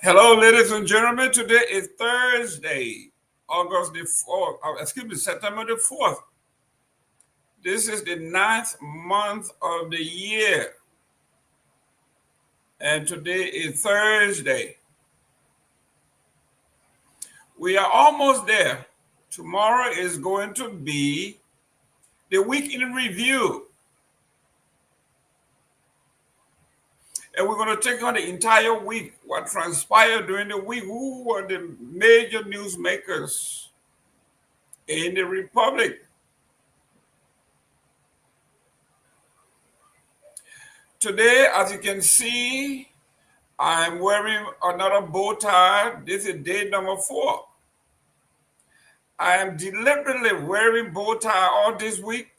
Hello, ladies and gentlemen. Today is Thursday, August the 4th, September the 4th. This is the 9th month of the year. And today is Thursday. We are almost there. Tomorrow is going to be the week in review. And we're going to take on the entire week, what transpired during the week, who were the major newsmakers in the Republic. Today, as you can see, I'm wearing another bow tie. This is day number 4. I am deliberately wearing bow tie all this week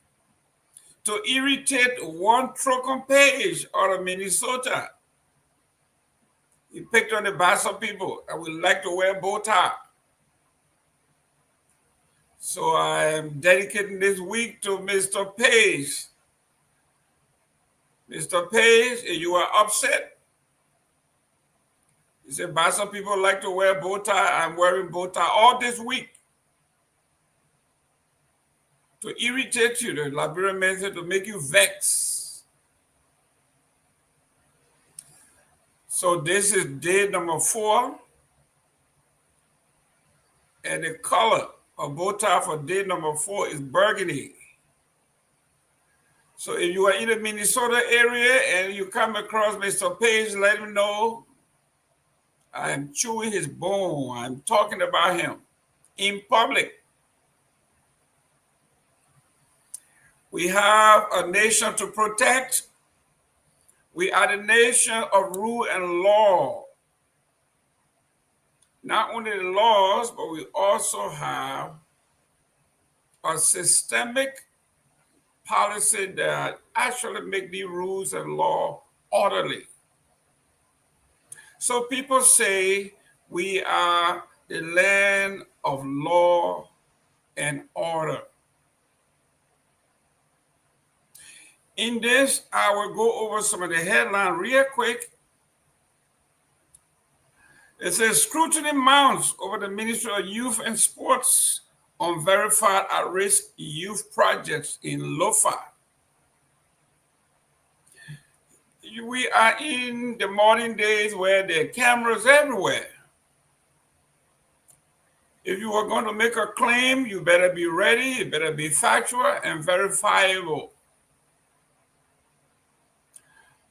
to irritate one Trocom page out of Minnesota. He picked on the Bassa people that would like to wear bow tie. So I am dedicating this week to Mr. Page. Mr. Page, if you are upset, he said Bassa people like to wear bow tie. I'm wearing bow tie all this week to irritate you, the Liberian men said, to make you vex. So this is day number 4. And the color of bow tie for day number 4 is burgundy. So if you are in the Minnesota area and you come across Mr. Page, let him know I'm chewing his bone. I'm talking about him in public. We have a nation to protect. We are the nation of rule and law. Not only the laws, but we also have a systemic policy that actually make the rules and law orderly. So people say we are the land of law and order. In this, I will go over some of the headlines real quick. It says scrutiny mounts over the Ministry of Youth and Sports on verified at-risk youth projects in Lofa. We are in the modern days where there are cameras everywhere. If you are going to make a claim, you better be ready, it better be factual and verifiable.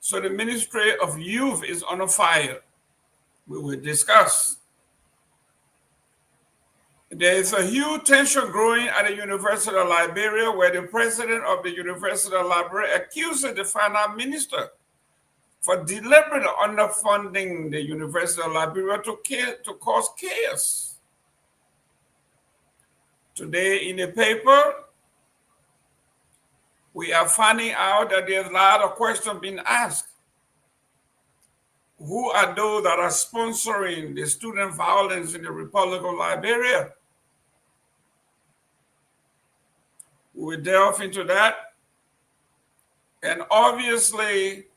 So the Ministry of Youth is on fire. We will discuss. There is a huge tension growing at the University of Liberia, where the president of the University of Liberia accuses the finance minister for deliberately underfunding the University of Liberia to cause chaos. Today in the paper, we are finding out that there's a lot of questions being asked. Who are those that are sponsoring the student violence in the Republic of Liberia? We will delve into that. And obviously,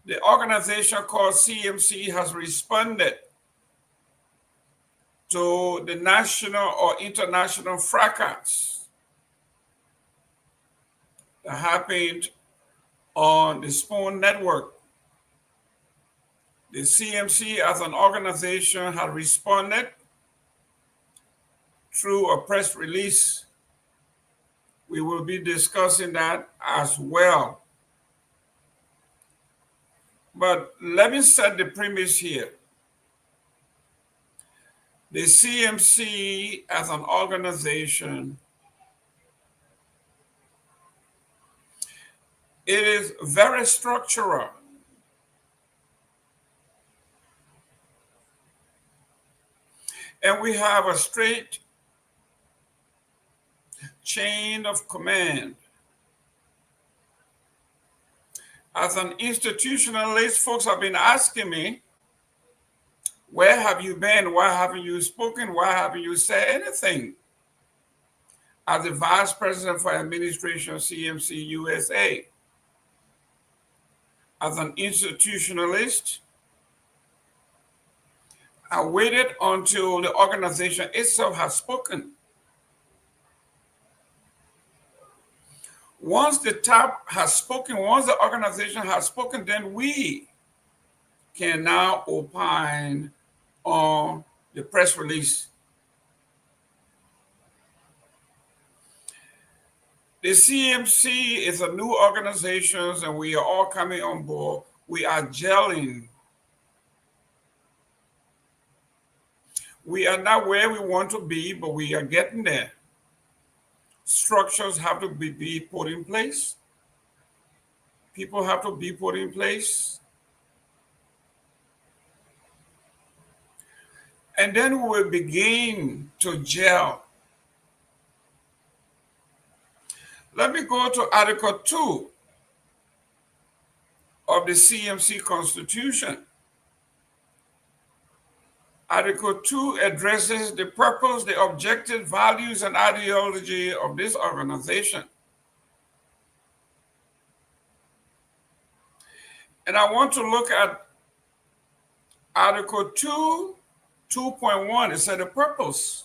the organization called CMC has responded to the national or international fracas that happened on the Spoon Network. The CMC as an organization has responded through a press release. We will be discussing that as well. But let me set the premise here. The CMC as an organization, it is very structural. And we have a straight chain of command. As an institutionalist, folks have been asking me, where have you been? Why haven't you spoken? Why haven't you said anything? As the vice president for administration CMC USA. As an institutionalist, I waited until the organization itself has spoken. Once the top has spoken, once the organization has spoken, then we can now opine on the press release. The CMC is a new organization and we are all coming on board. We are gelling. We are not where we want to be, but we are getting there. Structures have to be put in place. People have to be put in place. And then we will begin to gel. Let me go to Article 2 of the CMC Constitution. Article 2 addresses the purpose, the objective, values, and ideology of this organization. And I want to look at Article 2, 2.1. It said the purpose.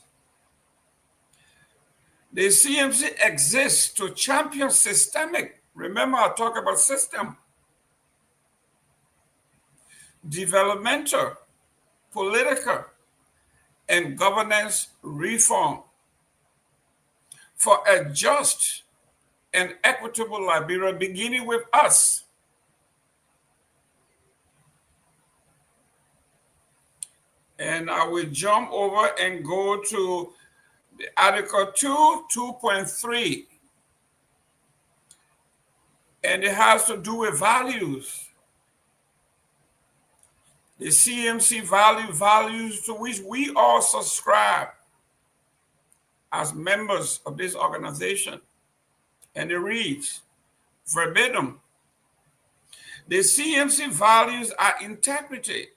The CMC exists to champion systemic, remember I talk about system, developmental, political, and governance reform for a just and equitable Liberia, beginning with us. And I will jump over and go to Article 2, 2.3. And it has to do with values. The CMC values to which we all subscribe as members of this organization. And it reads verbatim: the CMC values are integrity,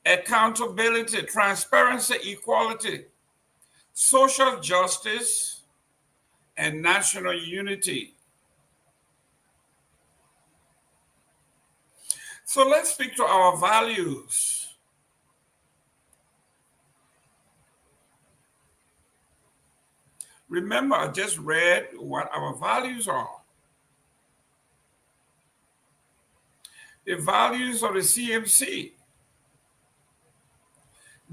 accountability, transparency, equality, social justice, and national unity. So let's speak to our values. Remember, I just read what our values are. The values of the CMC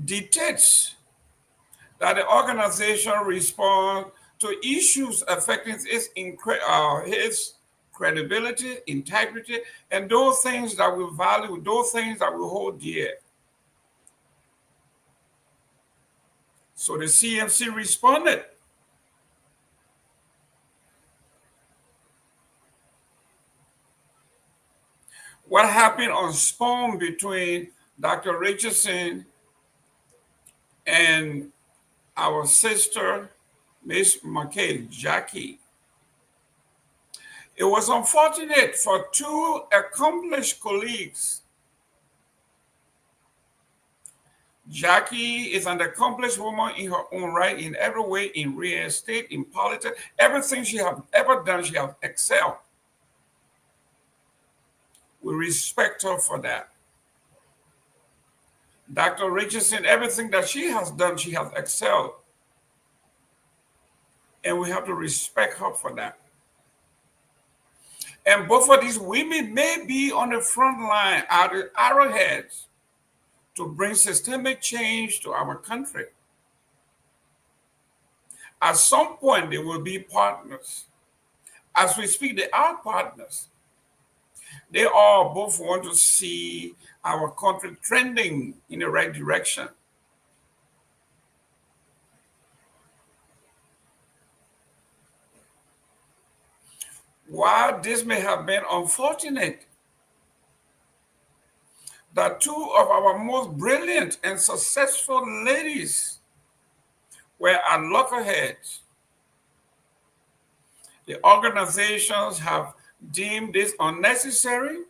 dictates that the organization responds to issues affecting its credibility, integrity, and those things that we value, those things that we hold dear. So the CMC responded. What happened on Spawn between Dr. Richardson and our sister, Miss McKay, Jackie? It was unfortunate for two accomplished colleagues. Jackie is an accomplished woman in her own right, in every way, in real estate, in politics. Everything she has ever done, she has excelled. We respect her for that. Dr. Richardson, everything that she has done, she has excelled. And we have to respect her for that. And both of these women may be on the front line, are the arrowheads to bring systemic change to our country. At some point, they will be partners. As we speak, they are partners. They all both want to see our country trending in the right direction. While this may have been unfortunate, that two of our most brilliant and successful ladies were at loggerheads, the organizations have deemed this unnecessary.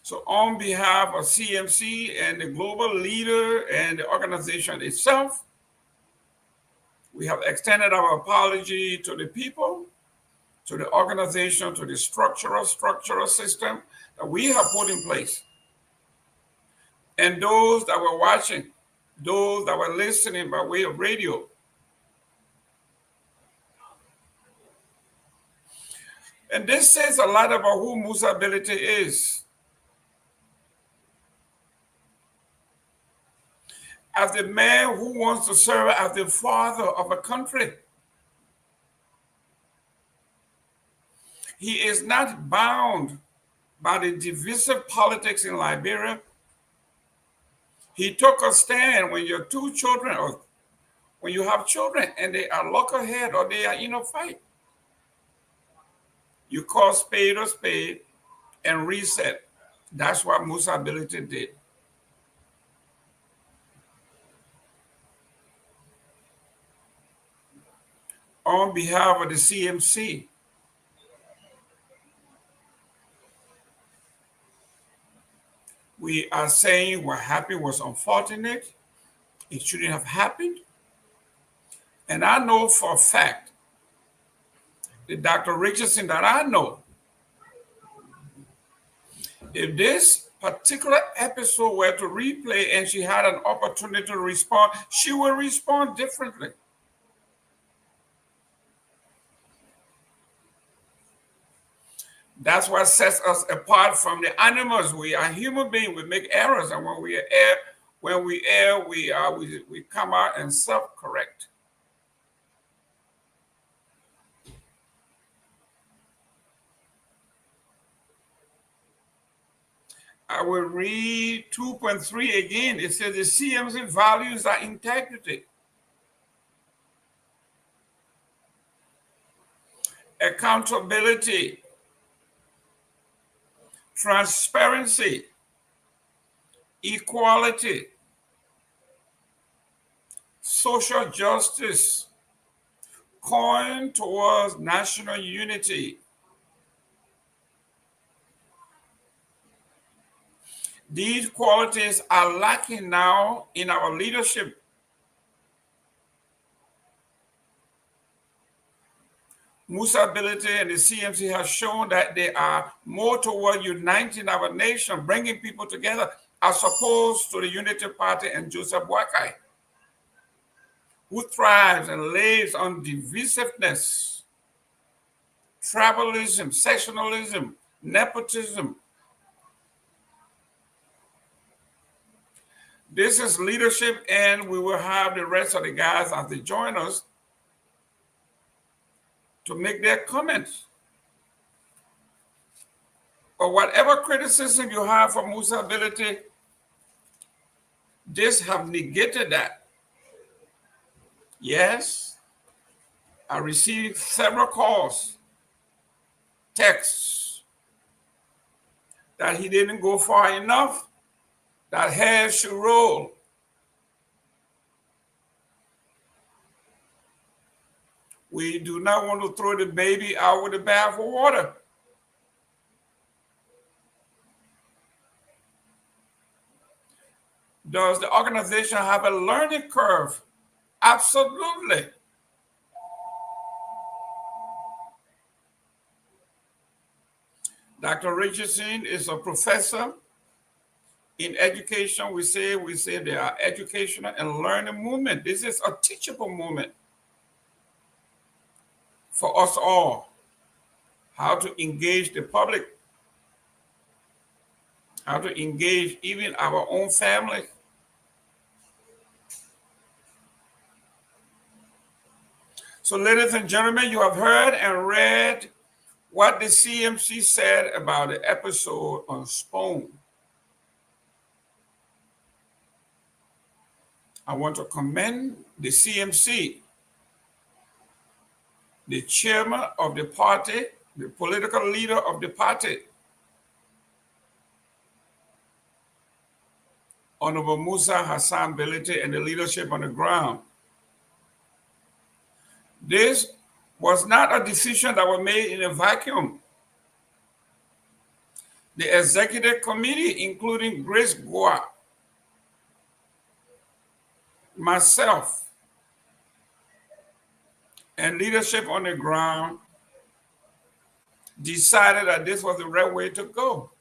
So on behalf of CMC and the global leader and the organization itself, we have extended our apology to the people to the organization, to the structural system that we have put in place. And those that were watching, those that were listening by way of radio, and this says a lot about who Musa Ability is. As the man who wants to serve as the father of a country, he is not bound by the divisive politics in Liberia. He took a stand when your two children, or when you have children and they are lockerhead or they are in a fight. You call spade a spade and reset. That's what Musa Ability did. On behalf of the CMC, we are saying what happened was unfortunate. It shouldn't have happened. And I know for a fact that Dr. Richardson that I know, if this particular episode were to replay and she had an opportunity to respond, she will respond differently. That's what sets us apart from the animals. We are human beings. We make errors, and when we err, we come out and self-correct. I will read 2.3 again. It says the CMC values are integrity, accountability, transparency, equality, social justice, coin towards national unity. These qualities are lacking now in our leadership. Musa Ability and the CMC have shown that they are more toward uniting our nation, bringing people together, as opposed to the Unity Party and Joseph Boakai, who thrives and lives on divisiveness, tribalism, sectionalism, nepotism. This is leadership, and we will have the rest of the guys as they join us to make their comments. Or whatever criticism you have for Musa Ability, this have negated that. Yes, I received several calls, texts, that he didn't go far enough, that hair should roll. We do not want to throw the baby out with the bathwater. Does the organization have a learning curve? Absolutely. Dr. Richardson is a professor in education. We say they are educational and learning movement. This is a teachable movement for us all. How to engage the public, how to engage even our own family. So, ladies and gentlemen, you have heard and read what the CMC said about the episode on Spoon. I want to commend the CMC, the chairman of the party, the political leader of the party, Honorable Musa Hassan Ability, and the leadership on the ground. This was not a decision that was made in a vacuum. The executive committee, including Grace Garguah, myself, and leadership on the ground, decided that this was the right way to go.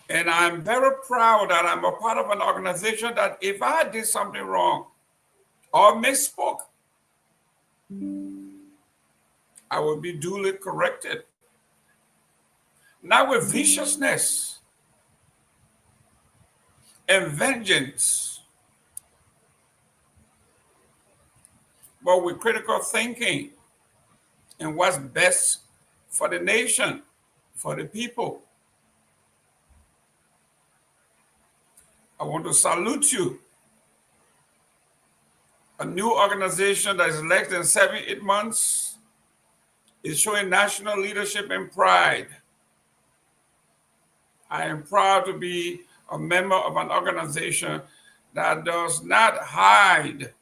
And I'm very proud that I'm a part of an organization that if I did something wrong or misspoke, I will be duly corrected. Not with viciousness and vengeance, but with critical thinking and what's best for the nation, for the people. I want to salute you. A new organization that is less than 7-8 months is showing national leadership and pride. I am proud to be a member of an organization that does not hide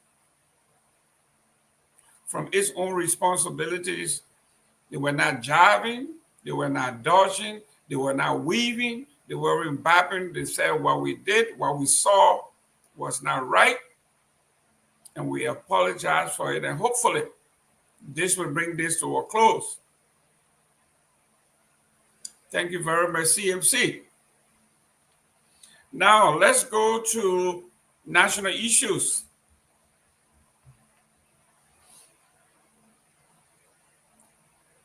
from its own responsibilities. They were not jiving, they were not dodging, they were not weaving, they were bopping. They said what we did, what we saw was not right, and we apologize for it. And hopefully, this will bring this to a close. Thank you very much, CMC. Now, let's go to national issues.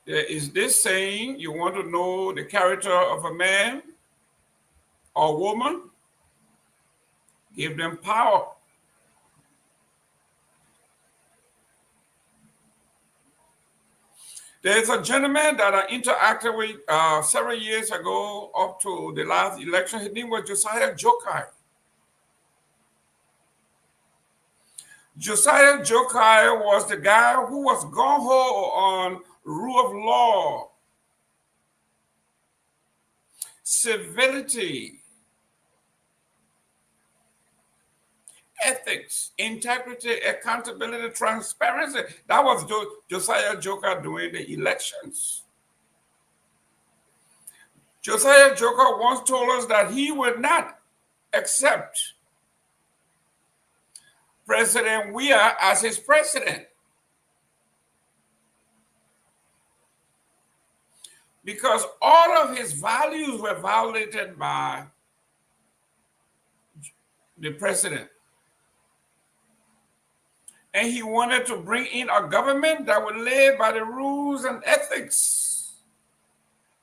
There is this saying, you want to know the character of a man or woman? Give them power. There's a gentleman that I interacted with several years ago up to the last election. His name was Josiah Jokai. Josiah Jokai was the guy who was gung-ho on rule of law, civility, ethics, integrity, accountability, transparency. That was Josiah Joker during the elections. Josiah Joker once told us that he would not accept President Myean as his president because all of his values were violated by the president. And he wanted to bring in a government that would live by the rules and ethics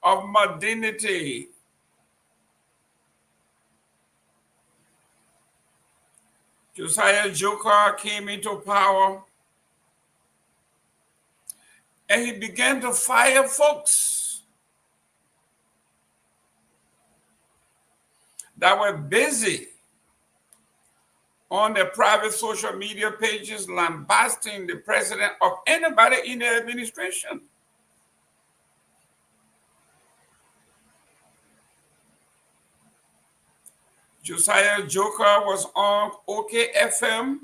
of modernity. Josiah Joker came into power and he began to fire folks that were busy on their private social media pages lambasting the president or anybody in the administration. Josiah Joker was on OKFM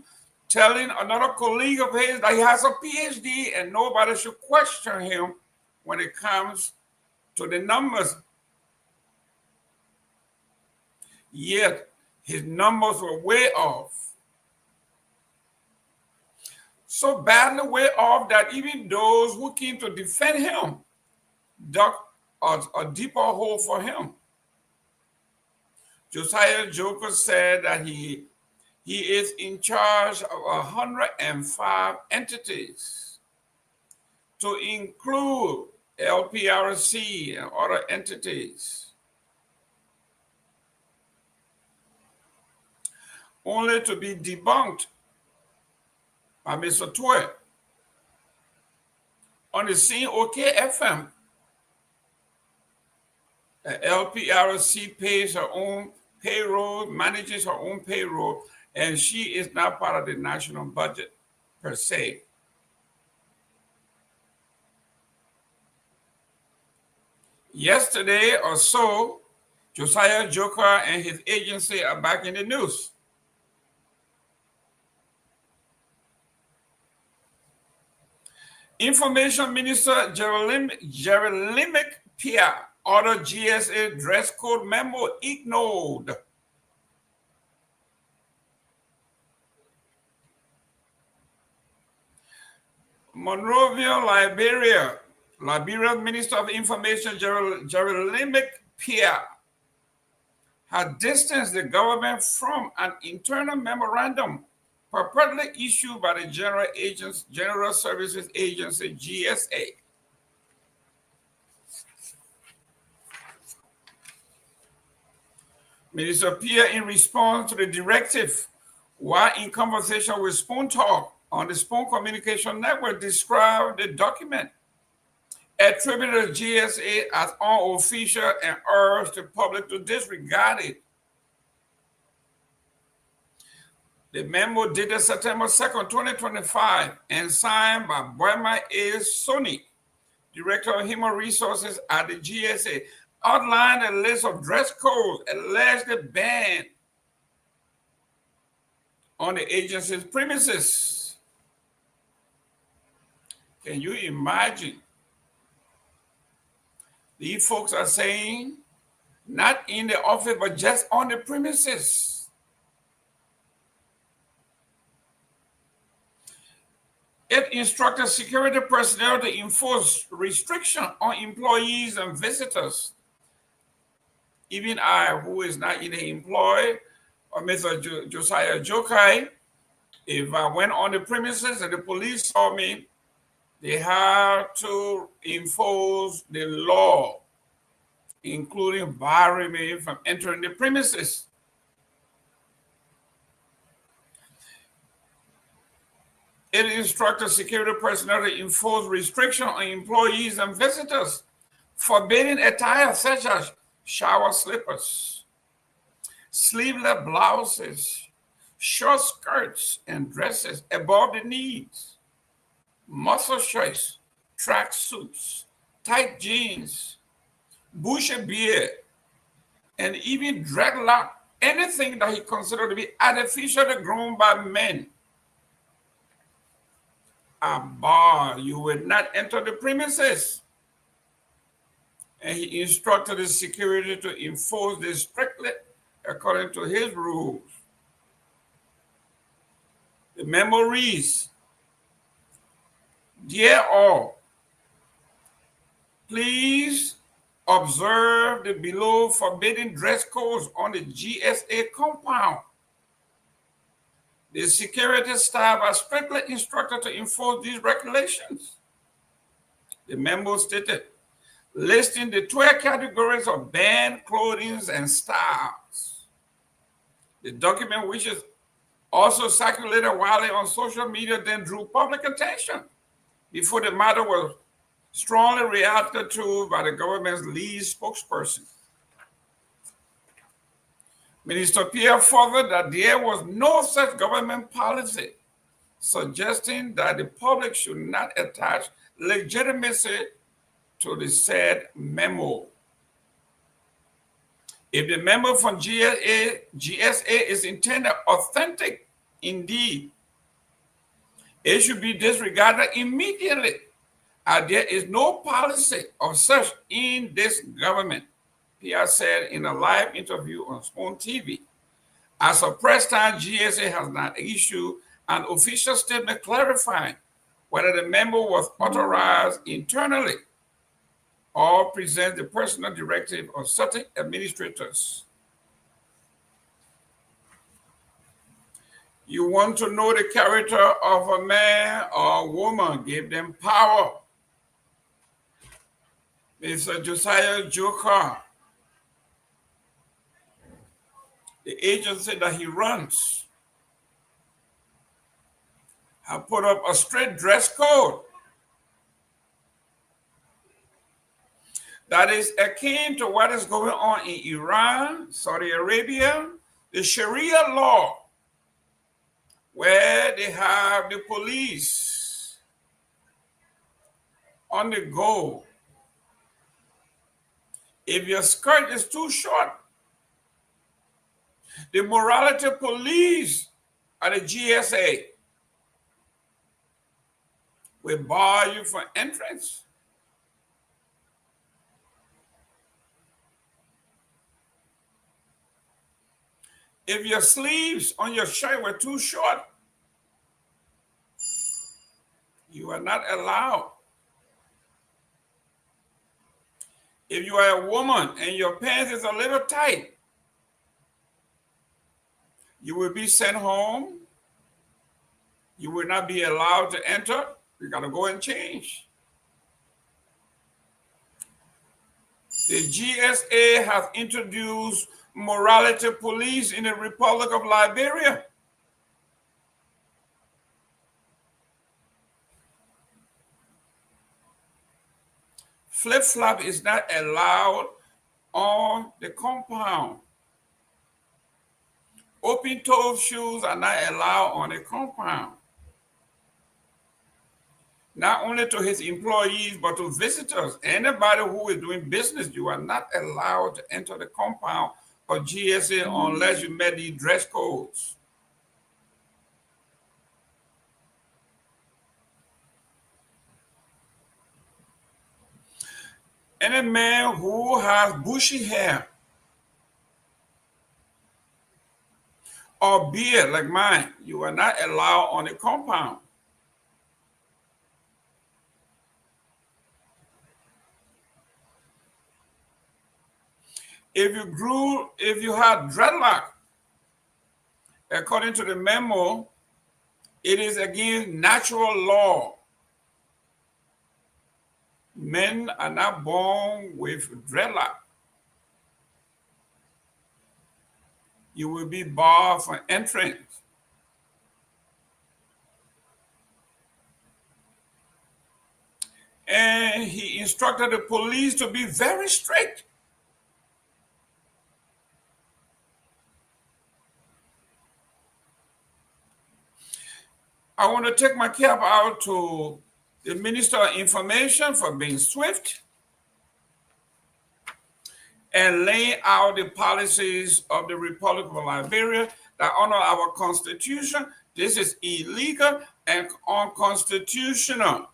telling another colleague of his that he has a PhD and nobody should question him when it comes to the numbers. Yet his numbers were way off. So badly way off that even those who came to defend him dug a deeper hole for him. Josiah Joker said that he is in charge of 105 entities, to include LPRC and other entities, only to be debunked by Mr. Pewee on the scene OKFM. The LPRC pays her own payroll, manages her own payroll, and she is not part of the national budget per se. Yesterday or so, Josiah Joker and his agency are back in the news. Information Minister Jerome Gayman ordered GSA dress code memo ignored. Monrovia, Liberia. Liberia's Minister of Information, Jerome Pewee, had distanced the government from an internal memorandum purportedly issued by the General Services Agency, GSA. Minister Pewee, in response to the directive, while in conversation with Spoon Talk on the Spoon Communication Network, described the document, attributed to GSA as unofficial, and urged the public to disregard it. The memo dated September 2nd, 2025, and signed by Boima A. Soni, Director of Human Resources at the GSA, outlined a list of dress codes allegedly banned on the agency's premises. Can you imagine? These folks are saying, not in the office, but just on the premises. It instructed security personnel to enforce restriction on employees and visitors. Even I, who is not in the employ, or Mr. Josiah Jokai, if I went on the premises and the police saw me, they had to enforce the law, including barring me from entering the premises. It instructed security personnel to enforce restriction on employees and visitors, forbidding attire such as shower slippers, sleeveless blouses, short skirts and dresses above the knees, muscle shirts, track suits, tight jeans, bushy beard, and even dreadlock, anything that he considered to be artificially grown by men. A bar, you will not enter the premises. And he instructed the security to enforce this strictly according to his rules. The memo reads, "Dear all, please observe the below forbidden dress codes on the GSA compound. The security staff are strictly instructed to enforce these regulations." The memo stated, listing the 12 categories of banned clothing and styles. The document, which is also circulated widely on social media, then drew public attention before the matter was strongly reacted to by the government's lead spokesperson. Minister Pewee furthered that there was no such government policy, suggesting that the public should not attach legitimacy to the said memo. If the memo from GSA is intended authentic indeed, it should be disregarded immediately, as there is no policy of such in this government, Pierre said in a live interview on Spoon TV. As of press time, GSA has not issued an official statement clarifying whether the memo was authorized internally or presents the personal directive of certain administrators. You want to know the character of a man or a woman, give them power. Mr. Josiah Joker, the agency that he runs, have put up a strict dress code that is akin to what is going on in Iran, Saudi Arabia, the Sharia law, where they have the police on the go. If your skirt is too short, the morality police at the GSA will bar you from entrance. If your sleeves on your shirt were too short, You are not allowed. If you are a woman and your pants is a little tight, you will be sent home. You will not be allowed to enter. You got to go and change. The GSA has introduced morality police in the Republic of Liberia. Flip-flop is not allowed on the compound. Open-toe shoes are not allowed on the compound. Not only to his employees, but to visitors. Anybody who is doing business, you are not allowed to enter the compound of GSA unless you met the dress codes. Any man who has bushy hair or beard like mine, you are not allowed on the compound. If you had dreadlock, according to the memo, it is against natural law. Men are not born with dreadlock. You will be barred from entrance. And he instructed the police to be very strict. I want to take my cap out to the Minister of Information for being swift and laying out the policies of the Republic of Liberia that honor our Constitution. This is illegal and unconstitutional.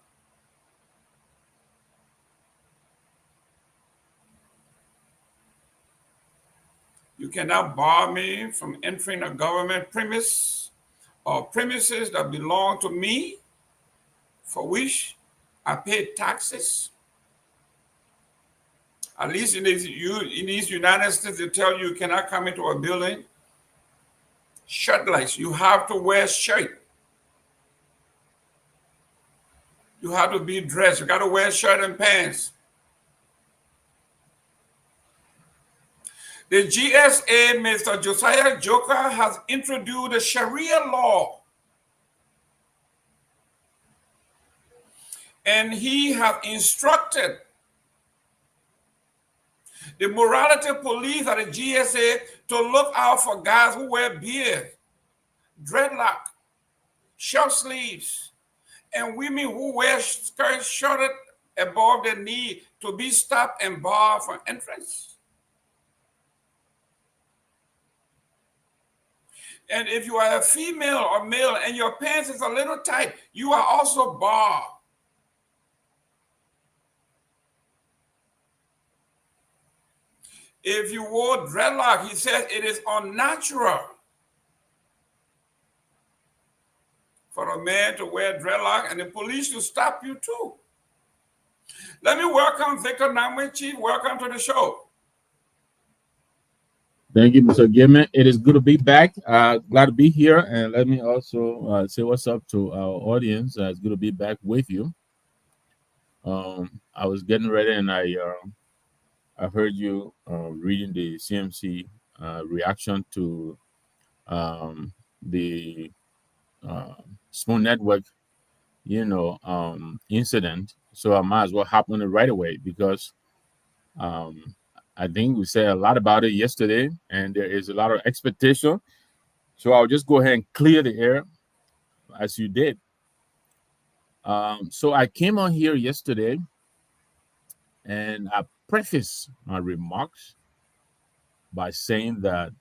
You cannot bar me from entering a government premise or premises that belong to me, for which I pay taxes. At least in these United States, they tell you cannot come into a building shirtless. You have to wear a shirt. You have to be dressed. You got to wear a shirt and pants. The GSA, Mr. Josiah Joker, has introduced a Sharia law. And he has instructed the morality police at the GSA to look out for guys who wear beard, dreadlock, short sleeves, and women who wear skirts shorted above their knee to be stopped and barred from entrance. And if you are a female or male and your pants is a little tight, you are also barred. If you wore dreadlock, he says it is unnatural for a man to wear dreadlock, and the police should stop you too. Let me welcome Victor Nagbe, Chief. Welcome to the show. Thank you, Mr. Gayman. It is good to be back. Glad to be here. And let me also say what's up to our audience. It's good to be back with you. I was getting ready and I heard you reading the CMC reaction to the Spoon Network, incident. So I might as well hop on it right away because I think we said a lot about it yesterday, and there is a lot of expectation. So I'll just go ahead and clear the air as you did. So I came on here yesterday, and I prefaced my remarks by saying that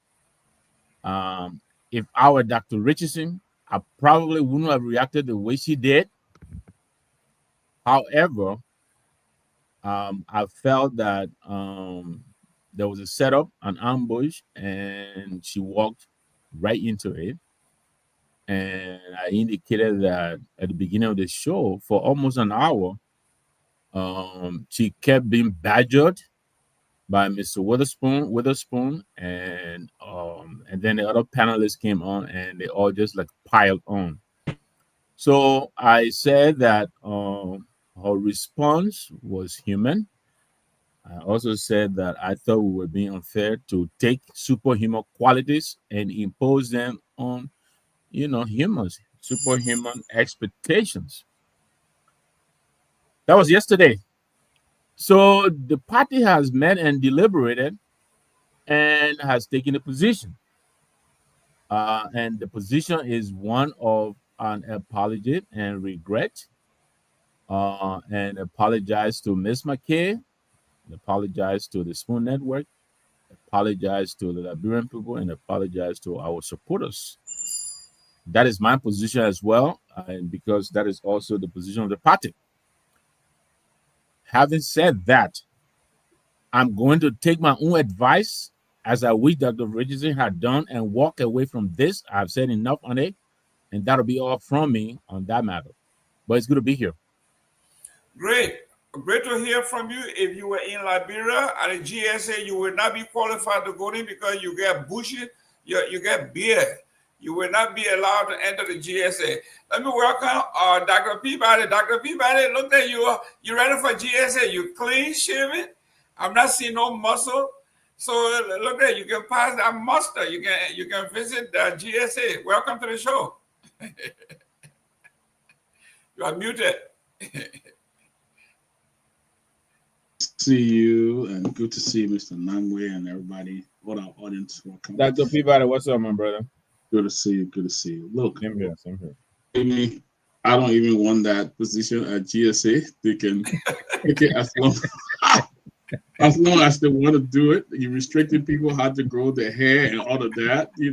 if I were Dr. Richardson, I probably wouldn't have reacted the way she did. However, I felt that there was a setup, an ambush, and she walked right into it. and I indicated that at the beginning of the show for almost an hour, she kept being badgered by Mr. Witherspoon, and then the other panelists came on, and they all just like piled on. So I said that her response was human. I also said that I thought we were being unfair to take superhuman qualities and impose them on, humans, superhuman expectations. That was yesterday. So the party has met and deliberated and has taken a position. And the position is one of an apology and regret, and apologize to Miss McKay, apologize to the Spoon Network, apologize to the Liberian people, and apologize to our supporters. That is my position as well, and because that is also the position of the party. Having said that, I'm going to take my own advice, as I wish Dr. Richardson had done, and walk away from this. I've said enough on it, and that'll be all from me on that matter. But it's good to be here. Great. Great to hear from you. If you were in Liberia at the GSA, you will not be qualified to go in because you get bushy, you get beard. You will not be allowed to enter the GSA. Let me welcome Dr. Peabody. Dr. Peabody, look at you. You ready for GSA? You clean shaven? I'm not seeing no muscle. So look at you can pass that muster. You can visit the GSA. Welcome to the show. You are muted. See you, and good to see Mr. Nagbe and everybody. What our audience, welcome. Dr. Peabody, what's up, my brother? Good to see you. Good to see you. Look, Same here. Amy, I don't even want that position at GSA. They can take it as long as they want to do it. You restricting people how to grow their hair and all of that. You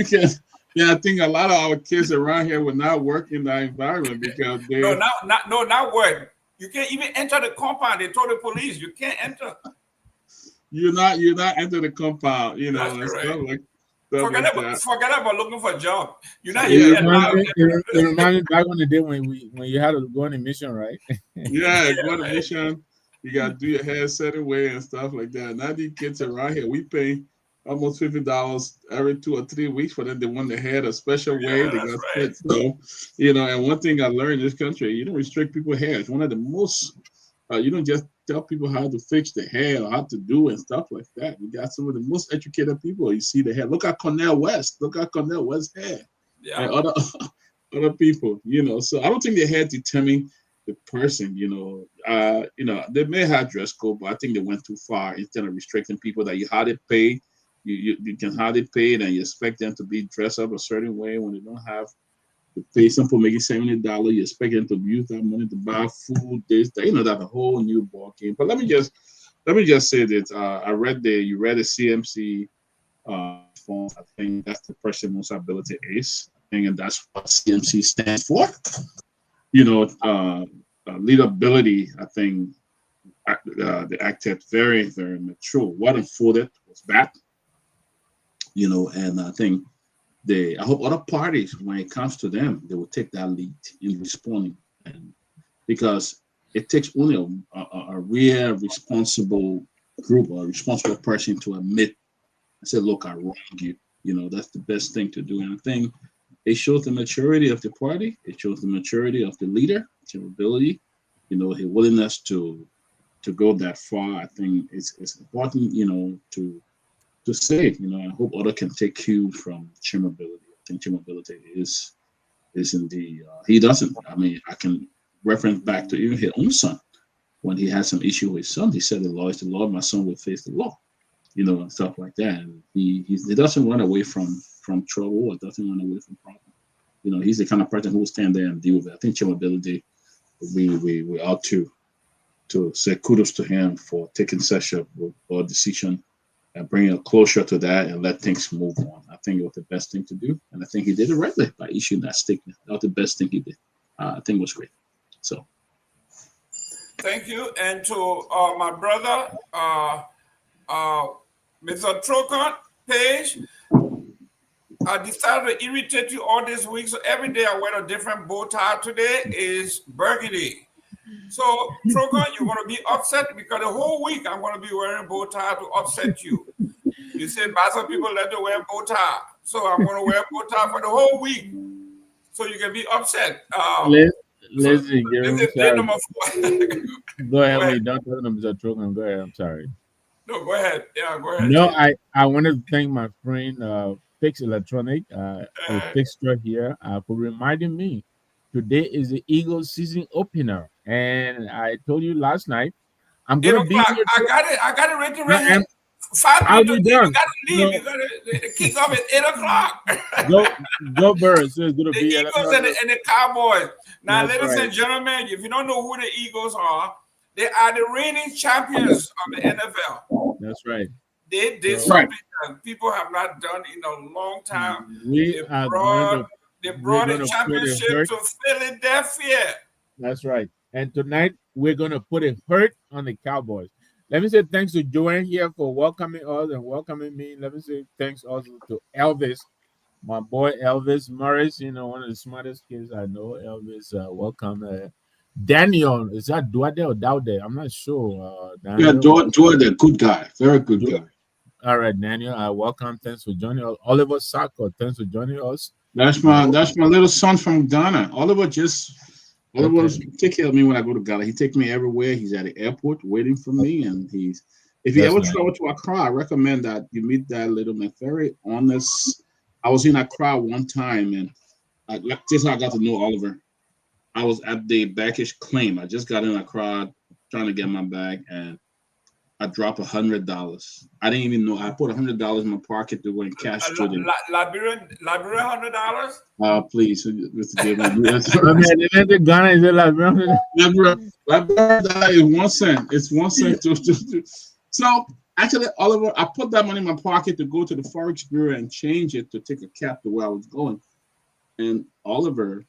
can. Yeah, I think a lot of our kids around here will not work in that environment because they not work. You can't even enter the compound. They told the police you can't enter. You're not enter the compound, and stuff like that. Forget about looking for a job. You're not It reminds me back on the day when you had to go on a mission, right? Yeah, go on a mission. You gotta do your hair a certain way and stuff like that. Now these kids around here, we pay almost $50 every 2 or 3 weeks for them. They want their hair a special way. They got right. So, and one thing I learned in this country, you don't restrict people's hair. It's one of the most, you don't just tell people how to fix the hair or how to do and stuff like that. We got some of the most educated people. You see the hair. Look at Cornel West. Look at Cornel West's hair. Yeah. And other people, So I don't think the hair determine the person, they may have dress code, but I think they went too far instead of restricting people that you had to pay. You can hardly pay it, and you expect them to be dressed up a certain way when they don't have to pay. Some people making $70, you expect them to use that money to buy food. That's a whole new ball game. But let me just say that you read the CMC form. I think that's the person most ability is. I think, and that's what CMC stands for. Leadability. I think they acted very, very mature. What unfolded was bad. And I think I hope other parties, when it comes to them, they will take that lead in responding, and because it takes only a real responsible group or a responsible person to admit and say, "Look, I wronged you." That's the best thing to do, and I think it shows the maturity of the party. It shows the maturity of the leader, his ability, his willingness to go that far. I think it's important, to say, I hope others can take cue from Chim ability. I think Chim ability is indeed, he doesn't. I mean, I can reference back to even his own son. When he had some issue with his son, he said, "The law is the law, my son will face the law," and stuff like that. And he doesn't run away from trouble or doesn't run away from problems. He's the kind of person who will stand there and deal with it. I think Chim ability, we ought to say kudos to him for taking such a decision and bringing it closer to that and let things move on. I think it was the best thing to do. And I think he did it rightly by issuing that statement. That was the best thing he did. I think it was great. So. Thank you. And to my brother, Mr. Trocon Page, I decided to irritate you all this week, so every day I wear a different bow tie. Today is burgundy. So, Trogan, you're going to be upset because the whole week I'm going to be wearing bow tie to upset you. You said, "But some people let to wear bow tie." So I'm going to wear bow tie for the whole week so you can be upset. Listen, This is day number 4. Go ahead, wait, don't tell them Mr. Trogan. Go ahead, I'm sorry. No, go ahead. Yeah, go ahead. No, I want to thank my friend Fix Electronic, a fixture here, for reminding me today is the Eagles season opener. And I told you last night, I'm 8 going to be o'clock. here. I got it written right here. 5 I'll minutes. be You done. got to leave. You got to kick off at 8 o'clock. Go Birds. So it's going to The be Eagles and the Cowboys. Now, That's ladies and gentlemen, if you don't know who the Eagles are, they are the reigning champions of the NFL. That's right. They did something that people have not done in a long time. They brought the championship to Philadelphia. That's right. And tonight we're going to put a hurt on the Cowboys. Let me say thanks to Joanne here for welcoming us and welcoming me. Let me say thanks also to Elvis, my boy Elvis Morris, one of the smartest kids I know. Elvis, welcome. Daniel, is that Duade or Daude? I'm not sure. Yeah, Duade, good guy. Very good guy. All right, Daniel, welcome. Thanks for joining us. Oliver Sacco, thanks for joining us. That's my little son from Ghana. Oliver take care of me when I go to Ghana. He takes me everywhere. He's at the airport waiting for me, and if you ever travel to Accra, I recommend that you meet that little man. Very honest. I was in Accra one time, and this is how I got to know Oliver. I was at the baggage claim. I just got in Accra trying to get my bag, and I dropped $100. I didn't even know. I put $100 in my pocket to go and cash to them. Liberian $100? Please, Mr. Gayman. Ghana is Liberian. Liberian is 1 cent. It's 1 cent. So actually, Oliver, I put that money in my pocket to go to the Forex Bureau and change it to take a cab to where I was going. And Oliver,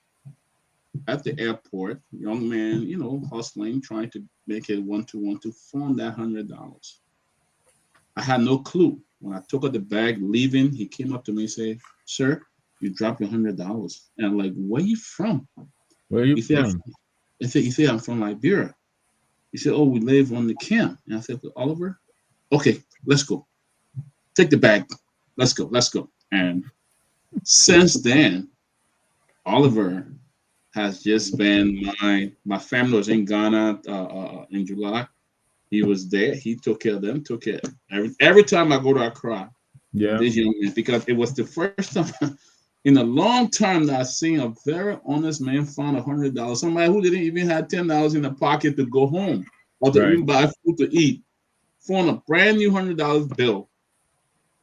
at the airport, young man, hustling, trying to make it 1-2-1-2, found that $100. I had no clue. When I took out the bag, leaving, he came up to me and said, "Sir, you dropped your $100." And I'm like, "Where you from?" Where you from? He said, "I'm from Liberia." He said, "Oh, we live on the camp." And I said, "Oliver, okay, let's go. Take the bag. Let's go." And since then, Oliver has just been my family was in Ghana in July. He was there. He took care of them. Took care every time I go to Accra. Yeah, this young man, because it was the first time in a long time that I've seen a very honest man found $100. Somebody who didn't even have $10 in the pocket to go home or to even buy food to eat. Found a brand new $100 bill,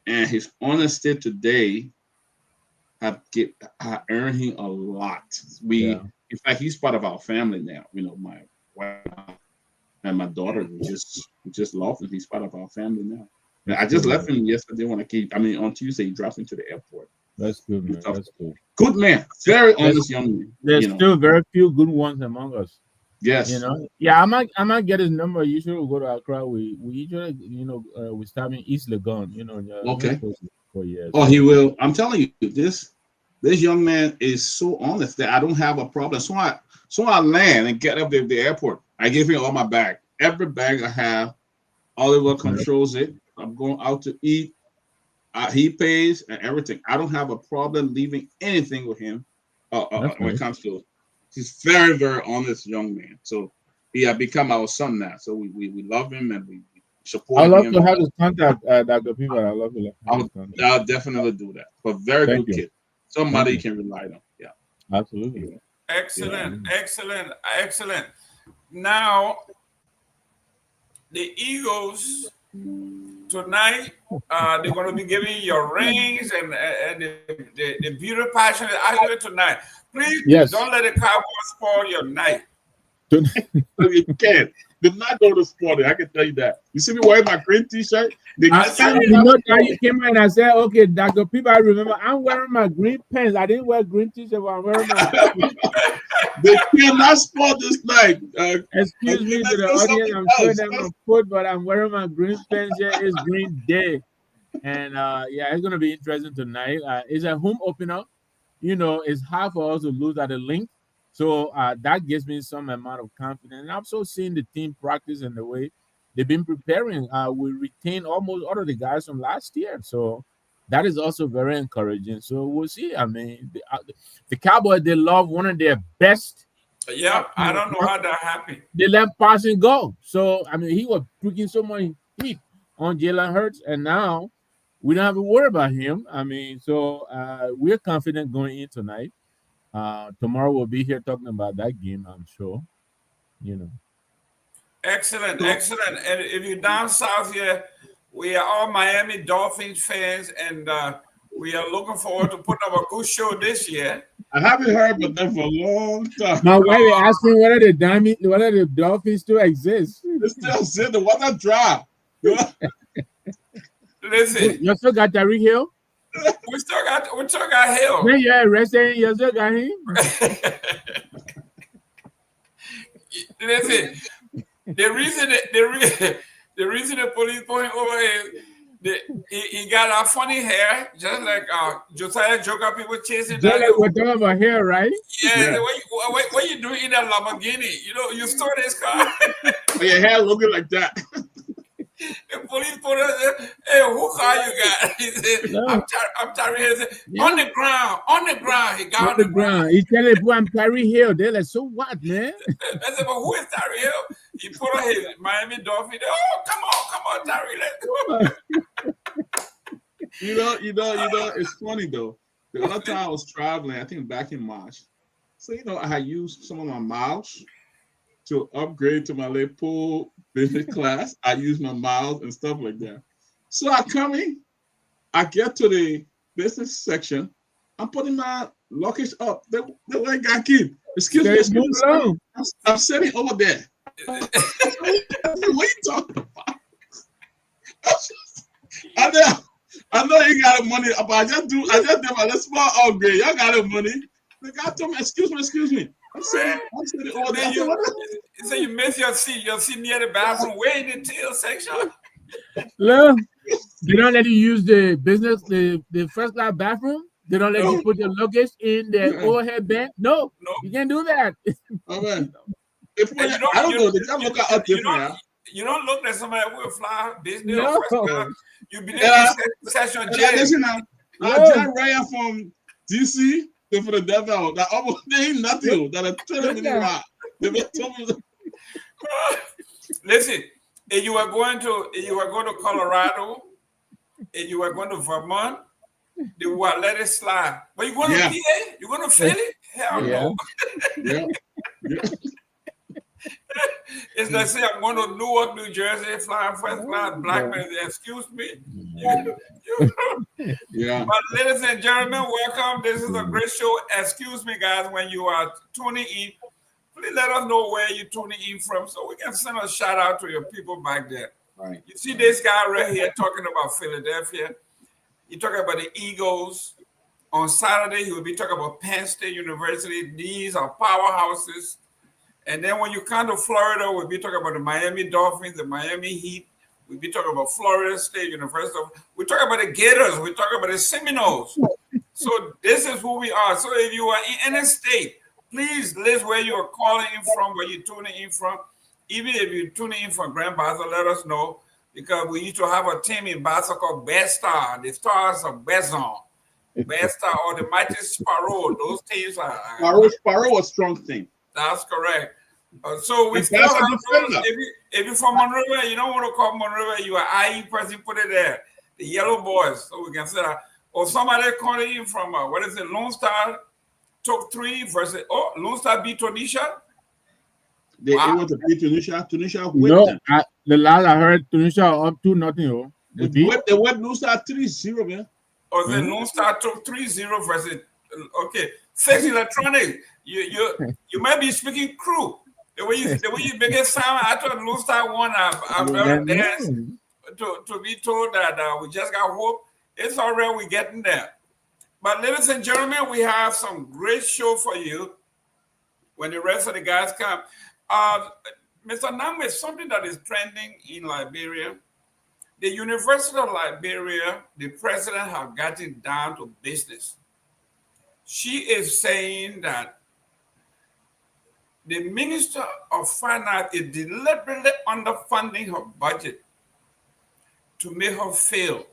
and his honesty today have earned him a lot. In fact, he's part of our family now. My wife and my daughter just love him. He's part of our family now. I just left him yesterday on Tuesday. He dropped into the airport. That's good, man. That's good. Good man. Very honest young man. There's still very few good ones among us. Yes. Yeah, I might get his number. Usually we go to Accra. We usually, we start in East Legon, okay. For years. Oh, he will. I'm telling you, this young man is so honest that I don't have a problem. So I land and get up at the airport. I give him all my bag. Every bag I have, Oliver controls it. I'm going out to eat. He pays and everything. I don't have a problem leaving anything with him when it comes to. He's very, very honest young man. So he has become our son now. So we love him and we support him. I love to have his contact, Dr. People. I love to I'll definitely do that. But very good kid. Somebody you can rely on. Yeah. Absolutely. Excellent. Now, the Eagles tonight, they're going to be giving you your rings and the beautiful passion tonight. Please don't let the Cowboys spoil your night. You can't. They're not going to spoil it. I can tell you that. You see me wearing my green T-shirt? You came in and I said, "Okay, Dr. People, I remember I'm wearing my green pants. I didn't wear green T-shirt, but I'm wearing my." They cannot spoil this night. Excuse me to the audience. I'm sure they're going to put, but I'm wearing my green pants here. It's Green Day. And yeah, it's gonna be interesting tonight. It's a home opener. It's hard for us to lose at the link. So that gives me some amount of confidence. And I'm also seeing the team practice and the way they've been preparing. We retained almost all of the guys from last year. So that is also very encouraging. So we'll see. I mean, the Cowboys, they love one of their best. Yeah, I don't know how that happened. They let passing go. So, I mean, he was putting so much heat on Jalen Hurts. And now we don't have to worry about him. I mean, so we're confident going in tonight. Tomorrow we'll be here talking about that game, I'm sure. Excellent. And if you're down south here, we are all Miami Dolphins fans, and we are looking forward to putting up a good show this year. I haven't heard about them for a long time. My wife is asking whether the Dolphins still exist. They still sit the water dry. Listen, you still got Tyreek Hill? We still got Hill. When you're arrested, you still got him. Listen, the reason the police put him over is he got a funny hair, just like Josiah Joker people chasing. Just like we're talking about hair, right? Yeah. What you doing in that Lamborghini? You stole this car. Your hair looking like that. The police put us there. Hey, who car you got? He said, No. I'm Tyree Hill. On the ground. He got On the ground. He's telling people I'm Tyreek Hill. They're like, so what, man? I said, but who is Tyree Hill? He put on his Miami Dolphins. Oh, come on, Tyree. Let's go. You know, it's funny though. The other time I was traveling, I think back in March. So I had used some of my miles to upgrade to my Liverpool business class. I use my miles and stuff like that. So I come in, I get to the business section, I'm putting my luggage up. The way got kid. Excuse me. I'm sitting over there. What are you talking about? I know you got the money, but I just did my small upgrade. Y'all got the money. The guy told me, excuse me. I'm sitting over there. So you miss your seat near the bathroom, way in the tail section. Look, they don't let you use the first class bathroom. They don't let you put your luggage in the overhead bin. No, you can't do that. Okay. I don't know. They just look at us different. You don't look like somebody will fly business No. or first class. You be there in session J. Listen now. John Ryan from DC to Philadelphia. That almost ain't nothing. That a 20-minute ride. Listen, if you are going to Colorado, if you are going to Vermont, they will let it slide. But you going to PA? You going to Philly? Hell no. Yeah. It's like say I'm going to Newark, New Jersey, flying first class, black man. Excuse me. Yeah. But ladies and gentlemen, welcome. This is a great show. Excuse me, guys, when you are tuning in, please let us know where you're tuning in from so we can send a shout out to your people back there. Right. You see this guy right here talking about Philadelphia. You're talking about the Eagles. On Saturday, he will be talking about Penn State University. These are powerhouses. And then when you come to Florida, we'll be talking about the Miami Dolphins, the Miami Heat. We'll be talking about Florida State University. We're talking about the Gators. We're talking about the Seminoles. So this is who we are. So if you are in any state, please list where you are calling in from, where you're tuning in from. Even if you're tuning in from Grand Bassa, let us know. Because we used to have a team in Bassa called Best Star. The Stars of Bezon. Best Star or the Mighty Sparrow. Those teams are... Sparrow was a strong team. That's correct. So we still have those. If you're from Monrovia, you don't want to call Monrovia, you are IE person, put it there. The Yellow Boys, so we can say that. Or somebody calling in from, Lone Star took 3 versus, Lone Star beat Tunisia? It was a beat Tunisia. Tunisia whipped them. The last I heard, Tunisia up 2-0. They whipped Lone Star 3-0, man. Or the Lone Star took 3-0 versus, Sex Electronic, you might be speaking crew. The way you make it sound, I thought Lone Star won a dance to be told that we just got whooped. It's all right, we're getting there. But ladies and gentlemen, we have some great show for you when the rest of the guys come. Mr. Nagbe, something that is trending in Liberia. The University of Liberia, the president has gotten down to business. She is saying that the Minister of Finance is deliberately underfunding her budget to make her fail.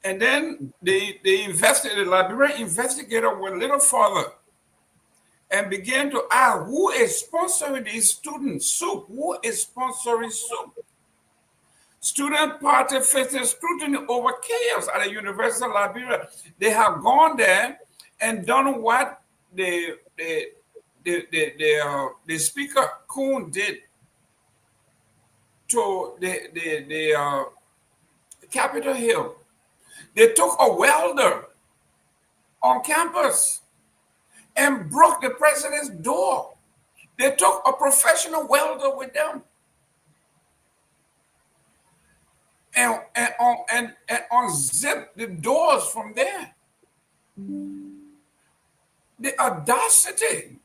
And then the Liberian investigator went a little further and began to ask, who is sponsoring these students' soup? Who is sponsoring soup? Student party facing scrutiny over chaos at the University of Liberia. They have gone there and done what the Speaker Kuhn did to the Capitol Hill. They took a welder on campus and broke the president's door. They took a professional welder with them and unzipped the doors from there. The audacity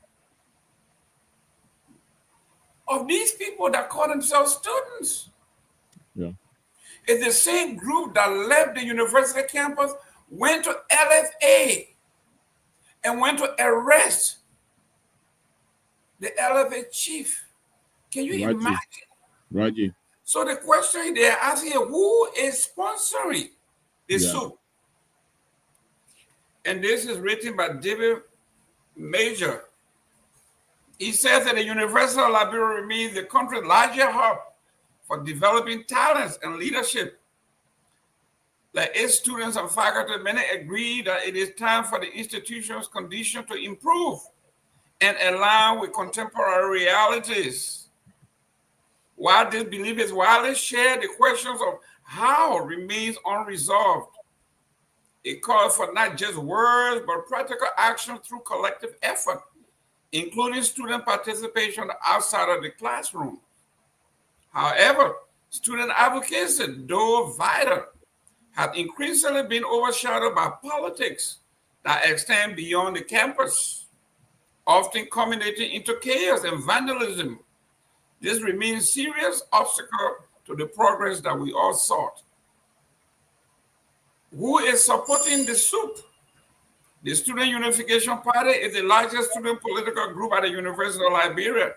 of these people that call themselves students. Yeah. It's the same group that left the university campus, went to LFA, and went to arrest the LFA chief. Can you imagine? Raji. So the question they're asking, who is sponsoring the soup? And this is written by David Major. He says that the University of Liberia remains the country's largest hub for developing talents and leadership. Like its students and faculty, many agree that it is time for the institution's condition to improve and align with contemporary realities. While this belief is widely shared, the questions of how remains unresolved. It calls for not just words, but practical action through collective effort, including student participation outside of the classroom. However, student advocacy, though vital, have increasingly been overshadowed by politics that extend beyond the campus, often culminating into chaos and vandalism. This remains a serious obstacle to the progress that we all sought. Who is supporting the soup? The Student Unification Party is the largest student political group at the University of Liberia.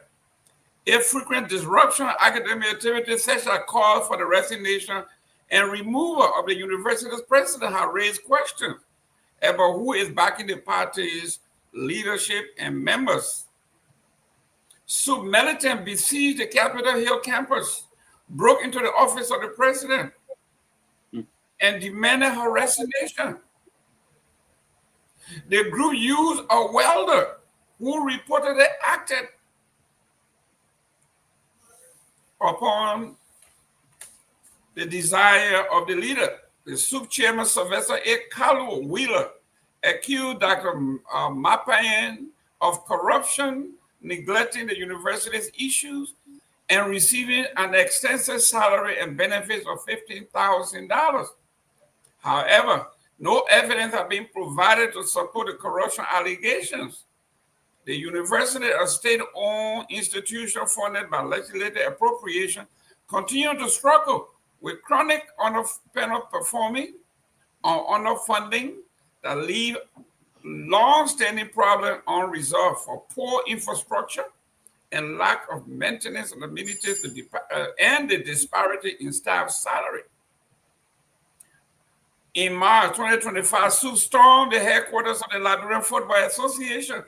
A frequent disruption of academic activities such as calls for the resignation and removal of the university's president have raised questions about who is backing the party's leadership and members. SUP militants besieged the Capitol Hill campus, broke into the office of the president, and demanded her resignation. The group used a welder who reportedly acted upon the desire of the leader. The SUP chairman, Sylvester Pewee, accused Dr. Myean of corruption, neglecting the university's issues, and receiving an extensive salary and benefits of $15,000. However, no evidence has been provided to support the corruption allegations. The university, a state-owned institution funded by legislative appropriation, continues to struggle with chronic underperforming or underfunding that leave long-standing problems unresolved for poor infrastructure and lack of maintenance and amenities and the disparity in staff salary. In March 2025, SUP stormed the headquarters of the Liberian Football Association,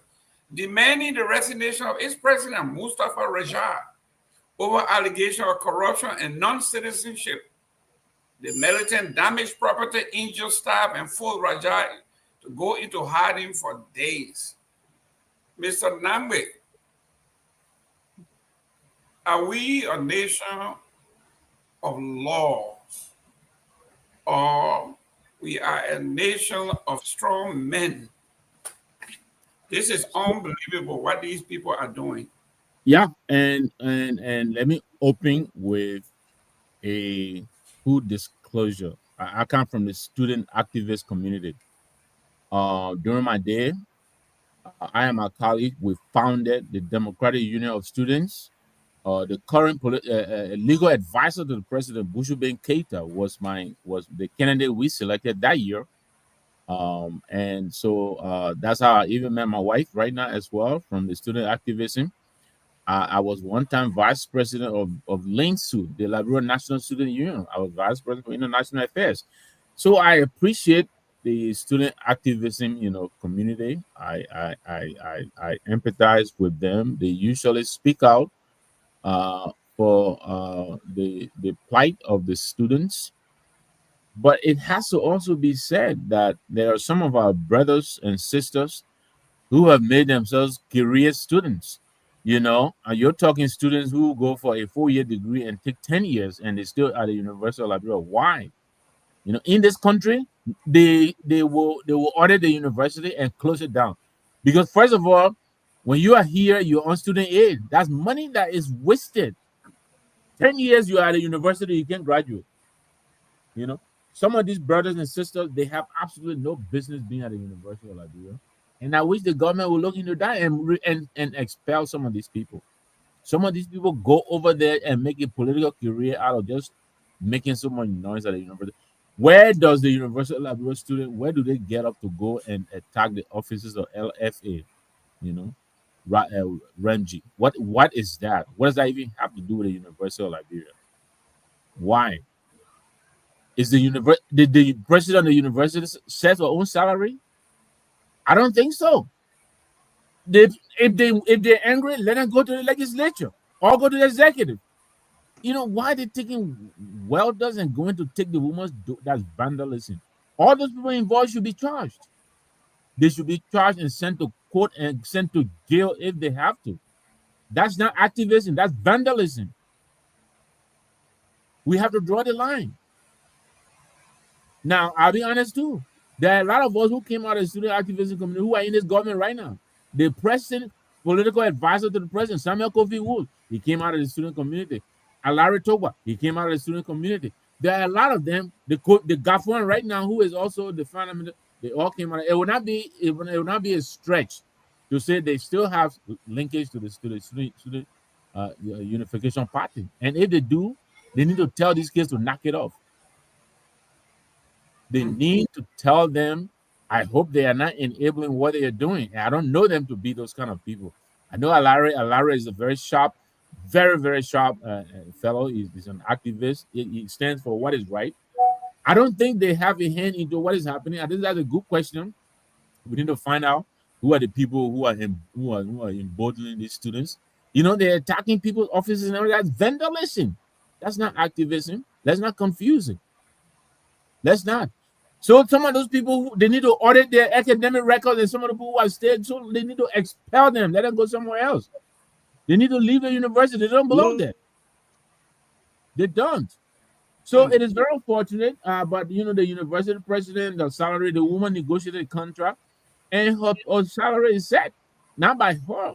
demanding the resignation of its president, Mustafa Rajah, over allegations of corruption and non-citizenship. The militant damaged property, injured staff, and forced Rajah to go into hiding for days. Mr. Nagbe, are we a nation of laws, or we are a nation of strong men? This is unbelievable what these people are doing. Yeah, and let me open with a full disclosure. I come from the student activist community. During my day, I and my colleague, we founded the Democratic Union of Students, the current legal advisor to the president, Bushuben Keita, was the candidate we selected that year. And so that's how I even met my wife right now as well from the student activism. I was one time vice president of LINSU, the Liberia National Student Union. I was vice president for international affairs. So I appreciate the student activism, community. I empathize with them. They usually speak out for the plight of the students. But it has to also be said that there are some of our brothers and sisters who have made themselves career students. You're talking students who go for a 4-year degree and take 10 years and they still at the University of Liberia. Why? In this country, they will audit the university and close it down. Because first of all, when you are here, you're on student aid. That's money that is wasted. 10 years you are at a university, you can't graduate. Some of these brothers and sisters, they have absolutely no business being at the University of Liberia. And I wish the government would look into that and expel some of these people. Some of these people go over there and make a political career out of just making so much noise at the university. Where does the University of Liberia student, where do they get up to go and attack the offices of LFA? Renji. What is that? What does that even have to do with the University of Liberia? Why? Is did the president of the university set her own salary? I don't think so. If they're angry, let them go to the legislature or go to the executive. Why they taking welders and going to take the woman's that's vandalism? All those people involved should be charged. They should be charged and sent to court and sent to jail if they have to. That's not activism, that's vandalism. We have to draw the line. Now, I'll be honest too. There are a lot of us who came out of the student activism community who are in this government right now. The president, political advisor to the president, Samuel Kofi Wood, he came out of the student community. Alari Toba, he came out of the student community. There are a lot of them. The Garguah right now, who is also the fundamental, they all came out. It will not be a stretch to say they still have linkage to the student unification party. And if they do, they need to tell these kids to knock it off. They need to tell them. I hope they are not enabling what they are doing. And I don't know them to be those kind of people. I know Alari. Alari is a very sharp, very, very sharp fellow. He's an activist. He stands for what is right. I don't think they have a hand into what is happening. I think that's a good question. We need to find out who are the people who are emboldening these students. They're attacking people's offices and everything. That's vandalism. That's not activism. Let's not confuse it. Let's not. So some of those people, they need to audit their academic records, and some of the people who are stayed, so they need to expel them. Let them go somewhere else. They need to leave the university. They don't belong there. They don't. So it is very unfortunate. But the university president, the salary, the woman negotiated a contract, and her salary is set, not by her.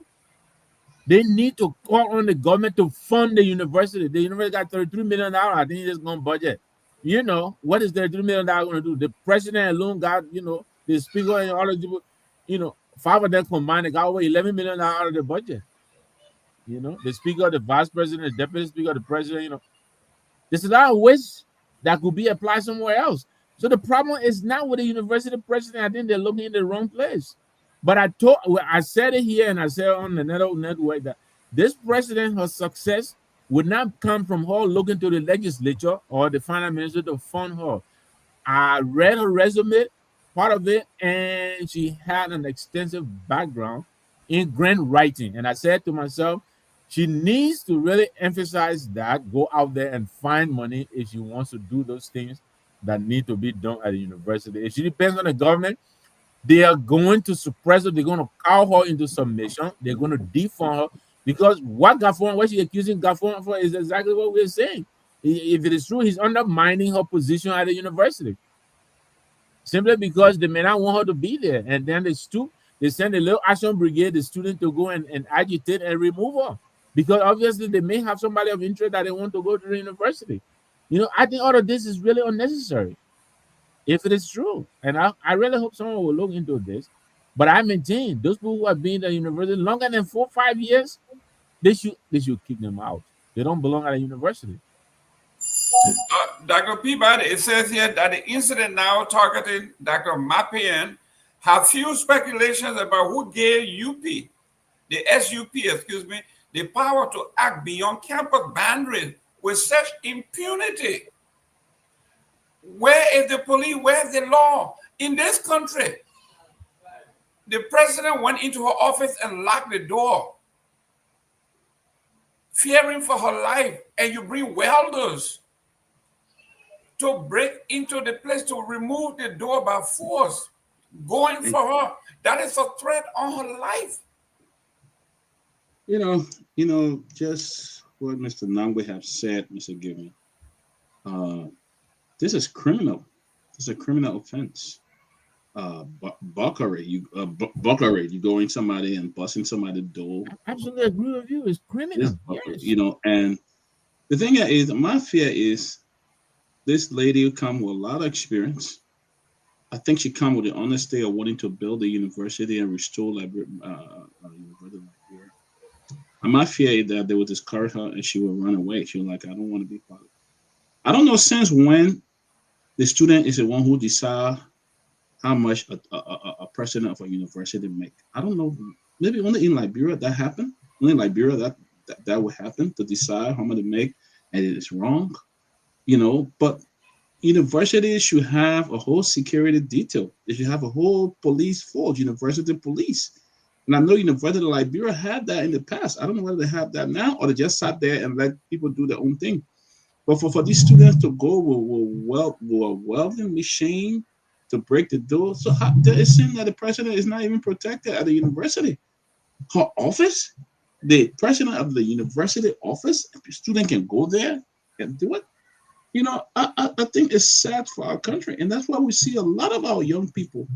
They need to call on the government to fund the university. The university got $33 million. I think it's going to budget. What is $33 million going to do? The president alone got, the speaker and all the people, 5 of them combined, they got over $11 million out of the budget. The speaker, the vice president, the deputy speaker, the president, there's a lot of ways that could be applied somewhere else. So the problem is not with the university president. I think they're looking in the wrong place. But I said it here and I said on the network that this president, her success would not come from her looking to the legislature or the finance minister to fund her. I read her resume, part of it, and she had an extensive background in grant writing. And I said to myself, she needs to really emphasize that, go out there and find money if she wants to do those things that need to be done at the university. If she depends on the government, they are going to suppress her. They're going to cow her into submission. They're going to defund her because what she's accusing Garguah for is exactly what we're saying. If it is true, he's undermining her position at the university simply because they may not want her to be there. And then they send a little action brigade, the student, to go and agitate and remove her because obviously they may have somebody of interest that they want to go to the university. I think all of this is really unnecessary. If it is true, and I really hope someone will look into this, but I maintain those people who have been at the university longer than 4 or 5 years, They should kick them out. They don't belong at a university. Dr. Peabody, it says here that the incident now targeting Dr. Myean have few speculations about who gave UP, the SUP, excuse me, the power to act beyond campus boundaries with such impunity. Where is the police? Where's the law? In this country, the president went into her office and locked the door, fearing for her life, and you bring welders to break into the place to remove the door by force, going for her. That is a threat on her life. Just what Mr. Nagbe have said, Mr. Gayman. This is criminal. This is a criminal offense. Buckery, you going somebody and busting somebody's door. I absolutely agree with you. It's criminal. Yes. And the thing is, my fear is this lady who come with a lot of experience. I think she come with the honesty of wanting to build a university and restore Liberia. And my fear is that they will discourage her and she will run away. She was like, I don't want to be part of it. I don't know since when the student is the one who decides how much a president of a university make. I don't know. Maybe only in Liberia that happened. Only in Liberia that would happen, to decide how much to make, and it is wrong. But universities should have a whole security detail. They should have a whole police force, university police. And I know University of Liberia had that in the past. I don't know whether they have that now or they just sat there and let people do their own thing. But for these students to go with a welding machine to break the door, so there is saying that the president is not even protected at the university. Her office, the president of the university office, the student can go there and do it. I think it's sad for our country, and that's why we see a lot of our young people.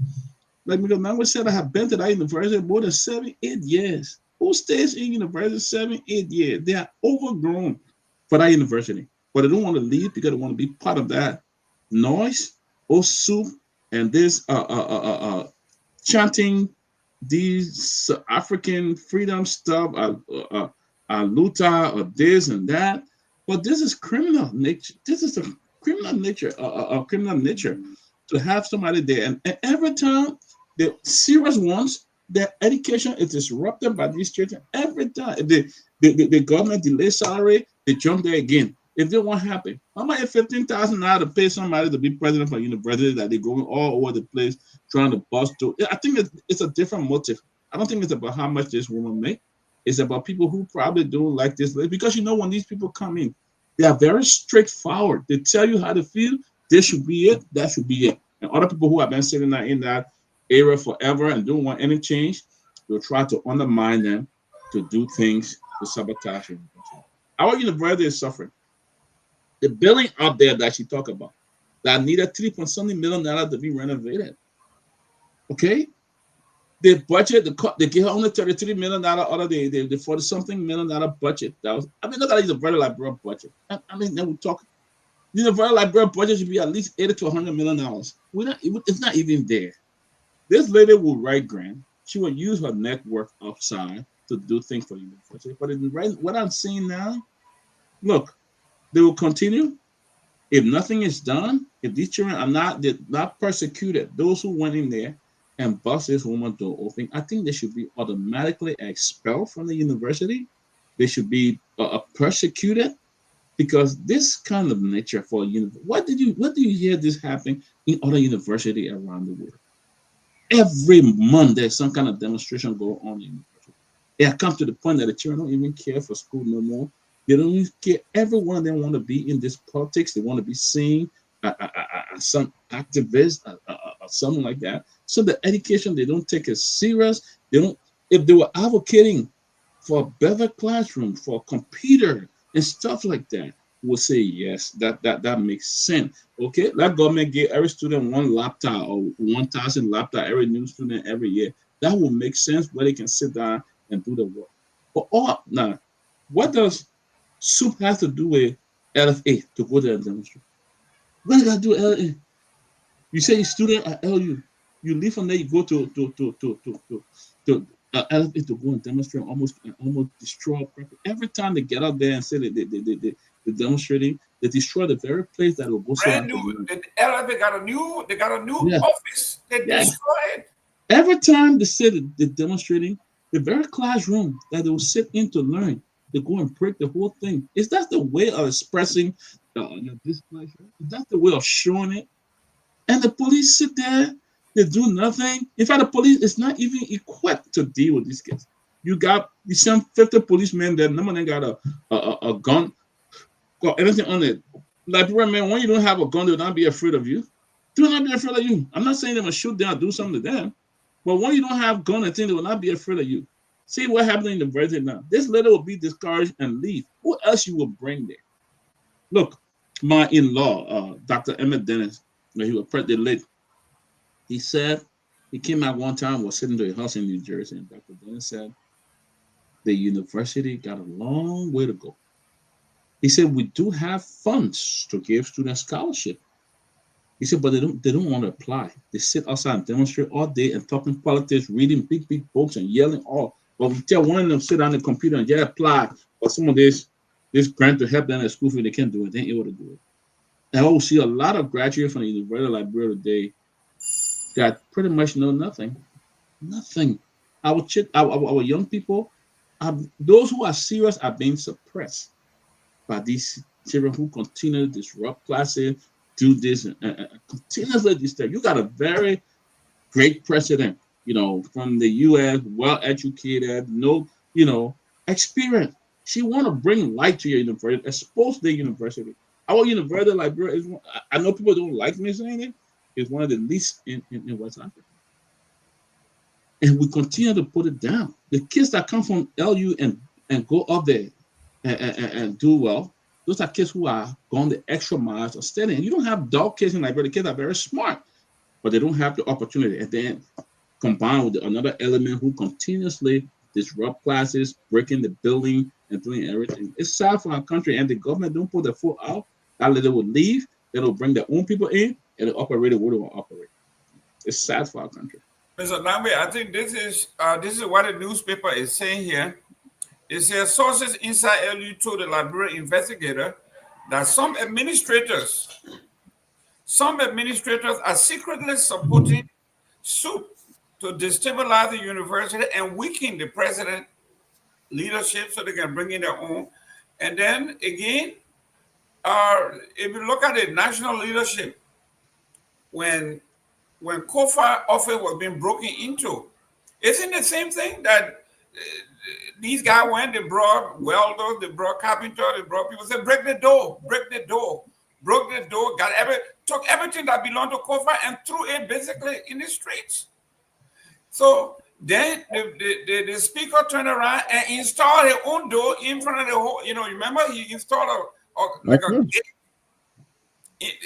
Like Mr. Nagbe said, I have been to that university more than 7-8 years. Who stays in university 7-8 years? They are overgrown for that university, but they don't want to leave because they want to be part of that noise, soup, and this chanting these African freedom stuff, Luther or this and that. But this is criminal nature. This is a criminal nature, to have somebody there. And every time the serious ones, their education is disrupted by these children. Every time the government delays salary, they jump there again. If they won't happen, how much $15,000 to pay somebody to be president of a university that they're going all over the place trying to bust through? I think it's a different motive. I don't think it's about how much this woman make. It's about people who probably don't like this, because when these people come in, they are very straightforward. They tell you how to feel. This should be it. That should be it. And other people who have been sitting in that area forever and don't want any change, they'll try to undermine them to do things to sabotage them. Our university is suffering. The building up there that she talked about, that needed $3.something million to be renovated. Okay? The budget, they gave her only $33 million out of the $40-something million budget. Look at the University Liberia budget. Then we talk. The University Liberia budget should be at least $80 to $100 million. It's not even there. This lady will write grant. She will use her network outside to do things for the university. But what I'm seeing now, look, they will continue. If nothing is done, if these children are not persecuted, those who went in there and bust this woman door open, I think they should be automatically expelled from the university. They should be persecuted, because this kind of nature for university. What do you hear this happening in other universities around the world? Every month there's some kind of demonstration going on in university. It has come to the point that the children don't even care for school no more. They don't even care. Every one of them want to be in this politics. They want to be seen as some activist or something like that. So the education, they don't take it serious. They don't. If they were advocating for a better classroom, for a computer and stuff like that, we'll say yes, that makes sense. Okay, let government give every student one laptop or 1,000 laptop every new student every year. That will make sense, where they can sit down and do the work. But now, what does SUP have to do with LFA to go there and demonstrate? What does that do with LFA? You say you're student at LU, you leave from there, you go to elephant to go and demonstrate, almost destroy. Every time they get out there and say they're demonstrating, they destroy the very place that will go so Brand after. new. The elephant got a new Yeah. office. They Yeah. destroyed. Every time they say that they're demonstrating, the very classroom that they will sit in to learn, they go and break the whole thing. Is that the way of expressing your displeasure? Is that the way of showing it? And the police sit there, they do nothing. In fact, the police is not even equipped to deal with these kids. You send 50 policemen there, none of them got a gun, got anything on it. Like, man, when you don't have a gun, they will not be afraid of you. They will not be afraid of you. I'm not saying they must shoot them or do something to them, but when you don't have gun and things, they will not be afraid of you. See what happened in the university now. This letter will be discouraged and leave. Who else you will bring there? Look, my in-law, Dr. Emmett Dennis, when he was pretty late, he said, he came out one time, was sitting to a house in New Jersey, and Dr. Dennis said, the university got a long way to go. He said, we do have funds to give students scholarship. He said, but they don't want to apply. They sit outside and demonstrate all day and talking politics, reading big books and yelling all. But we tell one of them sit on the computer and apply for some of this grant to help them at school fee, they can't do it. They ain't able to do it. And we see a lot of graduates from the University of Liberia today that pretty much know nothing. Nothing. Our young people, those who are serious are being suppressed by these children who continue to disrupt classes, do this and continuously disturb. You got a very great president, from the U.S., well-educated, experience. She want to bring light to your university, expose the university. Our university, Liberia, is. I know people don't like me saying it. It's one of the least in West Africa, and we continue to put it down. The kids that come from LU and go up there and do well, those are kids who are going the extra miles of studying. You don't have dog kids in Liberia. The kids are very smart, but they don't have the opportunity. And then combined with another element who continuously disrupt classes, breaking the building and doing everything. It's sad for our country, and the government don't put their foot out. That they will leave, they will bring their own people in, and they operate the way they will operate. It's sad for our country. Mr. Nagbe, I think this is what the newspaper is saying here. It says sources inside LU told the Liberia investigator that some administrators are secretly supporting suit to destabilize the university and weaken the president leadership so they can bring in their own. And then again, if you look at the national leadership, when Kofa office was being broken into, isn't the same thing that these guys went, they brought welders, they brought carpenters, they brought people, said, break the door, broke the door, took everything that belonged to Kofa and threw it basically in the streets. So then the speaker turned around and installed his own door in front of the whole, remember he installed a gate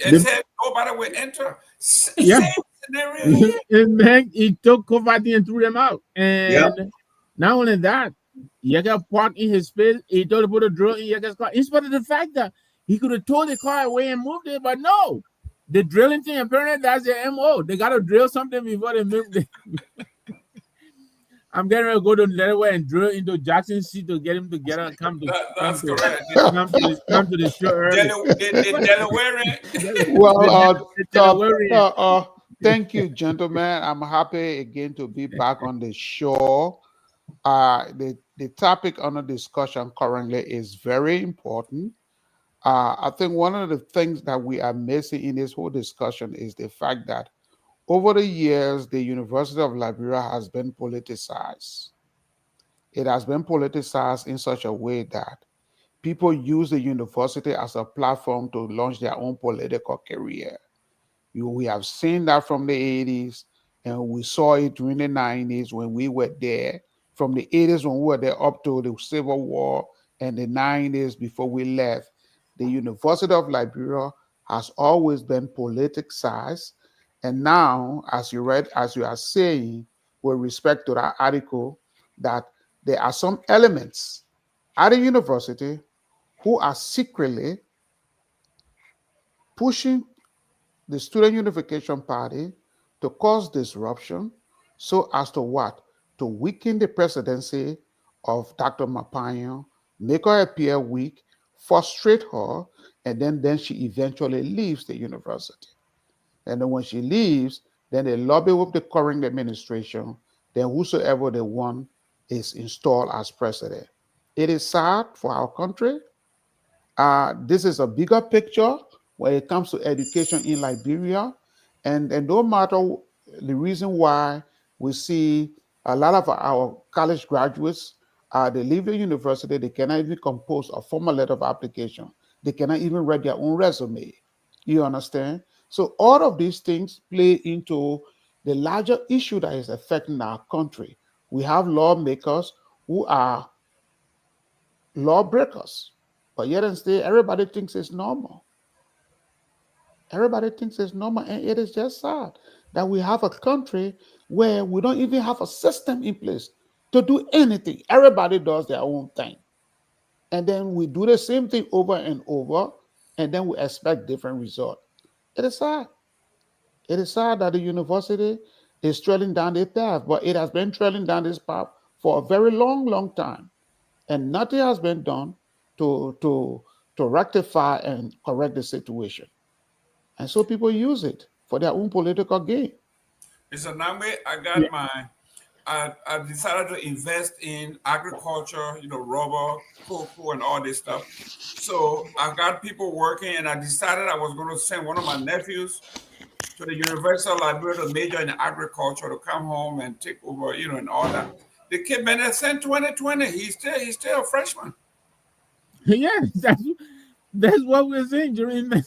and said nobody will enter. Yeah. Same scenario here. And then he took Kofa and threw them out. And not only that, Yaga parked in his space. He told to put a drill in Yaga's car. In spite of the fact that he could have towed the car away and moved it, but no. The drilling thing, apparently that's their MO. They got to drill something before they move. I'm getting ready to go to Delaware and drill into Jackson City to get him to get on. Come to the show early. Well, thank you, gentlemen. I'm happy again to be back on the show. The topic under discussion currently is very important. I think one of the things that we are missing in this whole discussion is the fact that over the years, the University of Liberia has been politicized. It has been politicized in such a way that people use the university as a platform to launch their own political career. We have seen that from the 80s, and we saw it during the 90s when we were there, from the 80s when we were there up to the Civil War, and the 90s before we left. The University of Liberia has always been politicized. And now, as you are saying, with respect to that article, that there are some elements at the university who are secretly pushing the Student Unification Party to cause disruption so as to what? to weaken the presidency of Dr. Mapanyang, make her appear weak, frustrate her, and then she eventually leaves the university. And then when she leaves, then they lobby with the current administration, then whosoever they want is installed as president. It is sad for our country. This is a bigger picture when it comes to education in Liberia. And no matter the reason why we see a lot of our college graduates, they leave the university, they cannot even compose a formal letter of application. They cannot even write their own resume. You understand? So all of these things play into the larger issue that is affecting our country. We have lawmakers who are lawbreakers, but yet and still everybody thinks it's normal. Everybody thinks it's normal, and it is just sad that we have a country where we don't even have a system in place to do anything. Everybody does their own thing. And then we do the same thing over and over, and then we expect different results. It is sad. It is sad that the university is trailing down this path, but it has been trailing down this path for a very long time. And nothing has been done to rectify and correct the situation. And so people use it for their own political gain. Mr. Nagbe, I decided to invest in agriculture, rubber, cocoa, and all this stuff. So I got people working, and I decided I was going to send one of my nephews to the University of Liberia to major in agriculture, to come home and take over, and all that. The kid, man, that sent 2020. He's still a freshman. Yeah, that's what we're saying during the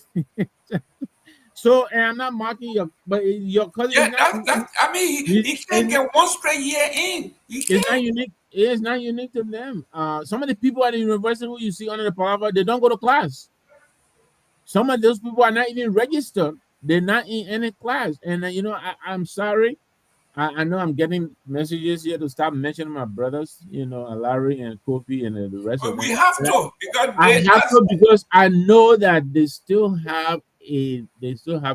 So, and I'm not mocking you, but your cousin. Yeah, he can't get one straight year in. It's not unique. It's not unique to them. Some of the people at the university who you see under the palaver, they don't go to class. Some of those people are not even registered. They're not in any class. And I'm sorry. I know I'm getting messages here to stop mentioning my brothers, Larry and Kofi and the rest of them. We have to, because I have to, because I know that they still have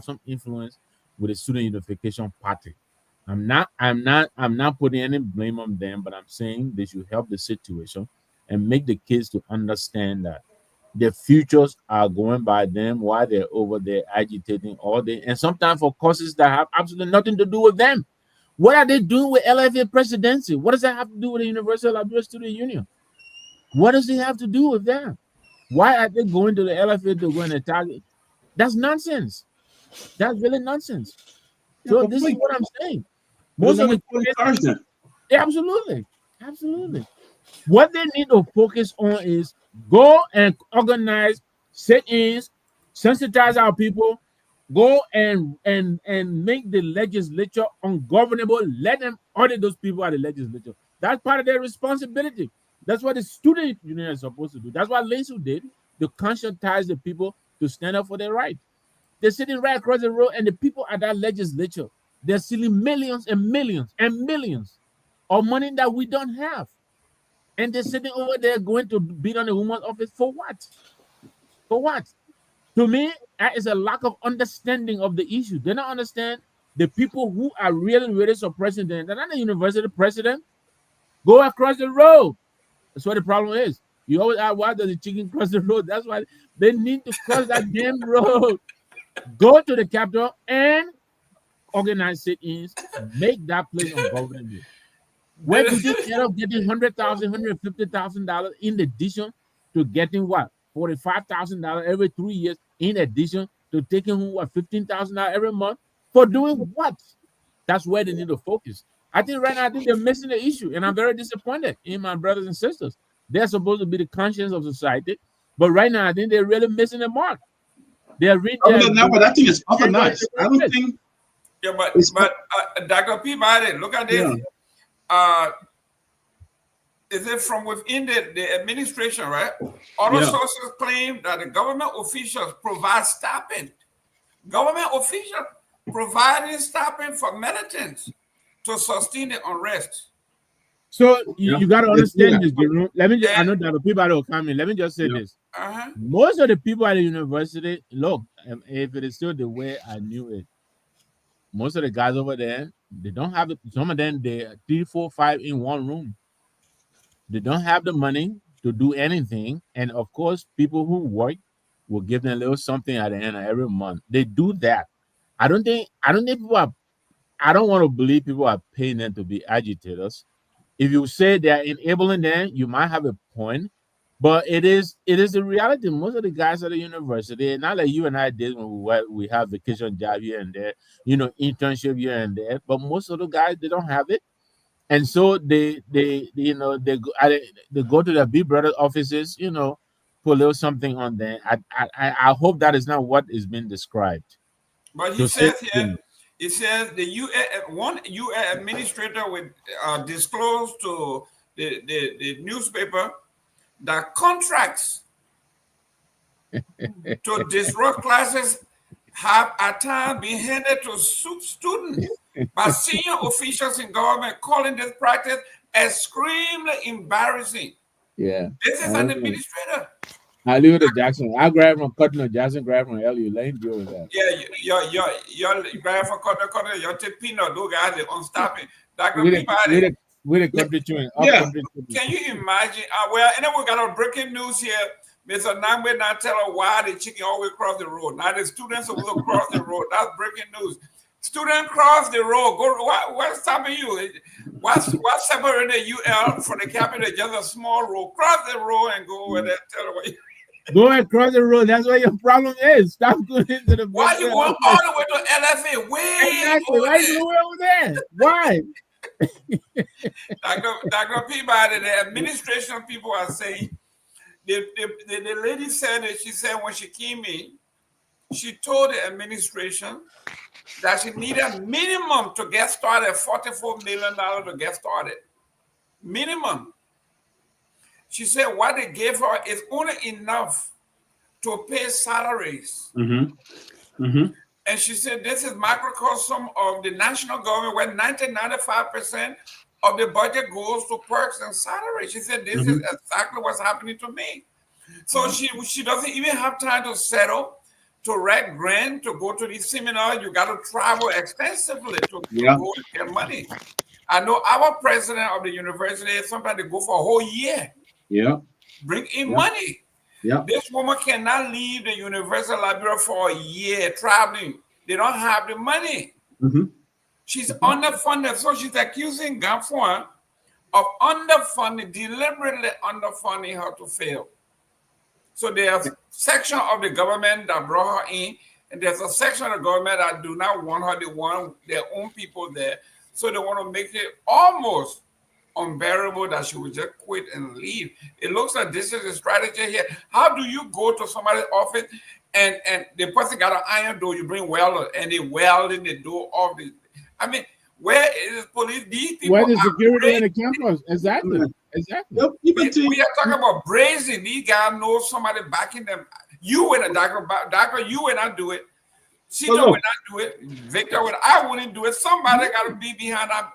some influence with the Student Unification Party. I'm not putting any blame on them, but I'm saying they should help the situation and make the kids to understand that their futures are going by them while they're over there agitating all day, and sometimes for causes that have absolutely nothing to do with them. What are they doing with LFA presidency? What does that have to do with the University of Liberia Student Union? What does it have to do with that? Why are they going to the LFA to go and attack it? That's nonsense. That's really nonsense. So this is what I'm saying. Most of the kids, absolutely. What they need to focus on is go and organize sit-ins, sensitize our people, go and make the legislature ungovernable. Let them audit those people at the legislature. That's part of their responsibility. That's what the student union is supposed to do. That's what Linsu did, to conscientize the people to stand up for their rights. They're sitting right across the road, and the people at that legislature, they're stealing millions and millions and millions of money that we don't have. And they're sitting over there going to beat on the woman's office for what? For what? To me, that is a lack of understanding of the issue. They don't understand the people who are really suppressing them. They're not the university president. Go across the road. That's what the problem is. You always ask, why does the chicken cross the road? That's why they need to cross that damn road. Go to the Capitol and organize sit-ins, make that place ungovernable. Where could you end up getting $100,000, $150,000 in addition to getting what? $45,000 every 3 years, in addition to taking home what, $15,000 every month for doing what? That's where they need to focus. I think right now, they're missing the issue, and I'm very disappointed in my brothers and sisters. They're supposed to be the conscience of society, but right now, I think they're really missing the mark. They're but I think it's organized. I don't think. Yeah, but Dr. Peabody, look at this. Yeah. Is it from within the administration, right? Other sources claim that the government officials provide stopping. Government officials providing stopping for militants to sustain the unrest. So you got to understand this, Jerome. I know that the people will come in. Let me just say this. Most of the people at the university, look, if it is still the way I knew it, most of the guys over there, they don't have it. Some of them, they 3, 4, 5 in one room. They don't have the money to do anything. And of course, people who work will give them a little something at the end of every month. They do that. I don't think people are, I don't want to believe people are paying them to be agitators. If you say they're enabling them, you might have a point. But it is the reality. Most of the guys at the university, not like you and I did when we have vacation job here and there, internship here and there. But most of the guys, they don't have it. And so they go to the big brother offices, put a little something on there. I hope that is not what is being described. But he says here, it says the one UN administrator would disclose to the newspaper that contracts to disrupt classes have at times been handed to students by senior officials in government, calling this practice extremely embarrassing. Yeah. This is an administrator. I live with Jackson. I grab from Cutler, Jackson grab from LU. Lane deal with that. Yeah, your grab from Cutler, your tip peanut, those guys are unstopping. Dr. Peabody. With a country chewing. Yeah. Can you imagine? Well, and then we got a breaking news here. Mr. Nagbe now tell her why the chicken always cross the road. Now the students will cross the road. That's breaking news. Student cross the road. What's stopping you? What's separating the UL from the capital? Just a small road. Cross the road and go over there. Tell her what you. Go and cross the road. That's what your problem is. Stop going into the. Why you going all the way to LFA? Exactly. Why you going over there? Why? Dr. Peabody, the administration people are saying. The lady said that she said when she came in, she told the administration that she needed minimum to get started, $44 million to get started. Minimum. She said what they gave her is only enough to pay salaries. And she said this is microcosm of the national government where 95% of the budget goes to perks and salaries. She said this is exactly what's happening to me. So she doesn't even have time to settle, to write grant, to go to these seminars. You got to travel extensively to go and get money. I know our president of the university, sometimes they go for a whole year. Yeah. Bring in money. Yeah. This woman cannot leave the University of Liberia for a year traveling. They don't have the money. She's underfunded. So she's accusing Garguah of underfunding, deliberately underfunding her to fail. So there's a section of the government that brought her in, and there's a section of the government that do not want her. They want their own people there. So they want to make it almost unbearable that she would just quit and leave. It looks like this is a strategy here. How do you go to somebody's office and the person got an iron door, you bring welder, and they weld in the door of the... I mean, where is police? These people where the security in the campus? Exactly. We are talking about brazen. These guys know somebody backing them. You would not, you would not do it. She would not do it. Victor would. I wouldn't do it. Somebody got to be behind that.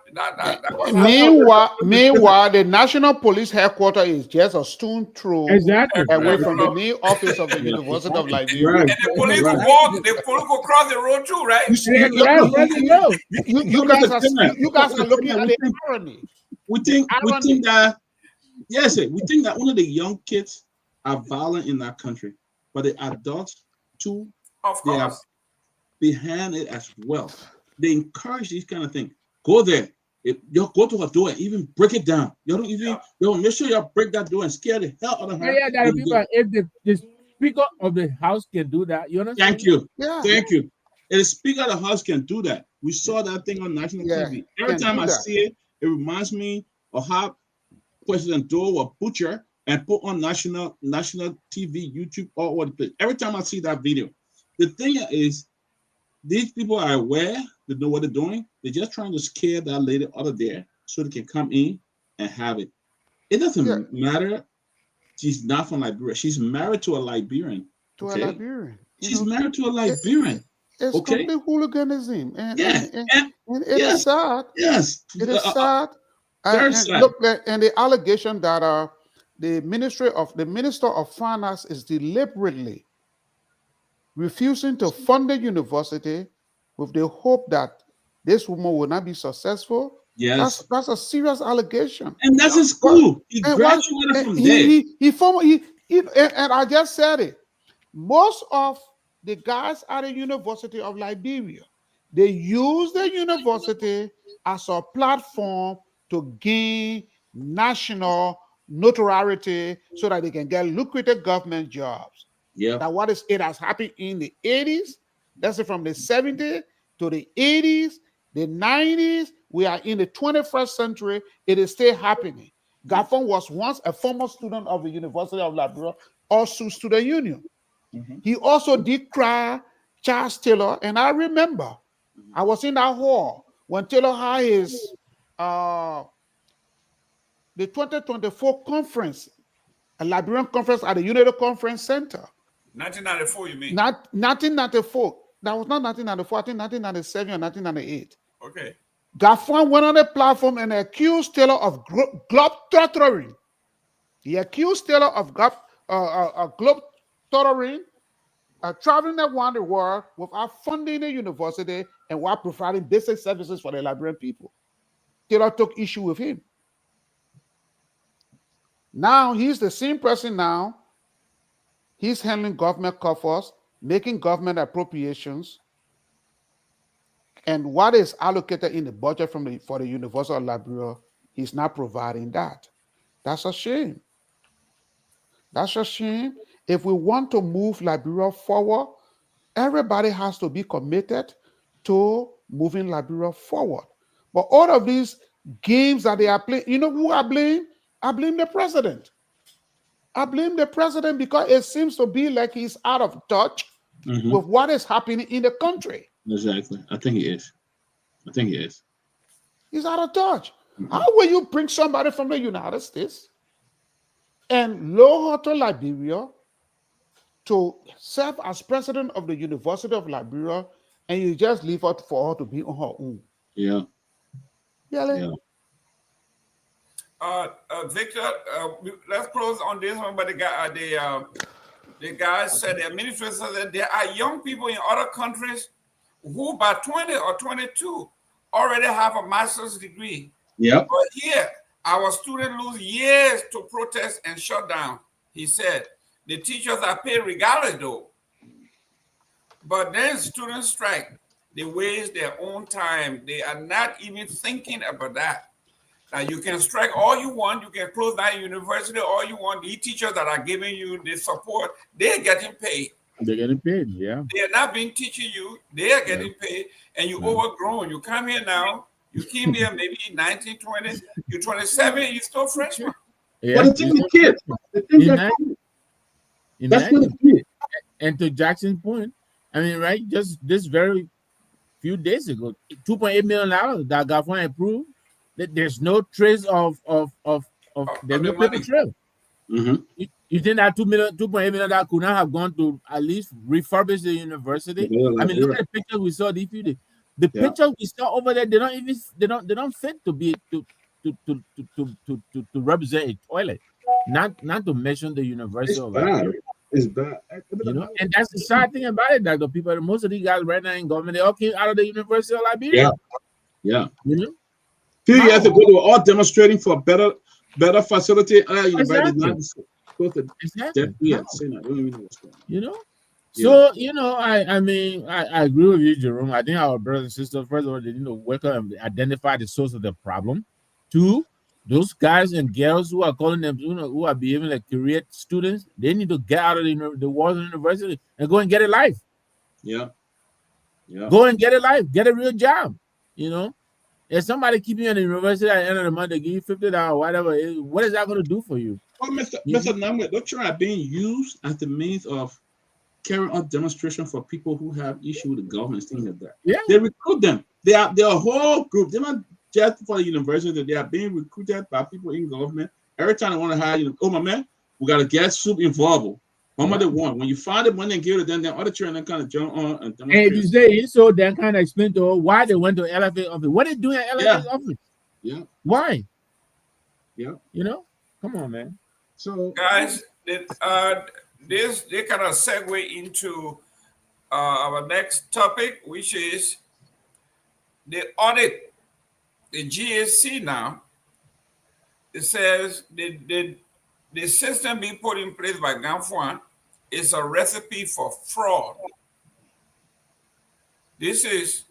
Meanwhile, the National Police Headquarters is just a stone throw away from the main office of the University of Liberia. And the police will walk. The police will cross the road too, right? You guys are looking at the irony. We think that we think that one of the young kids are violent in that country, but the adults too, they are behind it as well. They encourage these kind of things. Go there. You go to a door, even break it down. You don't even make sure you break that door and scare the hell out of her. If the speaker of the house can do that, you understand? Thank you. Thank you. And the speaker of the house can do that. We saw that thing on national TV. Every time I see it, it reminds me of how President Doe was butcher and put on national TV, YouTube, all over the place. Every time I see that video, the thing is, these people are aware, they know what they're doing. They're just trying to scare that lady out of there so they can come in and have it. It doesn't matter. She's not from Liberia. She's married to a Liberian. She's married to a Liberian. It's complete hooliganism. And it is sad. Yes. It is sad. Very sad. Look, and the allegation that the Minister of Finance is deliberately refusing to fund the university with the hope that this woman will not be successful. Yes. That's a serious allegation. And that's his school. He And graduated from there. And I just said it. Most of the guys at the University of Liberia, they use the university as a platform to gain national notoriety so that they can get lucrative government jobs. Yeah. That it has happened in the 80s. That's it, from the 70s to the 80s, the 90s. We are in the 21st century. It is still happening. Garguah was once a former student of the University of Liberia, also student union. He also decried Charles Taylor, and I remember I was in that hall when Taylor had his the 2024 conference, a Liberian conference at the United Conference Center. 1994, you mean? Not 1994. That was not 1994. I think 1997 or 1998. Okay. Garguah went on the platform and accused Taylor of globe-trottering. He accused Taylor of globe-trottering, traveling around the world without funding the university and while providing basic services for the Liberian people. Taylor took issue with him. Now he's the same person now. He's handling government coffers, making government appropriations, and what is allocated in the budget for the University of Liberia, he's not providing that. That's a shame. That's a shame. If we want to move Liberia forward, everybody has to be committed to moving Liberia forward. But all of these games that they are playing, you know who I blame? I blame the president. I blame the president because it seems to be like he's out of touch with what is happening in the country. Exactly. I think he is. He's out of touch. How will you bring somebody from the United States and lure her to Liberia to serve as president of the University of Liberia, and you just leave her for her to be on her own? Yeah. Really? Yeah. Victor, let's close on this one. But the guy said, the administrator said, there are young people in other countries who by 20 or 22 already have a master's degree. Yeah. But here, our students lose years to protest and shut down. He said, the teachers are paid regardless though. But then students strike. They waste their own time. They are not even thinking about that. Now, you can strike all you want. You can close down university all you want. The teachers that are giving you the support, they're getting paid. They're getting paid, yeah. They are not being teaching you. They are getting paid. And you're overgrown. You come here now. You came here maybe 19, 20. You're 27. You're still freshman. Yeah. But the thing is, kids. That's what it is. And to Jackson's point, I mean, right, just this very few days ago, $2.8 million that Garguah approved. There's no trace of there's no paper trail. You think that $2.8 million that could not have gone to at least refurbish the university? I mean, look at the pictures we saw these few days. The pictures we saw over there, they don't fit to be to represent a toilet. Not to mention the university. It's bad. You know, and that's the sad thing about it. That the people, most of these guys right now in government, they all came out of the University of Liberia. Yeah. You know. Few years ago, they were all demonstrating for better facility. You know. So you know, I mean, I agree with you, Jerome. I think our brothers and sisters, first of all, they need to work on identify the source of the problem. Two, those guys and girls who are calling them, you know, who are behaving like career students, they need to get out of the walls of the university and go and get a life. Yeah. Go and get a life, get a real job. You know. If somebody keep you in the university at the end of the month, they give you $50, whatever, what is that going to do for you? Well, Mr. Nagbe, don't you are being used as the means of carrying out demonstration for people who have issue with the government, things like that. Yeah. They recruit them. They're a whole group. They're not just for the university. They are being recruited by people in government. Every time they want to hire you, oh, my man, we got to get soup involved. What they want. When you find it, when they give it, then other children kind of jump on and demonstrate. And if you say so, then kind of explain to her why they went to LFA office. What are they doing at LFA office? Yeah. Why? Yeah. You know? Come on, man. So guys, they kind of segue into our next topic, which is they audit the GAC now. It says the system being put in place by Garguah is a recipe for fraud. This is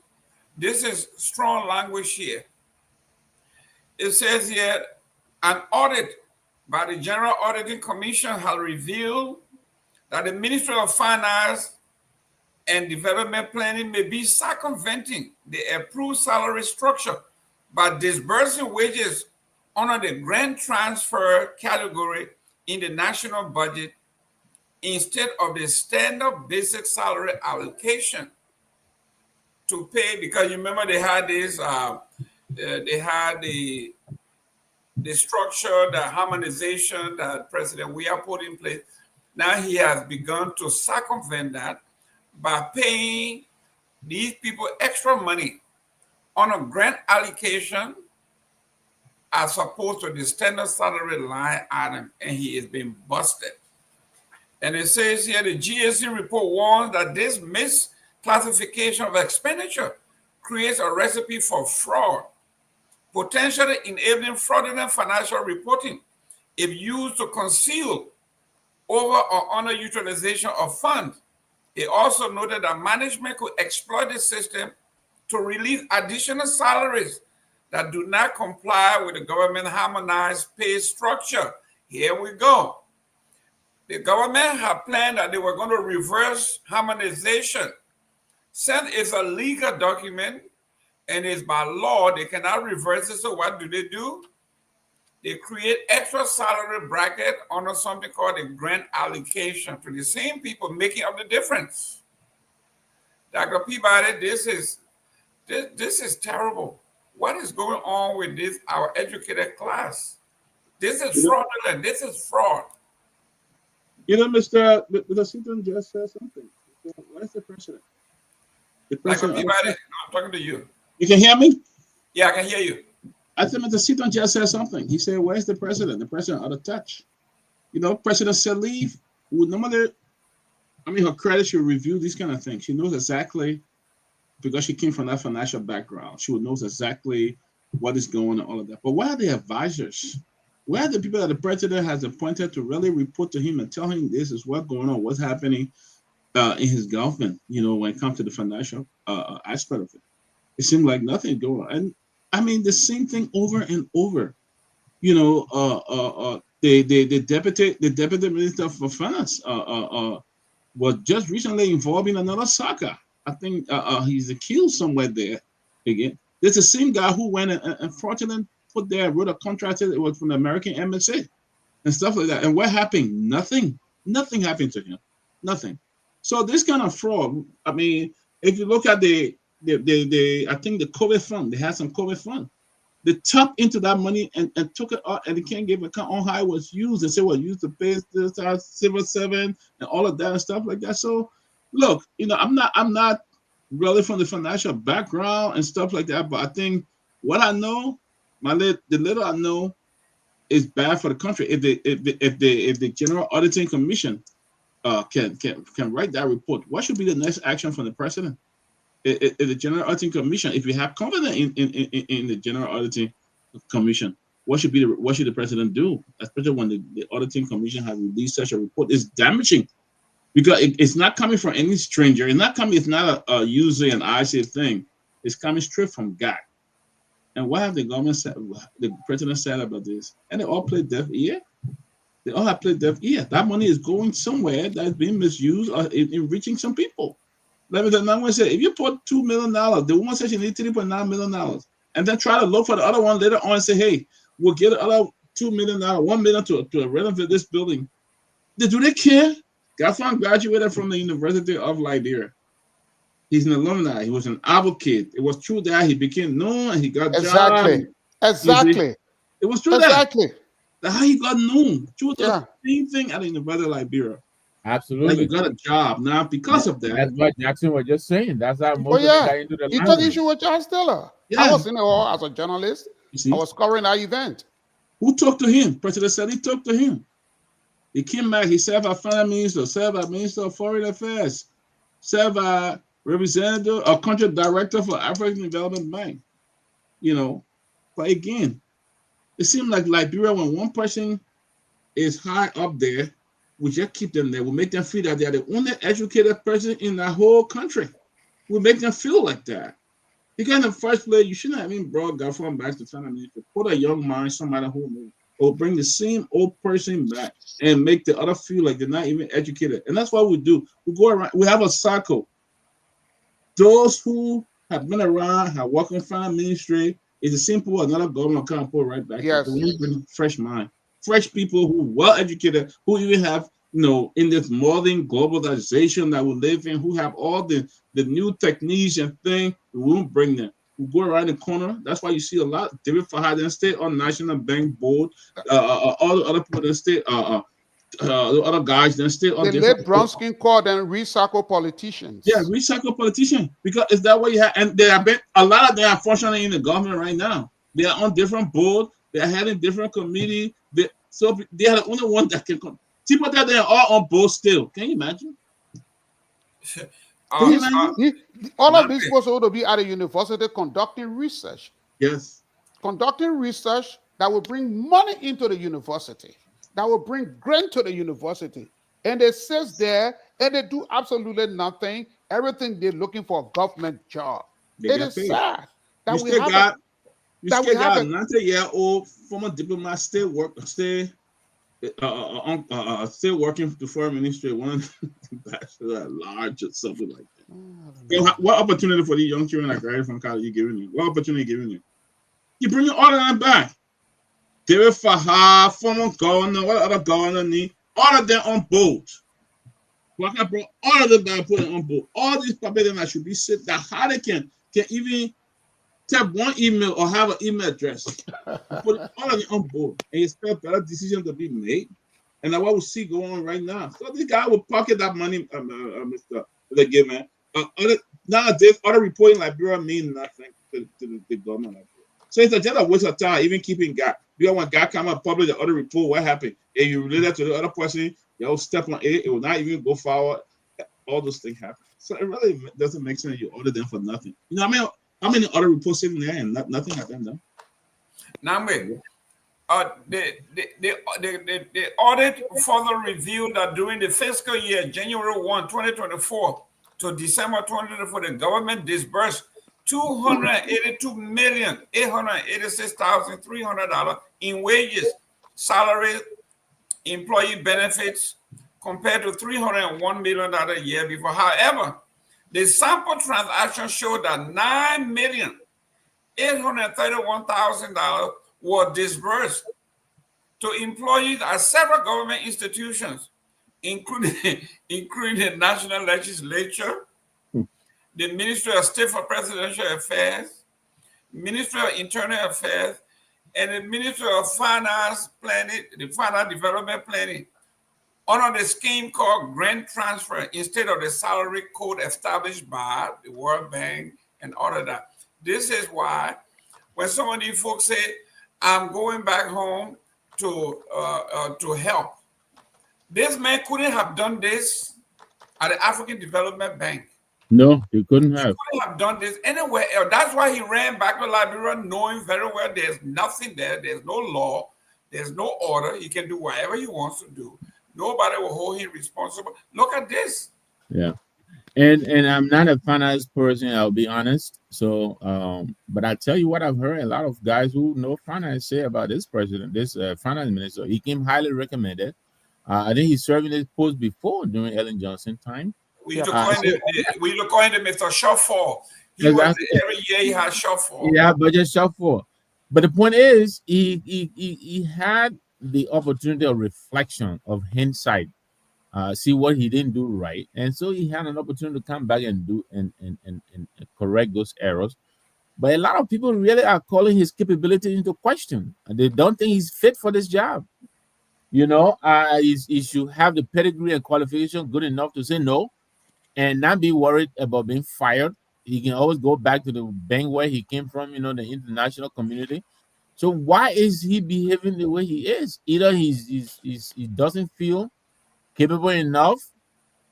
strong language here. It says here, an audit by the General Auditing Commission has revealed that the Ministry of Finance and Development Planning may be circumventing the approved salary structure by disbursing wages under the grant transfer category in the national budget instead of the standard basic salary allocation to pay, because you remember they had this, they had the structure, the harmonization that President Weah put in place. Now he has begun to circumvent that by paying these people extra money on a grant allocation as opposed to the standard salary line item, and he is being busted. And it says here, the GAC report warns that this misclassification of expenditure creates a recipe for fraud, potentially enabling fraudulent financial reporting if used to conceal over or underutilization of funds. It also noted that management could exploit the system to release additional salaries that do not comply with the government harmonized pay structure. Here we go. The government had planned that they were going to reverse harmonization. Since it's a legal document and it's by law, they cannot reverse it. So what do? They create extra salary bracket under something called a grant allocation to the same people, making up the difference. Dr. Peabody, this is terrible. What is going on with this, our educated class? This is fraudulent. This is fraud. You know, Mr. Seaton just said something. Where's the president? Dr. Peabody, no, I'm talking to you. You can hear me? Yeah, I can hear you. I think Mr. Seaton just said something. He said, where's the president? The president out of touch. You know, President Sirleaf would normally, her credit, she'll review these kind of things. She knows exactly, because she came from that financial background, she would know exactly what is going on, all of that. But where are the advisors? Where are the people that the president has appointed to really report to him and tell him this is what's going on, what's happening in his government, when it comes to the financial aspect of it? It seemed like nothing is going on. And the same thing over and over. The deputy minister for finance was just recently involved in another saga. I think he's accused somewhere there again. This is the same guy who went and fraudulently put there, wrote a contract. It was from the American embassy and stuff like that. And what happened? Nothing. Nothing happened to him. Nothing. So this kind of fraud. If you look at I think the COVID fund, they had some COVID fund. They tapped into that money and took it out, and they can't give account on how it was used. They say, well, used to pay this civil servant and all of that and stuff like that. So look, I'm not really from the financial background and stuff like that, but I think what I know, the little I know, is bad for the country. If the General Auditing Commission can write that report, what should be the next action from the president? If the General Auditing Commission, if you have confidence in the General Auditing Commission, what should the president do? Especially when the Auditing Commission has released such a report, it's damaging. Because it's not coming from any stranger. It's not a user and I say thing. It's coming straight from God. And what have the government said, the president said about this? And they all play deaf ear. They all have played deaf ear. That money is going somewhere that's being misused or in reaching some people. Let me tell you, say, if you put $2 million, the woman says she needs $3.9 million, and then try to look for the other one later on and say, hey, we'll get the other $2 million, $1 million to renovate this building. Do they care? Garguah graduated from the University of Liberia. He's an alumni. He was an advocate. It was true that he became known and he got exactly. jobs. Exactly. It was true that how he got known. True, the same thing at the University of Liberia. Absolutely. Like you got a job now because of that. That's what Jackson was just saying. That's how most of them got into the He took issue with John Stiller. Yeah. I was in the hall as a journalist. I was covering that event. Who talked to him? President said he talked to him. He came back. He served as Finance Minister, served as Minister of Foreign Affairs, served as representative or country director for African Development Bank. You know, but again, it seems like Liberia, when one person is high up there, we just keep them there. We make them feel that they're the only educated person in the whole country. We make them feel like that. Because in the first place, you shouldn't have even brought Garguah back to China. Put a young mind, somebody who will bring the same old person back and make the other feel like they're not even educated. And that's what we do. We go around, we have a cycle. Those who have been around, have worked in finance ministry, is the same people another government can't put right back. Yes. We bring fresh mind, fresh people who well educated, who even have, in this modern globalization that we live in, who have all the new techniques and things. We won't bring them. We go around the corner. That's why you see a lot. David Fahad stay on National Bank Board. All the other people that stay, the other guys that stay on. The late Bronskin called them recycle politicians. Yeah, recycle politicians, because it's that way you have, and there have been a lot of them are functioning in the government right now. They are on different boards. They are having different committees. So they are the only one that can come. People that they are all on board still. Can you imagine? All of these people supposed to be at a university conducting research. Yes. Conducting research that will bring money into the university, that will bring grant to the university. And they sit there and they do absolutely nothing. Everything they're looking for a government job. It is sad that we have a 90-year-old former diplomat still working to foreign ministry, one bachelor at large or something like that. What opportunity for these young children that graduated from college you giving me? What opportunity you giving me? You bring all of them back. David Fahad, former governor, what other governor need? All of them on board. Well, I brought all of them back and put them on board. All these people that should be sit that how they can even tap one email or have an email address. Put all of them on board and expect better decisions to be made. And that's what we see going on right now. So this guy will pocket that money, Mr. Gayman. Nowadays, other reporting Liberia mean nothing to the government. So it's just a waste of time, even keeping God. Because when God come up publish the other report, what happened? If you relate to the other person, you'll step on it, it will not even go forward. All those things happen. So it really doesn't make sense you order them for nothing. I mean, how many other reports sitting there and nothing has been done? Nagbe, the audit further revealed that during the fiscal year January 1, 2024 to December 2024, the government disbursed $282,886,300 in wages, salary, employee benefits, compared to $301 million a year before. However, the sample transaction showed that $9,831,000 were disbursed to employees at several government institutions, including the National Legislature, the Ministry of State for Presidential Affairs, Ministry of Internal Affairs, and the Ministry of Finance Planning, the Finance Development Planning, under the scheme called grant transfer instead of the salary code established by the World Bank and all of that. This is why when some of these folks say, I'm going back home to help, this man couldn't have done this at the African Development Bank. No, he couldn't have. He couldn't have done this anywhere else. That's why he ran back to Liberia, knowing very well there's nothing there. There's no law. There's no order. He can do whatever he wants to do. Nobody will hold him responsible. Look at this. Yeah. And I'm not a finance person, I'll be honest. So, but I tell you what, I've heard a lot of guys who know finance say about this president, this finance minister. He came highly recommended. I think he's serving this post before during Ellen Johnson time. We look into Mr. Shuffle. Every year he has Shuffle. Yeah, budget Shuffle. But the point is, he had the opportunity of reflection, of hindsight, see what he didn't do right, and so he had an opportunity to come back and do and correct those errors. But a lot of people really are calling his capability into question, and they don't think he's fit for this job. He should have the pedigree and qualification good enough to say no, and not be worried about being fired. He can always go back to the bank where he came from, the international community. So why is he behaving the way he is? Either he doesn't feel capable enough,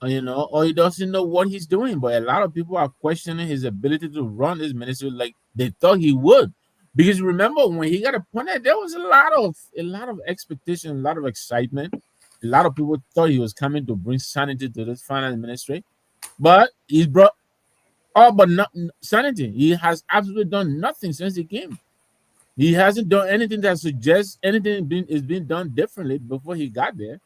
or he doesn't know what he's doing. But a lot of people are questioning his ability to run this ministry like they thought he would. Because remember, when he got appointed, there was a lot of expectation, a lot of excitement. A lot of people thought he was coming to bring sanity to this finance ministry, but he's brought all but not sanity. He has absolutely done nothing since he came. He hasn't done anything that suggests anything is being done differently before he got there.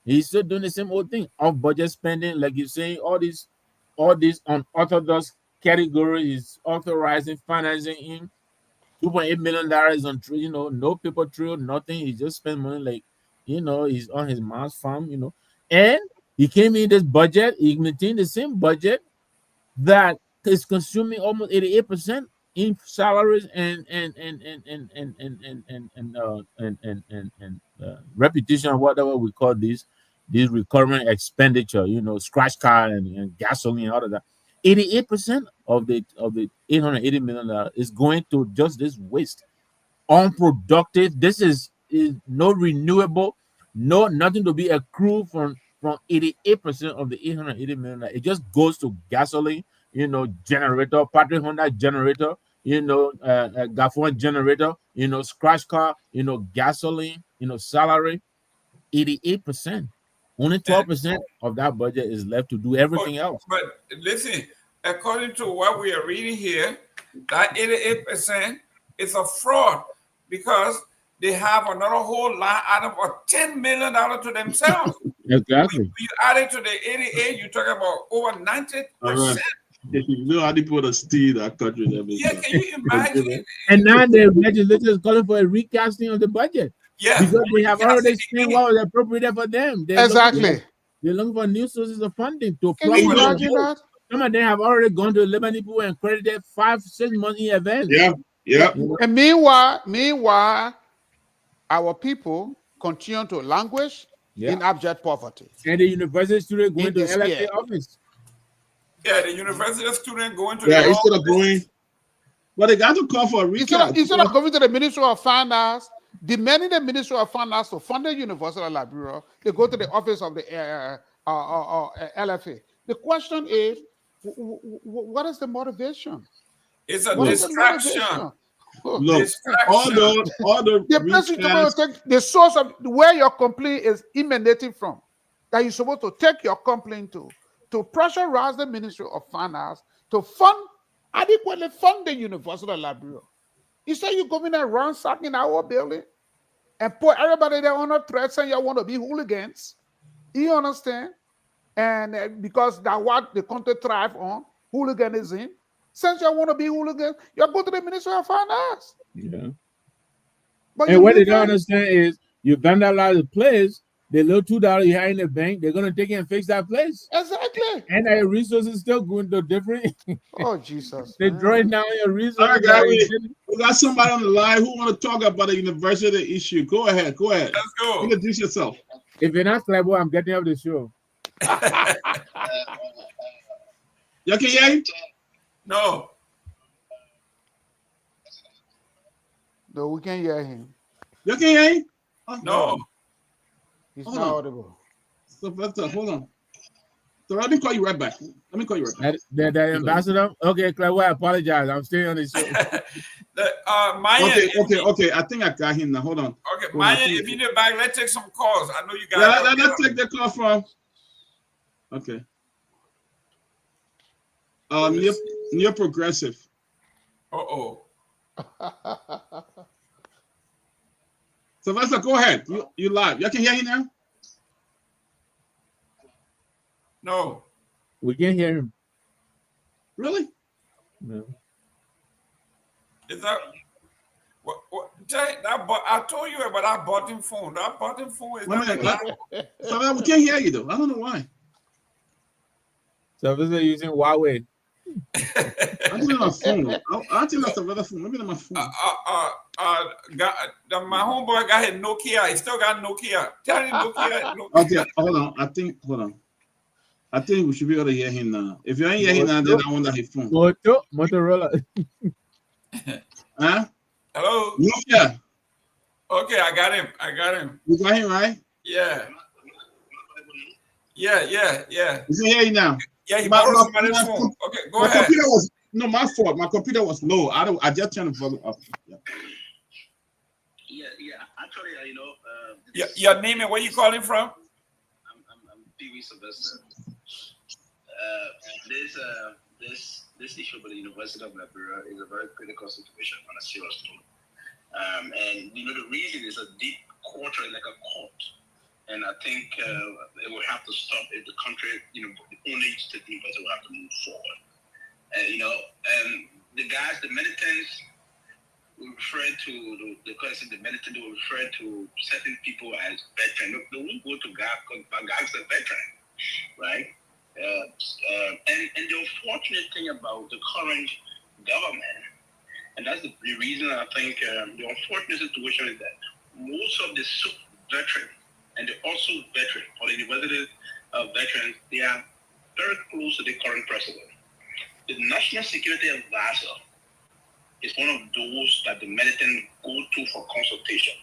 He's still doing the same old thing, off budget spending, like you're saying, all these unorthodox categories, authorizing, financing him. $2.8 million on no paper trail, nothing. He just spent money like he's on his mom's farm, and he came in this budget, he maintained the same budget that is consuming almost 88% in salaries and repetition, whatever we call these recurring expenditure, scratch card and gasoline and all of that. 88% of the $880 million is going to just this waste, unproductive. This is no renewable, nothing to be accrued from 88% of the $880 million. It just goes to gasoline, generator, Patrick Honda generator, Garguah generator, scratch car, gasoline, salary. 88%. Only 12% of that budget is left to do everything else. But listen, according to what we are reading here, that 88% is a fraud because they have another whole line item of $10 million to themselves. Exactly. When you add it to the 88, you're talking about over 90%. You know how people to steal that country. Yeah, can you imagine? And now the legislature is calling for a recasting of the budget. Yeah, because they have already spent what was appropriated for them. They're looking for new sources of funding to Can you imagine that? Some of them have already gone to Lebanese people and credited 5-6 months in advance. Yeah. And meanwhile, our people continue to languish in abject poverty. And the university student going to LFA office. Yeah, the university student going to instead of going. Well, they got to call for a recap. Instead of going to the Ministry of Finance, demanding the Ministry of Finance to fund the University of Liberia, they go to the office of the LFA. The question is, what is the motivation? It's a distraction. Look, all the person supposed to take the source of where your complaint is emanating from, that you're supposed to take your complaint to pressurize the Ministry of Finance to adequately fund the University of Liberia. You say you're going and ransacking our building and put everybody there on a threat saying you want to be hooligans. You understand? And because that's what the country thrive on, hooliganism. Since you want to be hooligans, you go to the Ministry of Finance. Yeah. But and what they don't understand is you vandalize the place, the little $2 you have in the bank, they're gonna take it and fix that place. Exactly. And your resources still going to different. Oh Jesus! They're drawing down your resources. All right, guys, we got somebody on the line who want to talk about the university issue. Go ahead. Let's go. Introduce yourself. If you're not Kehleboe, I'm getting off the show. You can hear him? No. No, we can't hear him. You can hear him? No. He's not audible. Sylvester, hold on. So let me call you right back. The ambassador? Okay, Kehleboe, I apologize. I'm staying on the show. Myean, okay. I think I got him now. Hold on. Okay, Myean, if you need back, let's take some calls. I know you got let's take the call from. Okay. Near progressive. Sylvester, go ahead. You live. You can hear him now? No. We can't hear him. Really? No. Is that what I told you about that button phone. That button phone is Sylvester, we can't hear you though. I don't know why. Sylvester using Huawei. I'm using my phone. I'm using Sylvester's phone. Maybe not my phone. My homeboy got his Nokia. He still got Nokia. Tell him Nokia. Okay, hold on. I think we should be able to hear him now. If you ain't hear him now, then I wonder his phone. Motorola. Huh? Hello? Nokia. Okay, I got him. You got him, right? Yeah. Yeah. Is it hearing now? Yeah, he borrowed somebody's phone. Okay, go ahead. Computer was my fault. My computer was low. I just turned the volume up. Yeah. Actually, Your name and where you calling from? I'm Pewee Sylvester. This issue with the University of Liberia is a very critical situation on a serious note. And the reason is a deep quarter, like a court. And I think it will have to stop if the country, the only state university will have to move forward. And the guys, the militants, will refer to the militant will refer to certain people as veterans. They won't go to God because God's a veteran, right? And the unfortunate thing about the current government, and that's the reason I think the unfortunate situation is that most of the veterans and the also veterans or the university veterans, they are very close to the current president. The National Security Advisor is one of those that the militant go to for consultation.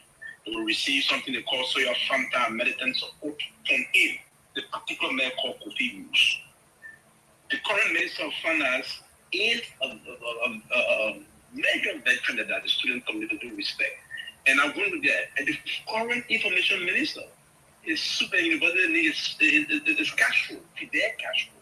They will receive something they call Soya Fanta militant support from him, the particular man called Kofi Bush. The current Minister of Finance is a major veteran that the student community do respect. And I'm going with that. And the current information minister is super university needs is cash flow, their cash flow.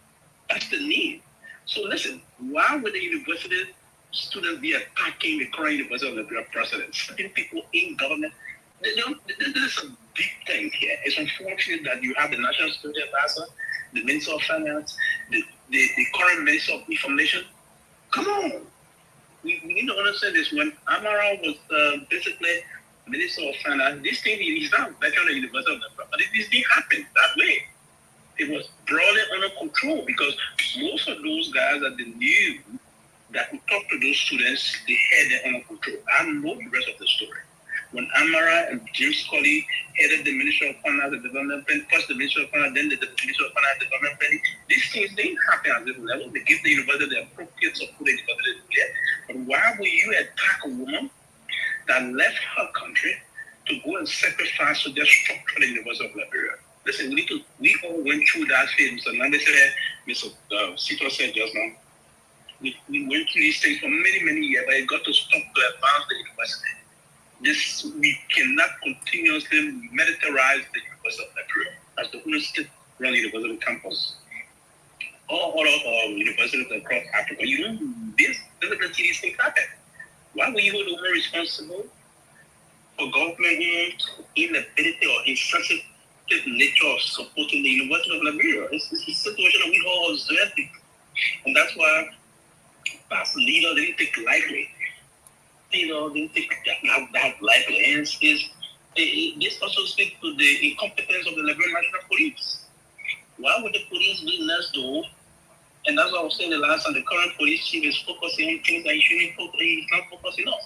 That's the need. So listen, why would the university students be attacking the current University of Liberia president? Certain people in government, this is a big thing here. It's unfortunate that you have the National Security Advisor, the Minister of Finance, the current Minister of Information. Come on. We need to understand this. When Kamara was basically Minister of Finance, this thing is not veteran of the University of Liberia, but this didn't happen that way. It was broadly under control because most of those guys that they knew that would talk to those students, they had them under control. I know the rest of the story. When Amara and James Colley headed the Ministry of Finance and Development, first the Ministry of Finance, then the Ministry of Finance and Development, these things didn't happen at this level. They give the university the appropriate support the university there. But why would you attack a woman that left her country to go and sacrifice to their structure the University of Liberia? Listen, we all went through that phase. Mr. Nagbe said, Mr. Sito said just now, we went through these things for many, many years, but it got to stop to advance the university. We cannot continuously militarize the University of Liberia as the only state-run university campus. All other universities across Africa, these things happen. Why were you the one responsible for government inability or insensitive nature of supporting the University of Liberia? It's a situation that we all observed it. And that's why past leaders didn't take lightly. Didn't take that lightly. And this also speaks to the incompetence of the Liberian National Police. Why would the police be less though? And that's what I was saying the last time. The current police chief is focusing on things that he's not focusing on.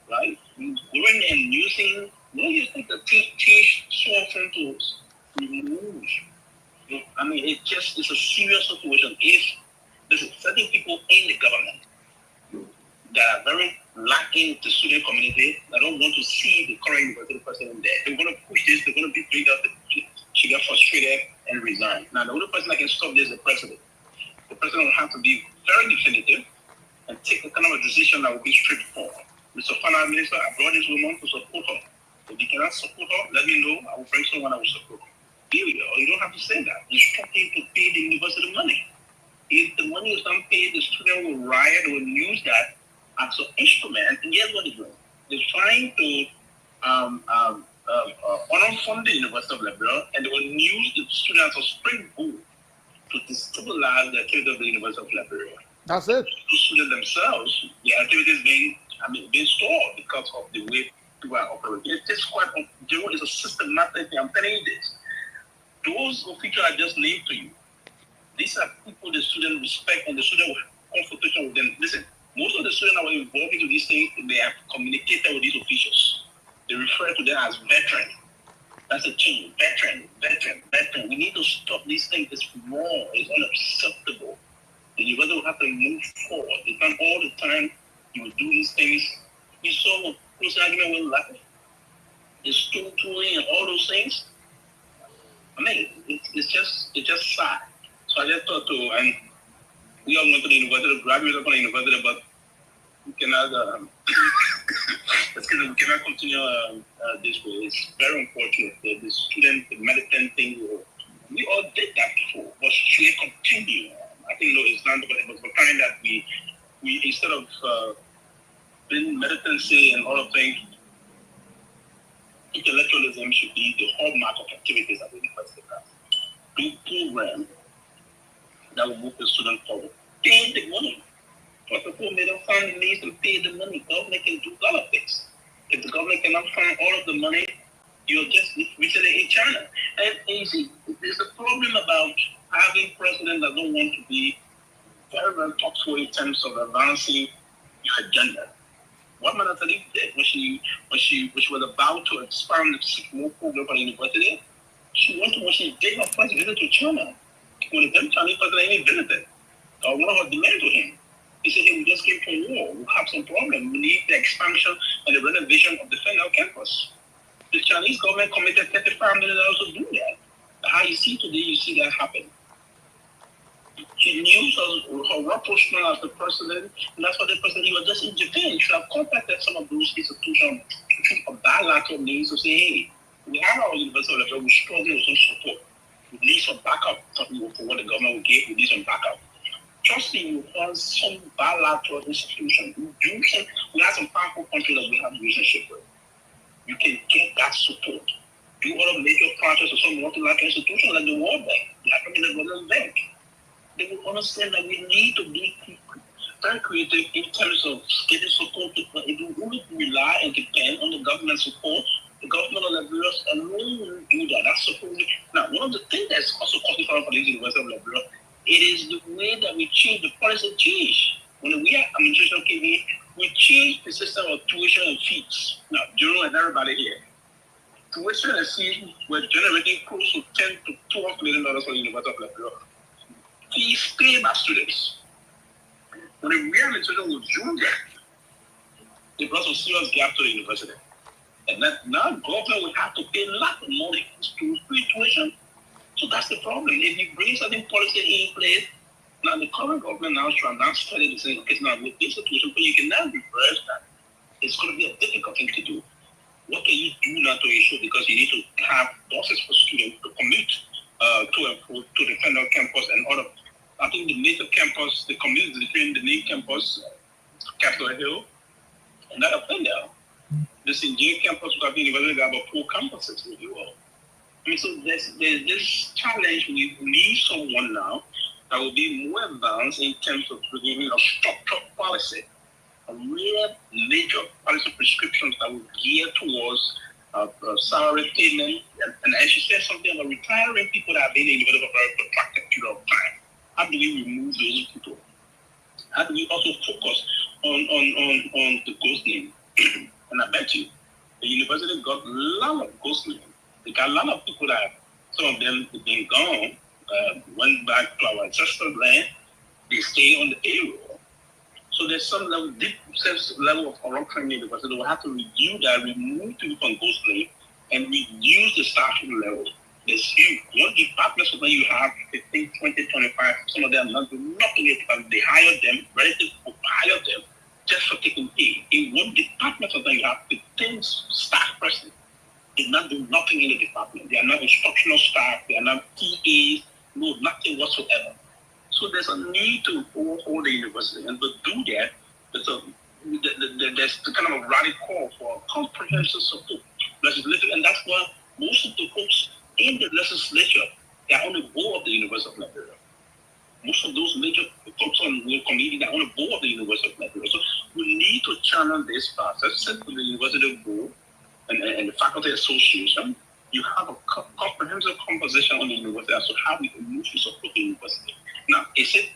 Right? Going and using, you think the teach software tools remove. I mean, it's a serious situation. If there's certain people in the government that are very lacking the student community, that don't want to see the current university president there. They're going to push this, they're going to be triggered, she got frustrated and resign. Now, the only person that can stop this is the president. The president will have to be very definitive and take a kind of a decision that will be straightforward. Mr. Finance Minister, I brought this woman to support her. If you cannot support her, let me know. I will bring someone that will support her. Period. Or you don't have to say that. Instruct him to pay the university money. If the money is not paid, the student will riot, will use that as an instrument. And guess what they're doing? They're trying to unfund the University of Liberia, and they will use the students as a springboard to destabilize the activity of the University of Liberia. That's it. The students themselves, the activities being stalled because of the way people are operating. It's quite, Jerome is a systematic thing. I'm telling you this. Those officials I just named to you, these are people the student respect and the student will have consultation with them. Listen, most of the students that were involved into these things, they have communicated with these officials. They refer to them as veteran. That's a change. Veteran. We need to stop these things. It's wrong. It's unacceptable. The university will have to move forward. It's not all the time you will do these things. You saw close argument with life, the stool tooling and all those things. I mean, it's just sad. So I just thought and we all went to the university, graduated from the university, but we cannot, we cannot continue this way. It's very unfortunate that the student, the militant thing, we all did that before, but should it continue? I think it's not, but it was the kind that we instead of being militancy and all of things, intellectualism should be the hallmark of activities at the university. Do programs that will move the student forward. Pay the money. But the people don't find the means to pay the money. Government can do a lot of things. If the government cannot find all of the money, you're just recently in China. And you see, there's a problem about having president that don't want to be very, very thoughtful in terms of advancing your agenda. What Madam Sadiq did when she was about to expand the more program for the university, she went to when she did her first visit to China. When the Chinese president even visited, one of her demands to him, he said, hey, we just came from war. We have some problem. We need the expansion and the renovation of the federal campus. The Chinese government committed $35 million to do that. How you see today, you see that happen. She knew her rapprochement as the president, and that's why the president, he was just in Japan. He should have contacted some of those institutions of bilateral means to say, hey, we have our university level, we're struggling with some support. We need some backup for what the government will give. We need some backup. Trust me, you have some bilateral institution. We have some powerful countries that we have a relationship with. You can get that support. Do all the major projects of some multilateral institutions like the World Bank, the African Development Bank. They will understand that we need to be very creative in terms of getting support. If you only rely and depend on the government support, the government of Liberia alone will do that. That's supposed to. Now, one of the things that's also causing problem for the University of Liberia, it is the way that we change the policy change. When we administration came in, we changed the system of tuition and fees. Now, Jerome and everybody here, tuition and fees were generating close to $10 to $12 million for the University of Liberia. Fees paid by students. When the real administration was doing that, it brought some serious gap to the university. And that now government will have to pay a lot of money to free tuition. So that's the problem. If you bring certain policy in place, now the current government now is trying to study the same. It's not with this situation, but you can now reverse that. It's going to be a difficult thing to do. What can you do now to ensure? Because you need to have buses for students to commute to and fro to the federal campus and other. I think the native campus, the community between the main campus, Capitol Hill, and that up and down. The St. James campus, I think they have about 4 campuses with you all. I mean, so there's this challenge. We need someone now that will be more advanced in terms of bringing a structured policy, a real major policy prescriptions that will gear towards salary payment. And as you said something about retiring people that have been in the university for a very protracted period of time. How do we remove those people? How do we also focus on the ghost name? And I bet you, the university got a lot of ghost names. They got a lot of people that, some of them have been gone, went back to our ancestral land, they stay on the payroll. So there's some level, deep sense level of corruption in the university. We'll have to review that, remove people from ghost name, and reduce the staffing level. There's huge. One department, so when you have 15, 20, 25, some of them not doing nothing. They hire them, relatives will hire them just for taking pay. In one department, so you have 15 staff persons. They not do nothing in the department. They are not instructional staff. They are not TAs. No, nothing whatsoever. So there's a need to overhaul the university, and to do that, there's kind of a radical call for comprehensive support legislation, and that's why most of the folks in the legislature, they are on the board of the University of Liberia. Most of those major folks on the committee, they are on the board of the University of Liberia. So we need to channel this process, send to the university board and the faculty association. You have a comprehensive conversation on the university as to how we can move to support the university. Now, is it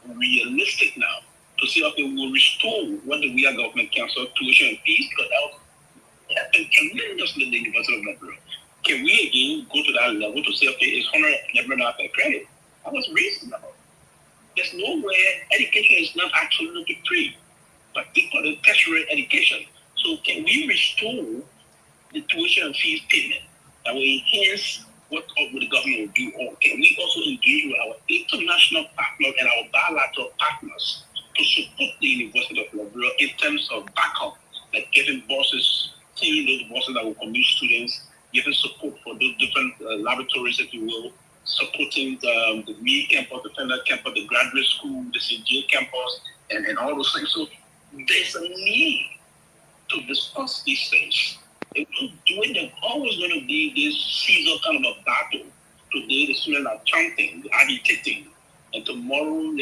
realistic now to say, okay, we will restore what the real government council tuition and fees, because that happened tremendously in the University of Liberia. Can we again go to that level to say, okay, it's $100 per credit? That was reasonable. There's nowhere education is not absolutely free, particularly tertiary education. So can we restore the tuition and fees payment that will enhance what would the government will do, or can we also engage with our international partners and our bilateral partners to support the University of Liberia in terms of backup, like getting buses, seeing those buses that will commute students, giving support for those different laboratories, if you will, supporting the Myean campus, the Fender campus, the graduate school, the CJ campus, and all those things. So there's a need to discuss these things. If we do it, there's always going to be this season kind of a battle. Today, the students are chanting, agitating, and tomorrow,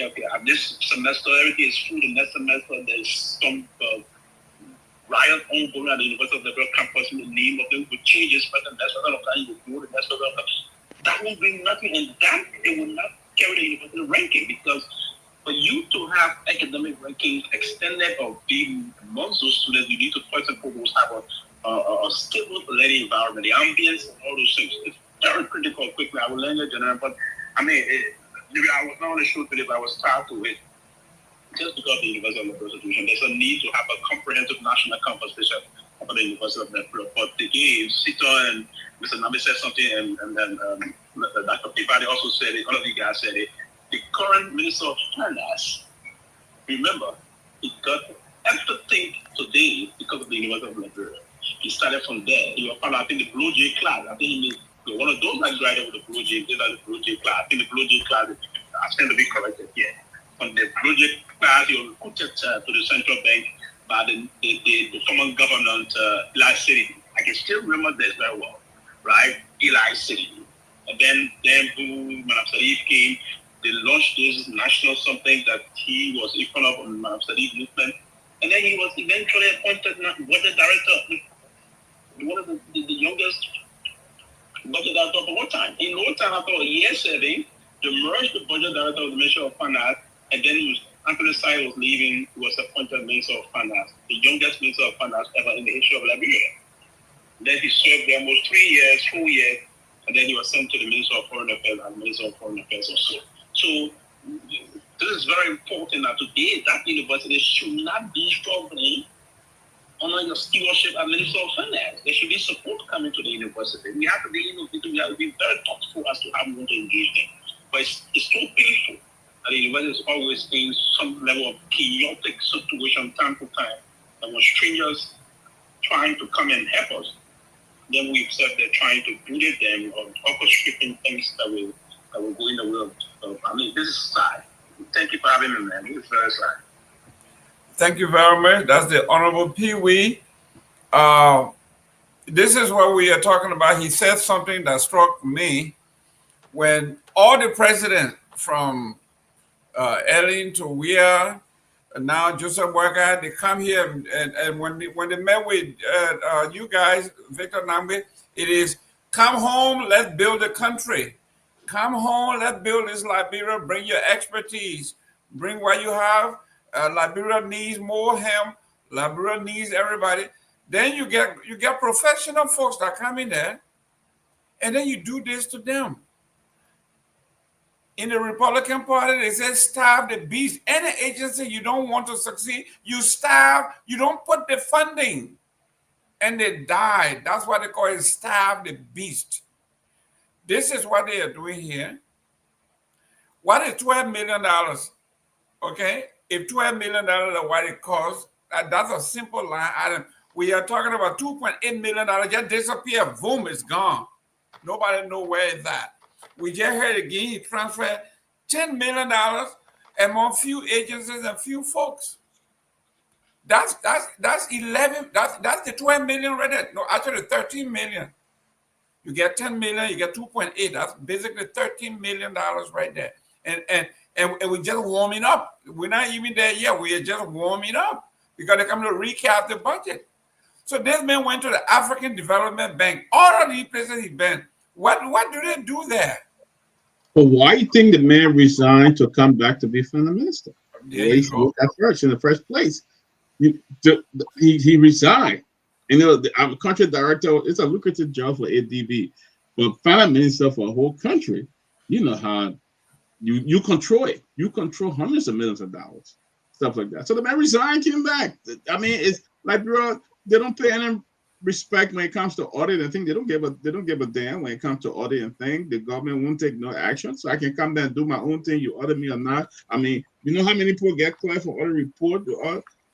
this semester, everything is full. The next semester, there's some riot ongoing at the University of Liberia campus in the name of them with changes, but the next one of that, you will go the next one of that. That will bring nothing, and that it will not carry the university ranking, because for you to have academic rankings extended or being amongst those students, you need to first and foremost have a stable learning environment, the ambience, and all those things. It's very critical. Quickly, I will learn it, general, but I mean, I was not on the show today, but I was tired to it. Just because of the University of Liberia situation, there's a need to have a comprehensive national conversation about the University of Liberia. But again, Sito and Mr. Nagbe said something, and then Dr. Peabody also said it, all of you guys said it. The current Minister of Finance, remember, he got everything today because of the University of Liberia. He started from there. He was part of, I think, the Blue Jay class. I think he was one of those that graduated with the Blue Jay. They are the Blue Jay class. I think the Blue Jay class, I stand to be corrected here. From the project class, he was recruited to the central bank by the former governor, Eli City. I can still remember this very well, right? Eli City. And then when Madam Salif came, they launched this national something that he was in front of on Madam Salif movement. And then he was eventually appointed budget director, one of the youngest budget director of all time. In no time, after a year serving, they merged the budget director of the Ministry of Finance. And then Anthony Sai was leaving, he was appointed Minister of Finance, the youngest Minister of Finance ever in the history of Liberia. Then he served there almost 4 years, and then he was sent to the Minister of Foreign Affairs and Minister of Foreign Affairs also. So this is very important that today that university should not be struggling under your stewardship as Minister of Finance. There should be support coming to the university. We have to be very thoughtful as to how we want to engage them. But it's so painful. The university is always in some level of chaotic situation time to time. And when strangers trying to come and help us, then we accept they're trying to bully them or orchestrating things that will go in the world. I mean, this is sad. Thank you for having me, man. It's very sad. Thank you very much. That's the Honorable Pewee. This is what we are talking about. He said something that struck me when all the presidents from Ellen to Weir, now Joseph Walker, they come here, and when they met with you guys, Victor Nagbe, it is come home, let's build a country. Come home, let's build this Liberia. Bring your expertise. Bring what you have. Liberia needs more hemp. Liberia needs everybody. Then you get professional folks that come in there, and then you do this to them. In the Republican Party, they say starve the beast. Any agency you don't want to succeed, you starve. You don't put the funding, and they die. That's why they call it starve the beast. This is what they are doing here. What is $12 million? Okay, if $12 million is what it costs, that's a simple line item. We are talking about $2.8 million. Just disappear. Boom, it's gone. Nobody knows where it's at. We just heard again he transferred $10 million among few agencies and few folks. That's 11. That's the 12 million right there. No, actually 13 million. You get 10 million, you get 2.8. That's basically $13 million right there. And we're just warming up. We're not even there yet. We are just warming up because they're coming to recap the budget. So this man went to the African Development Bank. All of these places he's been. What do they do there? But why do you think the man resigned to come back to be Finance Minister? In the first place, he resigned. You know, I'm a country director. It's a lucrative job for ADB, but Finance Minister for a whole country, you know how you control it. You control hundreds of millions of dollars, stuff like that. So the man resigned, came back. I mean, it's like, bro, they don't pay any respect when it comes to audit and things. They don't give a damn when it comes to audit and things. The government won't take no action. So I can come there and do my own thing. You audit me or not. I mean, you know how many people get called for audit report?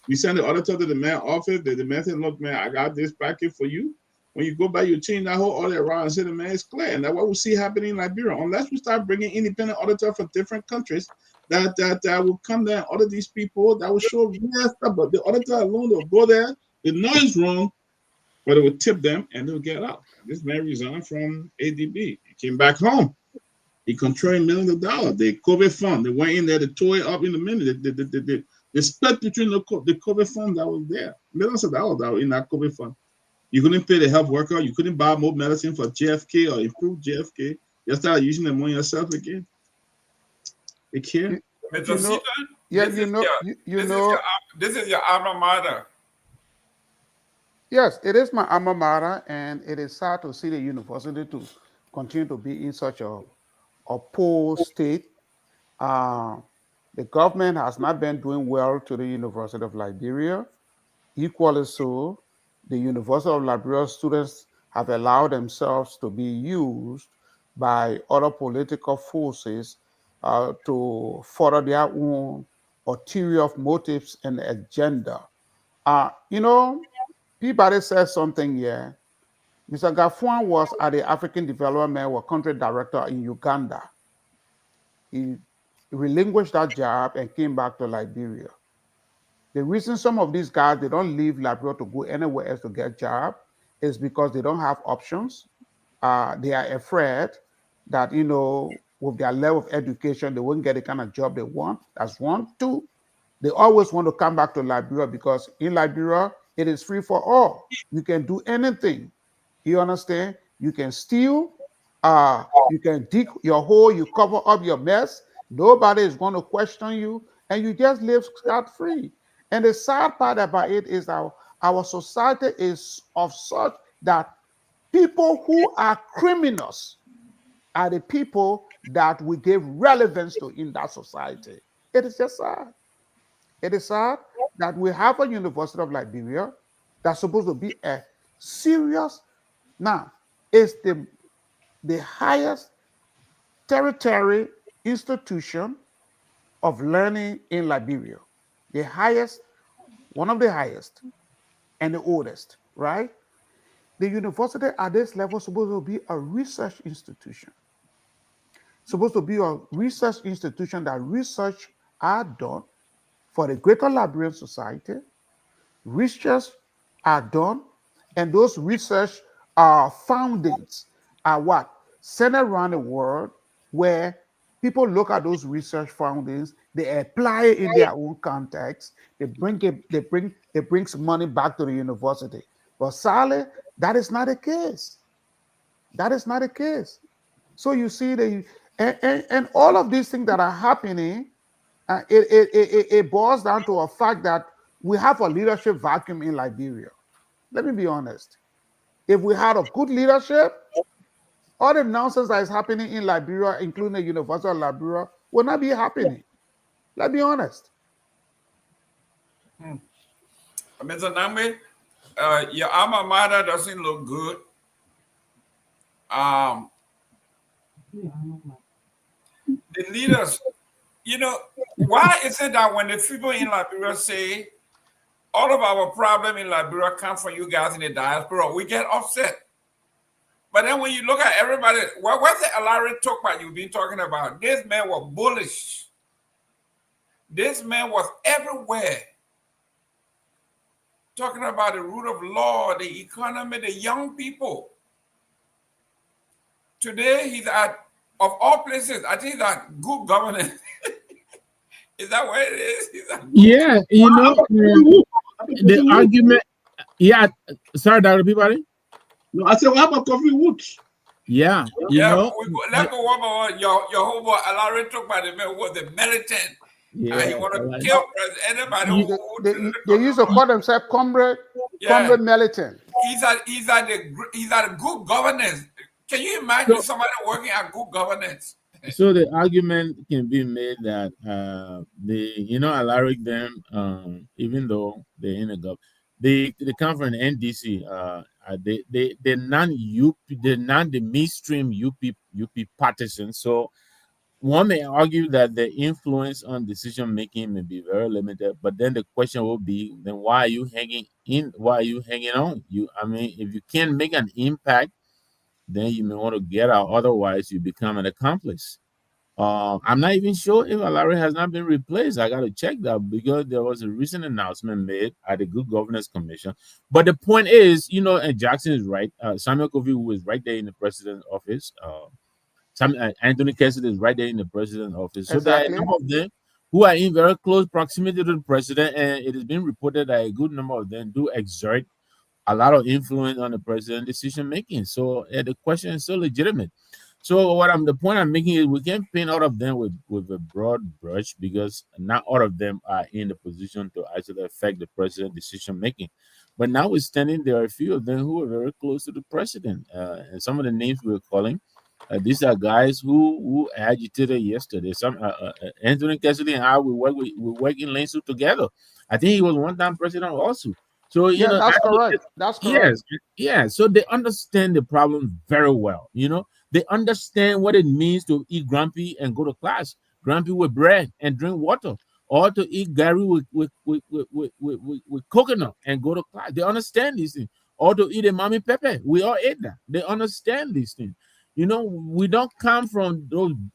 We send the auditor to the mayor's office. The mayor said, look, man, I got this packet for you. When you go back, you change that whole audit around and say the man is clear. And that's what we see happening in Liberia. Unless we start bringing independent auditors from different countries that will come there and audit these people, that will show real stuff. But the auditor alone will go there, they know it's wrong, but it will tip them and they'll get out. This man resigned from ADB. He came back home. He controlled millions of dollars. The COVID fund, they went in there, they tore it up in a minute. They split between the COVID fund that was there. Millions of dollars that were in that COVID fund. You couldn't pay the health worker. You couldn't buy more medicine for JFK or improve JFK. You started using the money yourself again. They care. Mr. You know, Seaton, yeah, this is your alma mater. Yes, it is my alma mater, and it is sad to see the university to continue to be in such a poor state. The government has not been doing well to the University of Liberia. Equally so, the University of Liberia students have allowed themselves to be used by other political forces to further their own ulterior motives and agenda. You know, Peabody said something here. Mr. Garguah was at the African Development or Country Director in Uganda. He relinquished that job and came back to Liberia. The reason some of these guys, they don't leave Liberia to go anywhere else to get a job is because they don't have options. They are afraid that, you know, with their level of education, they won't get the kind of job they want. That's one. Two, they always want to come back to Liberia because in Liberia, it is free for all. You can do anything. You understand? You can steal. You can dig your hole. You cover up your mess. Nobody is going to question you. And you just live scot-free. And the sad part about it is that our society is of such that people who are criminals are the people that we give relevance to in that society. It is just sad. It is sad that we have a University of Liberia that's supposed to be a serious, now, it's the highest tertiary institution of learning in Liberia. The highest, one of the highest, and the oldest, right? The university at this level is supposed to be a research institution. Supposed to be a research institution that research are done for the greater Liberian society. Research are done, and those research findings are what? Sent around the world where people look at those research findings, they apply it in their own context, they brings money back to the university. But sadly, that is not the case. That is not the case. So you see, and all of these things that are happening, it boils down to a fact that we have a leadership vacuum in Liberia. Let me be honest. If we had a good leadership, all the nonsense that is happening in Liberia, including the University of Liberia, will not be happening. Let's be honest. Mr. Nagbe, your alma mater doesn't look good. The leaders, you know, why is it that when the people in Liberia say all of our problem in Liberia come from you guys in the diaspora, we get upset? But then when you look at everybody, what's the Alaric Tomalin you've been talking about? This man was bullish. This man was everywhere. Talking about the rule of law, the economy, the young people. Today, he's at, of all places, I think that good governance. Is that what it is? Yeah, you know, the argument. Yeah, sorry, Dr. Peabody. No, I said, what about Coffee Woods? Yeah, you know. Let's go one more. Your whole boy, Alaric Tomalin, was the militant. Yeah, and you want to kill anybody they used to call themselves comrade militant. He's at a good governance. Can you imagine somebody working at good governance? So the argument can be made that Alaric them, even though they're in the They come from NDC. They're non-UP, they're not the mainstream UP partisans. So one may argue that the influence on decision making may be very limited, but then the question will be, then why are you hanging in? Why are you hanging on? I mean, if you can't make an impact, then you may want to get out. Otherwise, you become an accomplice. I'm not even sure if Larry has not been replaced. I got to check that because there was a recent announcement made at the Good Governance Commission. But the point is, and Jackson is right. Samuel Kofi, who is right there in the president's office, Anthony Cassidy is right there in the president's office. So there are a Exactly. number of them who are in very close proximity to the president, and it has been reported that a good number of them do exert a lot of influence on the president's decision making. So the question is so legitimate. So the point I'm making is we can't paint all of them with a broad brush because not all of them are in the position to actually affect the president's decision making. But notwithstanding, there are a few of them who are very close to the president. And some of the names we're calling, these are guys who agitated yesterday. Some Anthony Cassidy and I we work in Lane together. I think he was one time president also. So Yeah, that's correct. That's correct. Yes. So they understand the problem very well. They understand what it means to eat grumpy and go to class, grumpy with bread and drink water, or to eat gari with coconut and go to class. They understand these things. Or to eat a mommy pepper. We all ate that. They understand these things. We don't come from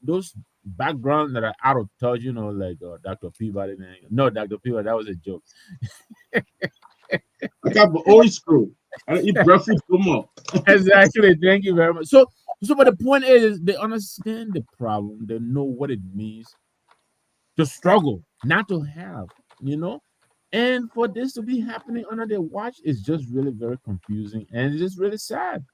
those backgrounds that are out of touch, like Dr. Peabody. No, Dr. Peabody, that was a joke. I got the old school. I eat breakfast more. Exactly. Thank you very much. So, but the point is, they understand the problem. They know what it means to struggle, not to have. And for this to be happening under their watch is just really very confusing, and it's just really sad.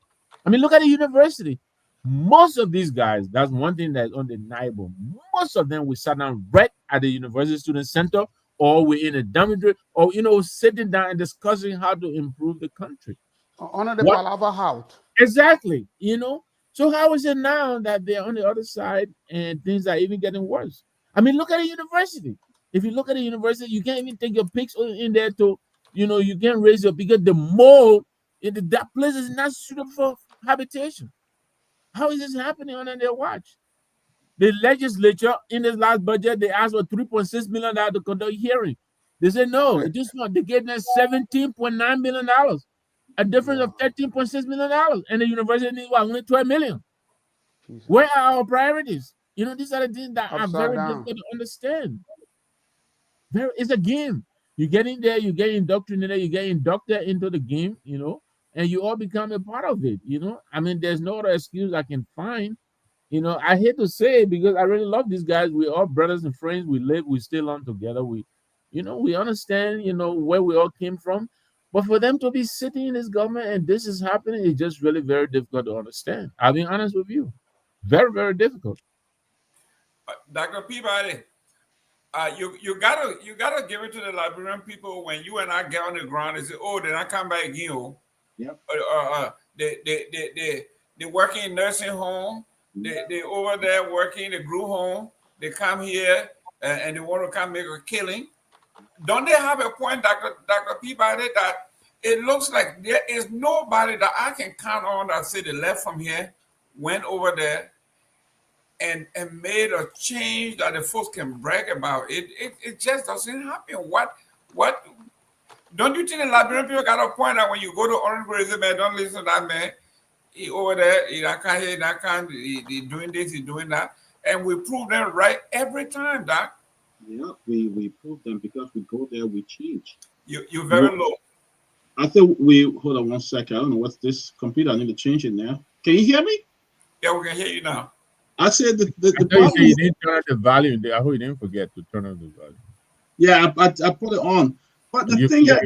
I mean, look at the university. Most of these guys, that's one thing that's undeniable. Most of them we sat down right at the University Student Center, or we're in a dormitory, or sitting down and discussing how to improve the country. Under the Palava house. Exactly. So how is it now that they're on the other side and things are even getting worse? I mean, look at the university. If you look at the university, you can't even take your pigs in there to, you can't raise your because the mold that place is not suitable for habitation. How is this happening under their watch? The legislature in this last budget, they asked for $3.6 million to conduct hearing. They said no. At this point, they gave them $17.9 million, a difference of $13.6 million, and the university needs only $12 million. Jesus. Where are our priorities? These are the things that are very difficult to understand. It's a game. You get in there, you get indoctrinated, you get inducted into the game, and you all become a part of it. I mean, there's no other excuse I can find. I hate to say it because I really love these guys. We're all brothers and friends. We live, we still on together. We understand, where we all came from. But for them to be sitting in this government and this is happening, it's just really very difficult to understand. I'll be honest with you. Very, very difficult. Dr. Peabody, you gotta give it to the Liberian people when you and I get on the ground and say, oh, then I come back again. Yep. They working in nursing home. They over there working the group home. They come here and they want to come make a killing. Don't they have a point, Dr. Peabody, that it looks like there is nobody that I can count on that say they left from here, went over there, and made a change that the folks can brag about. It just doesn't happen. What don't you think the Liberian people got a point that when you go to Orange Grove, man, don't listen to that man. He over there, he doing this, he doing that. And we prove them right every time, Doc. Yeah, we prove them because we go there, we change. You're very low. I think hold on one second. I don't know what's this computer. I need to change it now. Can you hear me? Yeah, we can hear you now. I said the you didn't turn on the volume. I hope you didn't forget to turn on the volume. Yeah, I put it on. But the thing you're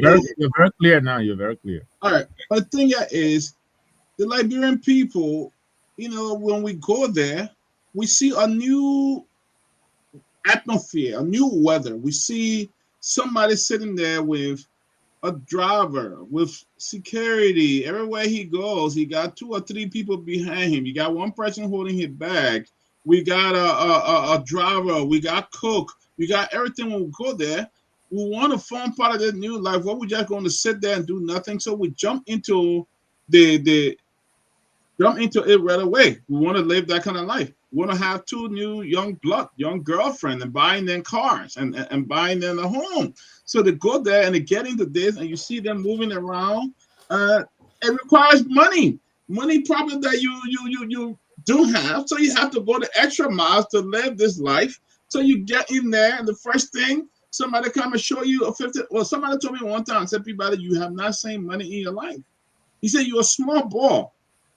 very clear now. You're very clear. All right. But the thing is, the Liberian people, when we go there, we see a new atmosphere, a new weather. We see somebody sitting there with a driver, with security. Everywhere he goes, he got 2 or 3 people behind him. You got one person holding his bag. We got a driver. We got cook. We got everything when we go there. We want to form part of this new life. What we just going to sit there and do nothing? So we jump into it right away. We want to live that kind of life. We want to have 2 new young girlfriends and buying them cars and buying them a home. So they go there and they get into this and you see them moving around. It requires money probably that you don't have. So you have to go the extra miles to live this life. So you get in there and the first thing, somebody come and show you a 50. Well, somebody told me one time, said, Peabody, you have not seen money in your life. He said, you're a small ball.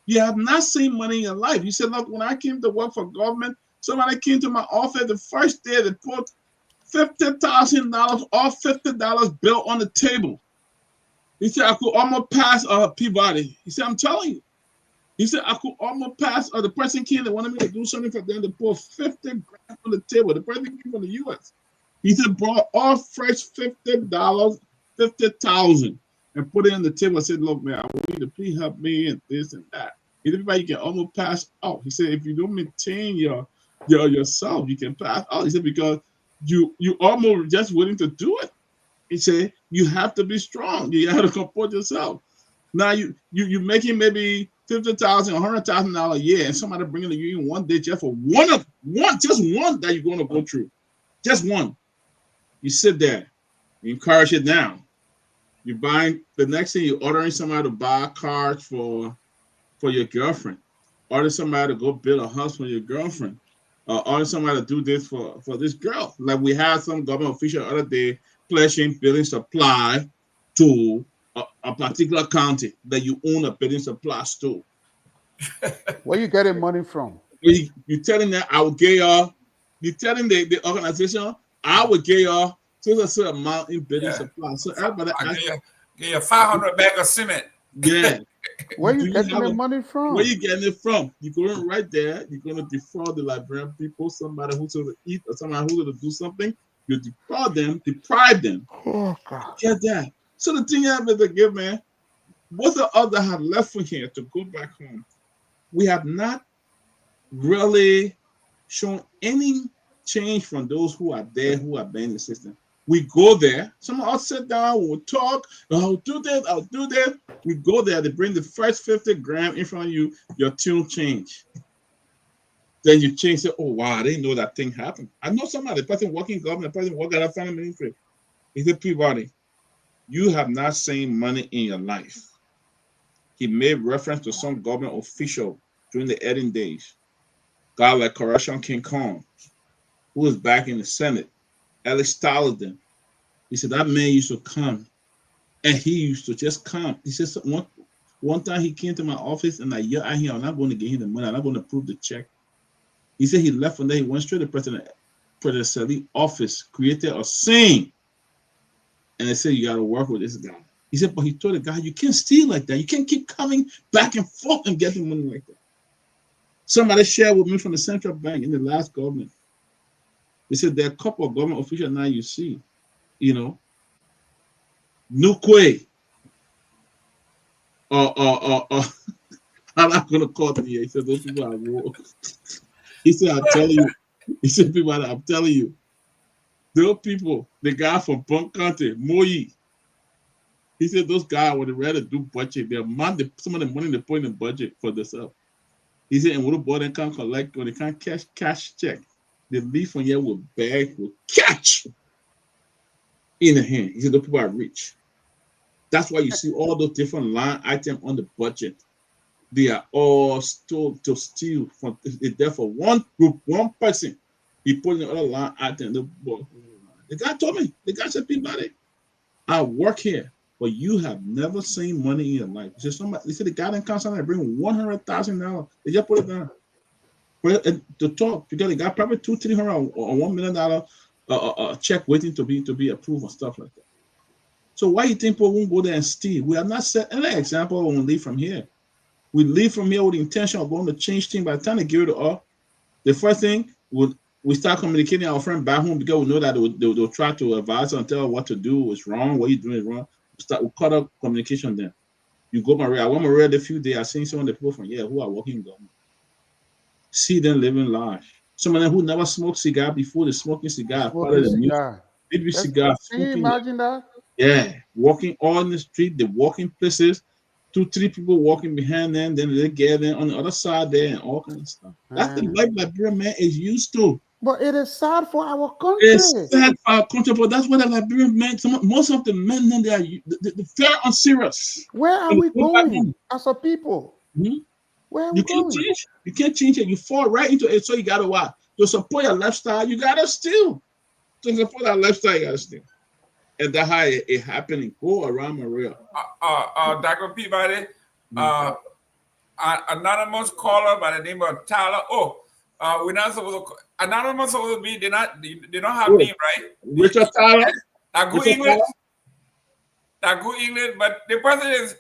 You have not seen money in your life. He said, look, when I came to work for government, somebody came to my office the first day, they put $50,000 or $50 bill on the table. He said, I could almost pass Peabody. He said, I'm telling you. He said, I could almost pass, the person came that wanted me to do something for them to put 50 grand on the table. The person came from the U.S. He said, brought all fresh $50, 50,000, and put it on the table. I said, look, man, I want you to please help me and this and that. He said, everybody can almost pass out. He said, if you don't maintain yourself, you can pass out. He said, because you almost just willing to do it. He said, you have to be strong. You have to comport yourself. Now you making maybe $50,000, $100,000 a year, and somebody bringing you in one day just for just one that you're going to go through, just one. You sit there, you encourage it down. You buying the next thing, you're ordering somebody to buy cars for your girlfriend, order somebody to go build a house for your girlfriend, order somebody to do this for this girl. Like we had some government official the other day pledging building supply to a particular county that you own a building supply store. Where you getting money from? You telling them I will get y'all. You telling the organization I will get y'all to a certain amount in building supply. So everybody, get you 500 bag of cement. Yeah. Where you getting the money from? Where you getting it from? You're going right there. You're going to defraud the Liberian people. Somebody who's going to eat or somebody who's going to do something. You defraud them, deprive them. Oh God. Get that. So the thing I have to give, man, what the other have left for here to go back home, we have not really shown any change from those who are there, who have been in the system. We go there, some of us sit down, we'll talk, I'll do this, I'll do that. We go there, they bring the first 50 grand in front of you, your tune change. Then you change, say, oh wow, I didn't know that thing happened. I know somebody, the person working in government, the person working at a family ministry. He said, Peabody, you have not seen money in your life. He made reference to some government official during the Eden days. Guy like Corruption King Kong, who was back in the Senate, Alex Stallden. He said that man used to come, and he used to just come. He said one time he came to my office and I yelled at him, I'm not going to give him the money, I'm not going to approve the check. He said he left from there, he went straight to President Seleke's office, created a scene, and they said you got to work with this guy. He said, but he told the guy, you can't steal like that. You can't keep coming back and forth and getting money like that. Somebody shared with me from the central bank in the last government. They said there are a couple of government officials now you see, Nukwe, I'm not going to call them here. He said, those people are war. He said, I'm telling you. He said, people, I'm telling you. Those people, the guy from Bunk Country, Myean, he said those guys, when they rather do budget, some of the money they put in the budget for themselves. He said, and when the boy they can't collect, when they can't cash check, they leave from here with bag, with catch in the hand. He said, those people are rich. That's why you see all those different line items on the budget. They are all stored to steal from. It's there for one group, one person. He put in the other line item. The guy told me. The guy said, Peabody, I work here, but you have never seen money in your life. He said the guy didn't come somewhere and bring $100,000. They just put it down. To talk, because they got probably $200,000-$300,000 or $1 million check waiting to be approved and stuff like that. So why you think people won't go there and steal? We have not set any example when we leave from here. We leave from here with the intention of going to change things. By the time they give it to us, the first thing we start communicating our friend back home because we know that they'll try to advise us and tell us what to do is wrong, what you're doing is wrong. We cut up communication then. You go Maria. I went Maria the few days. I seen some of the people from here who are working in government. See them living large. Some of them who never smoked cigar before, they smoking cigar. Part of the music. Big cigar. Can you imagine that? Yeah, walking on the street, the walking places, 2-3 people walking behind them, then they get them on the other side there and all kind of stuff. That's the life Liberian man is used to. But it is sad for our country. It's sad for our country, but that's what the Liberian men, most of the men, then they are very unserious. Where are we going as a people? Mm-hmm. Where are we going? You can't change it. You fall right into it. So you gotta what? To support your lifestyle, you gotta steal. To support that lifestyle, you gotta steal. And that's how it happening. Go around Maria. Dr. Peabody, anonymous caller by the name of Tyler. We're not supposed to. Anonymous supposed to be. They don't have name, right? Richard Tyler. Good English. Good English, but the person is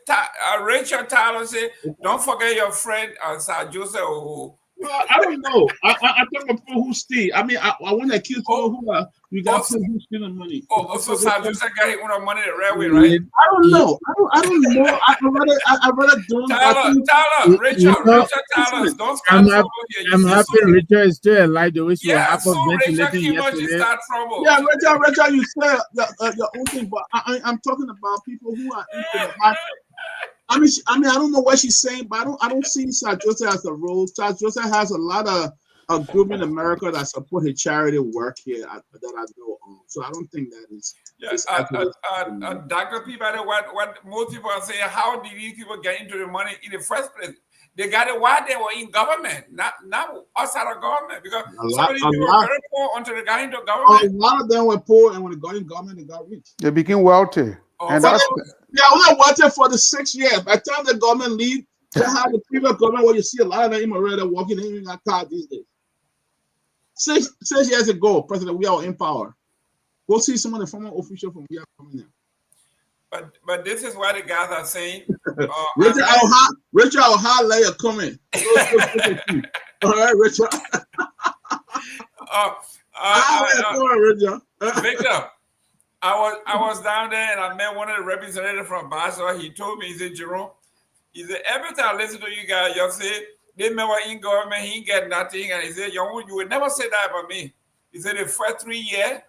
Rachel Tyler. Say, don't forget your friend Sir Joseph. Well, I don't know. I talk about who steal. I mean, I want to kill people who you got people who stealing money. So Sir Joseph got his own money the right way, right? I don't know. I don't know. I rather don't. Tyler, Richard Tyler, don't start trouble here. I'm happy Richard is still alive. The way she was Rachel came out, she start trouble. Yeah, Richard, you say your own thing, but I'm talking about people who are into the market. I mean, I don't know what she's saying, but I don't see Sir Joseph as a role. Sir Joseph has a lot of group in America that support his charity work here that I know of. So I don't think that is. Dr. Peabody, what most people are saying, how did these people get into the money in the first place? They got it while they were in government, not outside of government, because some of these people were very poor until they got into government. A lot of them were poor, and when they got in government, they got rich. They became wealthy. And that's only wanted for the 6 years. By the time the government leave, they have the previous government where you see a lot of them already walking in that car these days. 6 years ago, President, we are in power. Go see some of the former officials from we are coming in. But this is why the guys are saying Richard O'Hara coming. All right, Richard. Victor. I was down there and I met one of the representatives from Basel. He told me, he said, Jerome, he said, every time I listen to you guys, you say, they remember in government, he ain't get nothing. And he said, you would never say that about me. He said, the first 3 years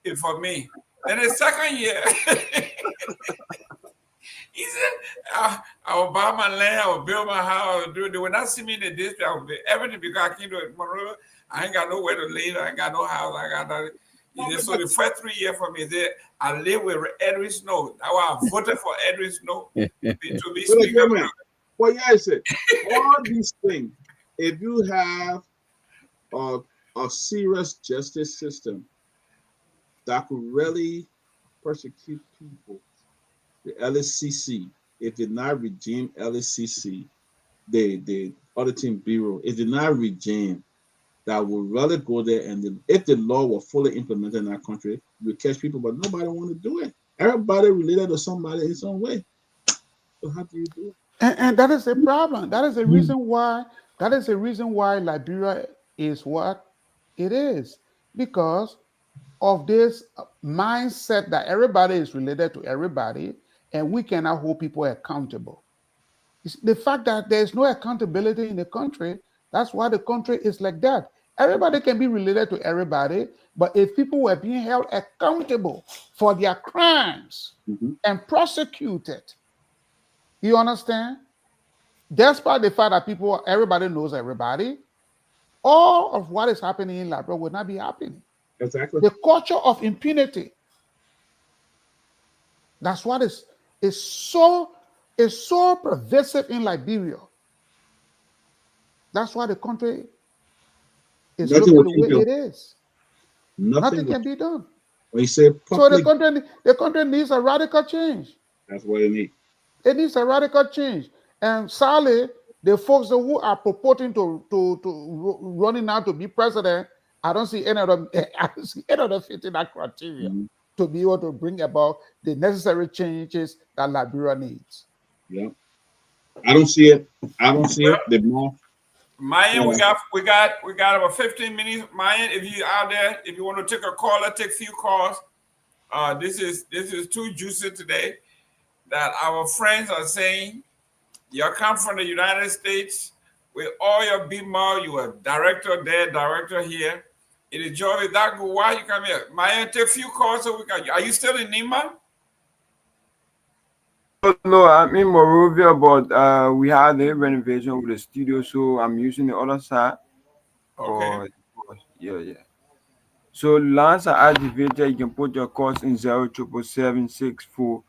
is for me. Then the second year, he said, I will buy my land, I will build my house, they will not see me in the district, I will do everything because I came to Monroe. I ain't got nowhere to live, I ain't got no house, I got nothing. He said, so the first 3 years for me, I live with Edwin Snow. That's why I voted for Edwin Snow to be speaker. Well, yeah, I said, all these things, if you have a serious justice system that could really persecute people, the LSCC, if they not regime LSCC, the auditing bureau, if they not regime, that will rather go there and if the law were fully implemented in that country, we catch people, but nobody want to do it. Everybody related to somebody in some way. So how do you do it? And that is the problem. That is the reason why. That is the reason why Liberia is what it is, because of this mindset that everybody is related to everybody, and we cannot hold people accountable. It's the fact that there is no accountability in the country. That's why the country is like that. Everybody can be related to everybody, but if people were being held accountable for their crimes and prosecuted, you understand? Despite the fact that everybody knows everybody, all of what is happening in Liberia would not be happening. Exactly. The culture of impunity. That's what is so pervasive in Liberia. That's why the country is looking the way it is. Nothing can be done. When you say public, so the country needs a radical change. That's what it needs. It needs a radical change. And sadly, the folks who are purporting to running out to be president, I don't see any of them. I don't see any of them fitting that criteria to be able to bring about the necessary changes that Liberia needs. Yeah, I don't see it. I don't see it. The more. Myean, we got about 15 minutes. Myean, if you out there, if you want to take a call, let's take a few calls. This is too juicy today that our friends are saying you come from the United States with all your big mouth, you are director there, director here. It is joy with that good. Why you come here? Myean, take a few calls so we can. Are you still in Nima? No, I'm in Morovia, but we had a renovation with the studio, so I'm using the other side. Okay. Yeah. So once I activated, you can put your calls in 07776499986,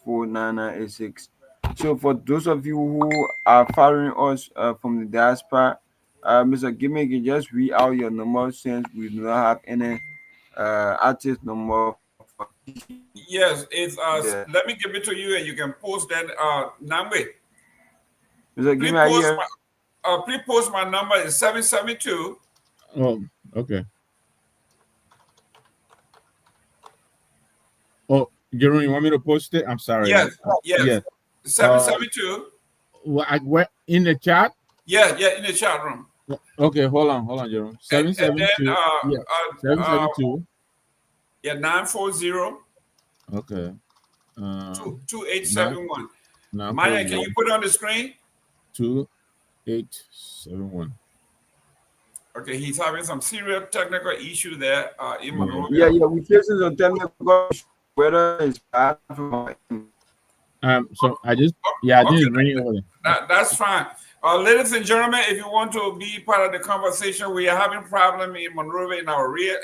07776499986. So for those of you who are following us from the diaspora, Mr. Gimmick, you just read out your number since we do not have any artist number for Yes, it's the let me give it to you and you can post that Nagbe. Mr. Gimmick, are you here? Please post my number is 772. Oh, okay. Oh, Jerome, you want me to post it? I'm sorry. Yes. 772. Where in the chat? Yeah, in the chat room. Okay, hold on, Jerome. 772. 772. 940. Okay. 2871. Myean, can you put it on the screen? 2871. Okay, he's having some serious technical issue there in Monrovia. Yeah, we're facing some technical issue, whether it's bad from so I just didn't ring over there. That's fine. Ladies and gentlemen, if you want to be part of the conversation, we are having problem in Monrovia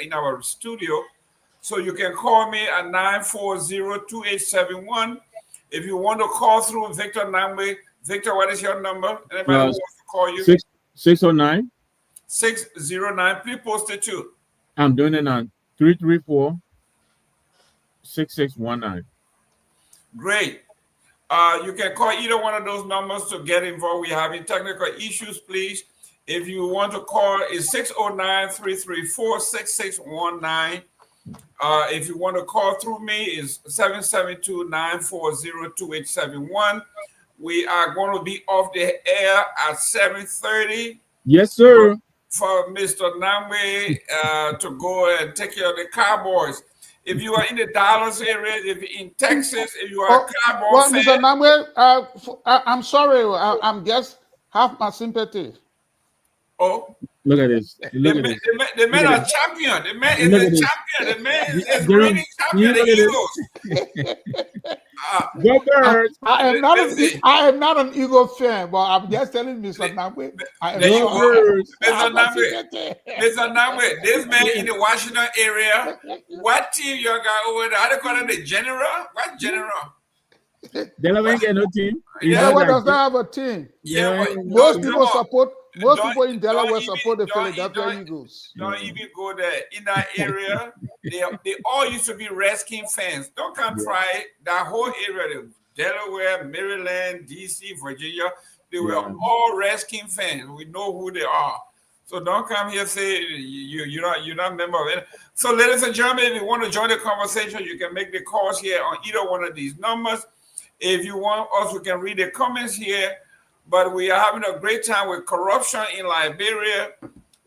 in our studio. So you can call me at 940-2871. If you want to call through Victor Nagbe, Victor, what is your number? Anybody who wants to call you? 609. 609. Please post it too. I'm doing it on 334-6619. Great. You can call either one of those numbers to get involved. We're having technical issues, please. If you want to call, it's 609-334-6619. If you want to call through me, it's 772-940-2871. We are going to be off the air at 7:30. Yes, sir. For Mr. Nagbe to go and take care of the Cowboys. If you are in the Dallas area, if you're in Texas, if you are a Cowboy fan. Mr. Nagbe, I'm sorry. I'm just half my sympathy. Oh. Look at this. The man are champion. The man is a champion. The man is reigning champion. The Eagles. Go Birds. I am not an Eagle fan, but I'm just telling Mr. Nagbe. Mr. Nagbe, this man in the Washington area. What team you got over there? How do they call it? The General? What General? Delaware ain't get no team. Delaware does not have a team. Yeah, most people in Delaware support the Philadelphia Eagles. Don't even go there. In that area, they all used to be Redskins fans. Don't come try it. That whole area, Delaware, Maryland, DC, Virginia, they were all Redskins fans. We know who they are. So don't come here and say you're not a member of it. So ladies and gentlemen, if you want to join the conversation, you can make the calls here on either one of these numbers. If you want us, we can read the comments here. But we are having a great time with corruption in Liberia.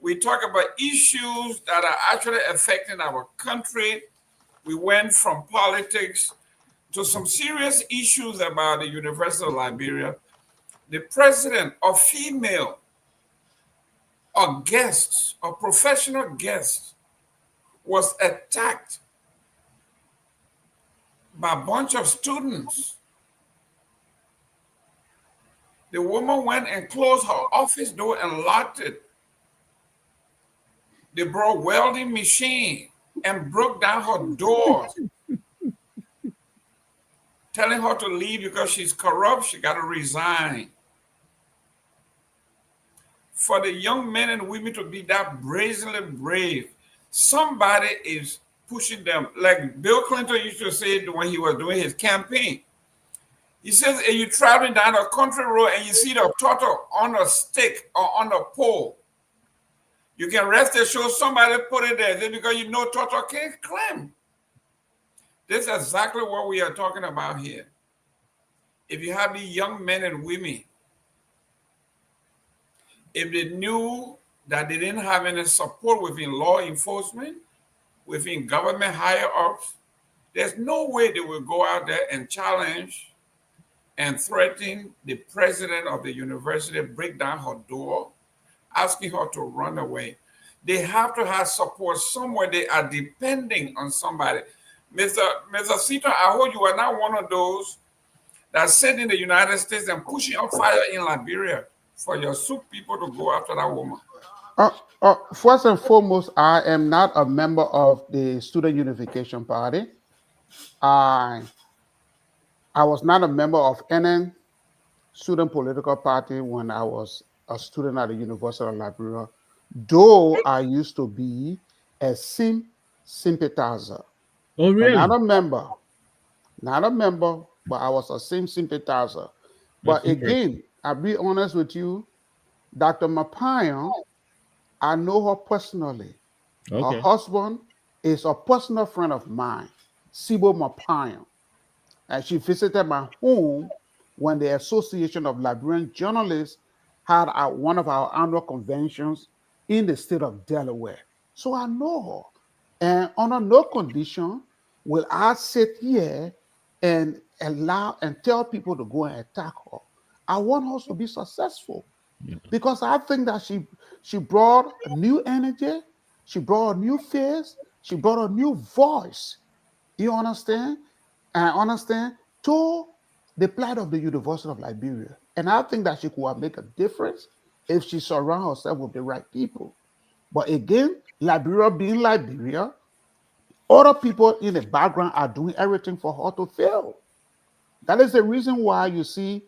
We talk about issues that are actually affecting our country. We went from politics to some serious issues about the University of Liberia. The president, or female, or guests, or professional guests, was attacked by a bunch of students. The woman went and closed her office door and locked it. They brought welding machine and broke down her doors, telling her to leave because she's corrupt. She got to resign. For the young men and women to be that brazenly brave, somebody is pushing them. Like Bill Clinton used to say when he was doing his campaign. He says, if you're traveling down a country road and you see the turtle on a stick or on a pole, you can rest assured somebody put it there because you know turtle can't climb. This is exactly what we are talking about here. If you have these young men and women, if they knew that they didn't have any support within law enforcement, within government higher ups, there's no way they will go out there and challenge and threaten the president of the university, break down her door. asking her to run away. They have to have support somewhere. They are depending on somebody. Mr. Seaton, I hope you are not one of those that sit in the United States and pushing up fire in Liberia for your soup people to go after that woman. First and foremost, I am not a member of the Student Unification Party. I was not a member of any student political party when I was a student at the University of Liberia, though I used to be a sympathizer. Oh, But really? not a member. Not a member, but I was a sympathizer. That's But interesting. again, I'll be honest with you, Dr. Myean, I know her personally. Her Okay. husband is a personal friend of mine, Sibo Myean. And she visited my home when the Association of Liberian Journalists had one of our annual conventions in the state of Delaware. So I know her. And under no condition will I sit here and allow and tell people to go and attack her. I want her to be successful Yeah. because I think that she brought a new energy, she brought a new face, she brought a new voice. You understand? I understand to the plight of the University of Liberia. And I think that she could have make a difference if she surround herself with the right people. But again, Liberia being Liberia, other people in the background are doing everything for her to fail. That is the reason why you see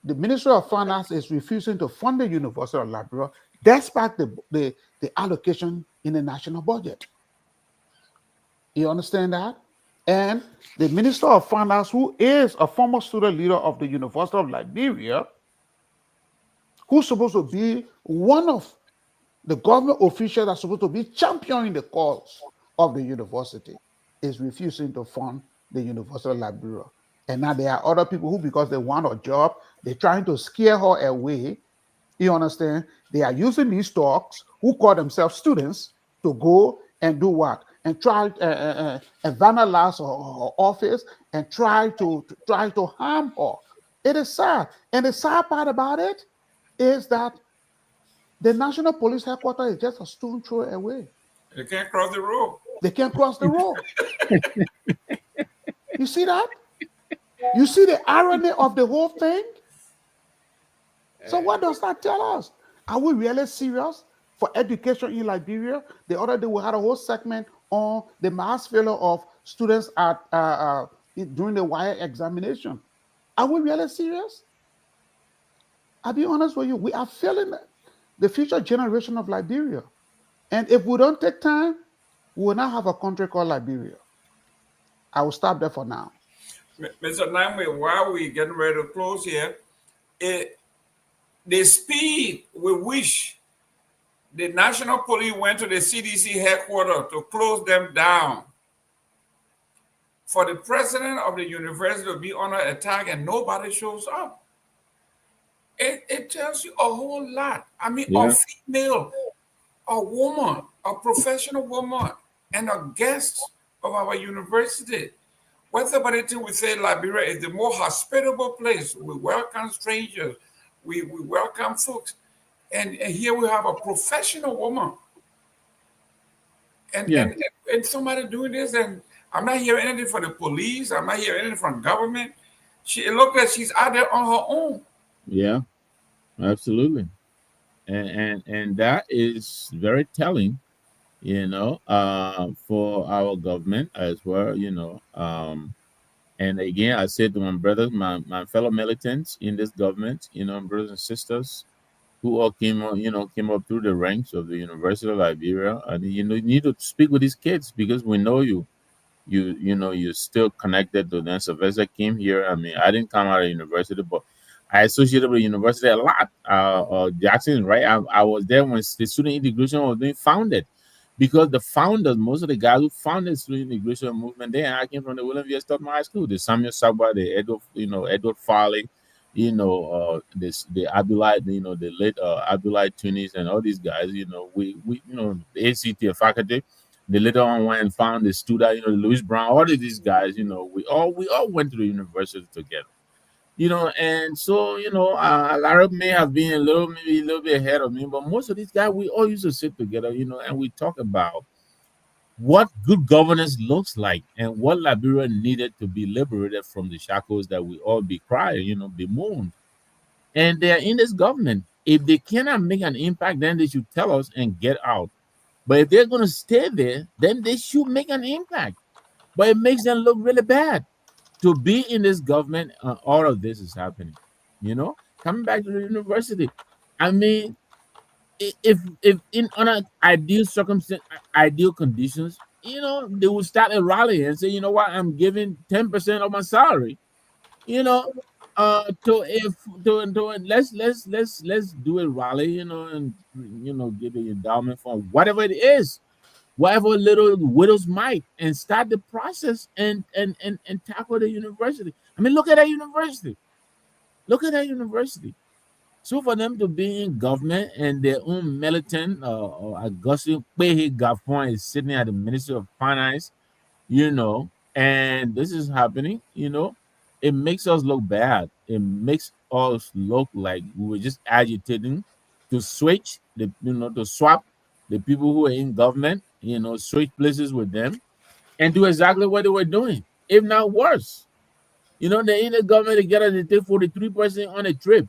the Ministry of Finance is refusing to fund the University of Liberia despite the allocation in the national budget. You understand that? And the Minister of Finance, who is a former student leader of the University of Liberia, who's supposed to be one of the government officials that's supposed to be championing the cause of the university, is refusing to fund the University of Liberia. And now there are other people who, because they want a job, they're trying to scare her away. You understand? They are using these talks, who call themselves students, to go and do what? And try and vandalize her office and try to harm her. It is sad. And the sad part about it is that the National Police Headquarters is just a stone throw away. You can't cross the road. They can't cross the road. You see that? You see the irony of the whole thing? So what does that tell us? Are we really serious for education in Liberia? The other day we had a whole segment on the mass failure of students at during the wire examination. Are we really serious? I'll be honest with you. We are failing the future generation of Liberia. And if we don't take time, we will not have a country called Liberia. I will stop there for now. Mr. Nagbe, while we're getting ready to close here, the speed with which the National Police went to the CDC headquarters to close them down, for the president of the university to be under attack and nobody shows up, it tells you a whole lot. I mean, Yeah. a female, a woman, a professional woman, and a guest of our university. Whatever we say, Liberia is the more hospitable place. We welcome strangers. We welcome folks. And here we have a professional woman. And, Yeah. and somebody doing this, and I'm not hearing anything from the police. I'm not hearing anything from government. It looks like she's out there on her own. Yeah. Absolutely. And that is very telling, for our government as well, and again, I said to my brothers, my fellow militants in this government, brothers and sisters who all came up through the ranks of the University of Liberia, and you need to speak with these kids because we know you're still connected to them. Sylvester came here. I mean, I didn't come out of university, but I associated with the university a lot. Jackson, right? I was there when the student integration was being founded, because the founders, most of the guys who founded the student integration movement, I came from the William V. Stoughton High School. The Samuel Sabwa, the Edward Farley, the Abdullah, the late Abdullah Tunis, and all these guys. We the ACT faculty. They later on went and found the student, Louis Brown, all of these guys, we all went to the university together. And so Larry may have been maybe a little bit ahead of me, but most of these guys, we all used to sit together, and we talk about what good governance looks like and what Liberia needed to be liberated from the shackles that we all be crying, bemoaned. And they're in this government. If they cannot make an impact, then they should tell us and get out. But if they're going to stay there, then they should make an impact. But it makes them look really bad to be in this government. All of this is happening. Coming back to the university. I mean, if in on an ideal circumstance, ideal conditions, they would start a rally and say, you know what, I'm giving 10% of my salary. To if to let's do a rally, and give the endowment fund, whatever it is, whatever little widow's mite, and start the process and tackle the university. I mean, look at that university. Look at that university. So for them to be in government and their own militant, Augustine Pehe Gafon is sitting at the Ministry of Finance, and this is happening, it makes us look bad. It makes us look like we were just agitating to switch to swap the people who are in government, switch places with them and do exactly what they were doing, if not worse. They in the government together, they take 43% on a trip,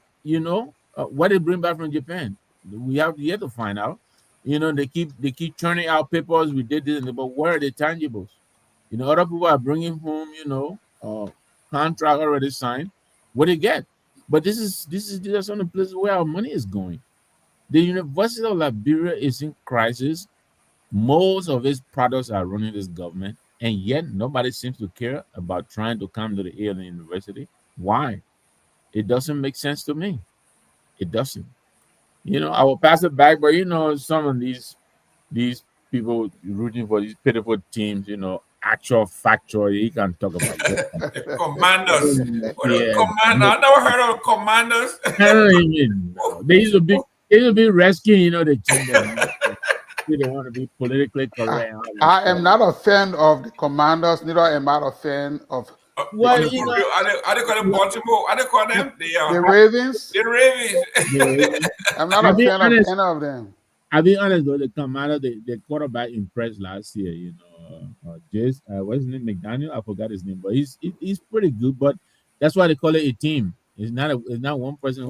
what they bring back from Japan. We have yet to find out. They keep churning out papers. We did this, but where are the tangibles? Other people are bringing home, contract already signed. What they get? But these are some of the places where our money is going. The University of Liberia is in crisis. Most of its products are running this government, and yet nobody seems to care about trying to come to the aid of the university. Why? It doesn't make sense to me. It doesn't. I will pass it back, but some of these people rooting for these pitiful teams, actual factual, you can talk about the commanders. Yeah. I never heard of commanders. I don't even know. They used to be rescuing, the team that they don't want to be politically correct. I am not a fan of the commanders, neither am I a fan of Well, are they call them Baltimore? Are they call them the Ravens? The Ravens. I'm not a fan of any of them. I'll be honest though, the Kamara, the quarterback impressed last year, Jace, what's his name? McDaniel? I forgot his name, but he's pretty good, but that's why they call it a team. It's not one person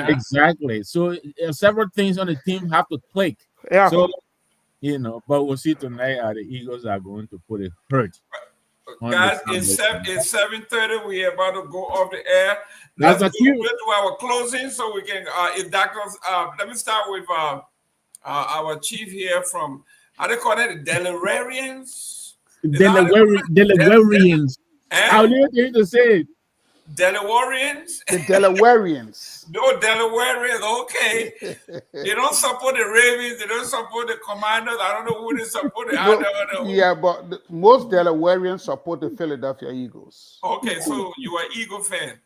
exactly. So several things on the team have to click. Yeah. So but we'll see tonight the Eagles are going to put a hurt. Guys, it's 7:30. We are about to go off the air. Let's go to our closing so we can if doctors let me start with our chief here from how they call it, the Delawareans. Delawareans. How do you need to say it? Delawareans? The Delawareans. No, Delawareans, okay. They don't support the Ravens, they don't support the Commanders. I don't know who they support. I don't know. Yeah, but most Delawareans support the Philadelphia Eagles. Okay, so you are Eagle fan.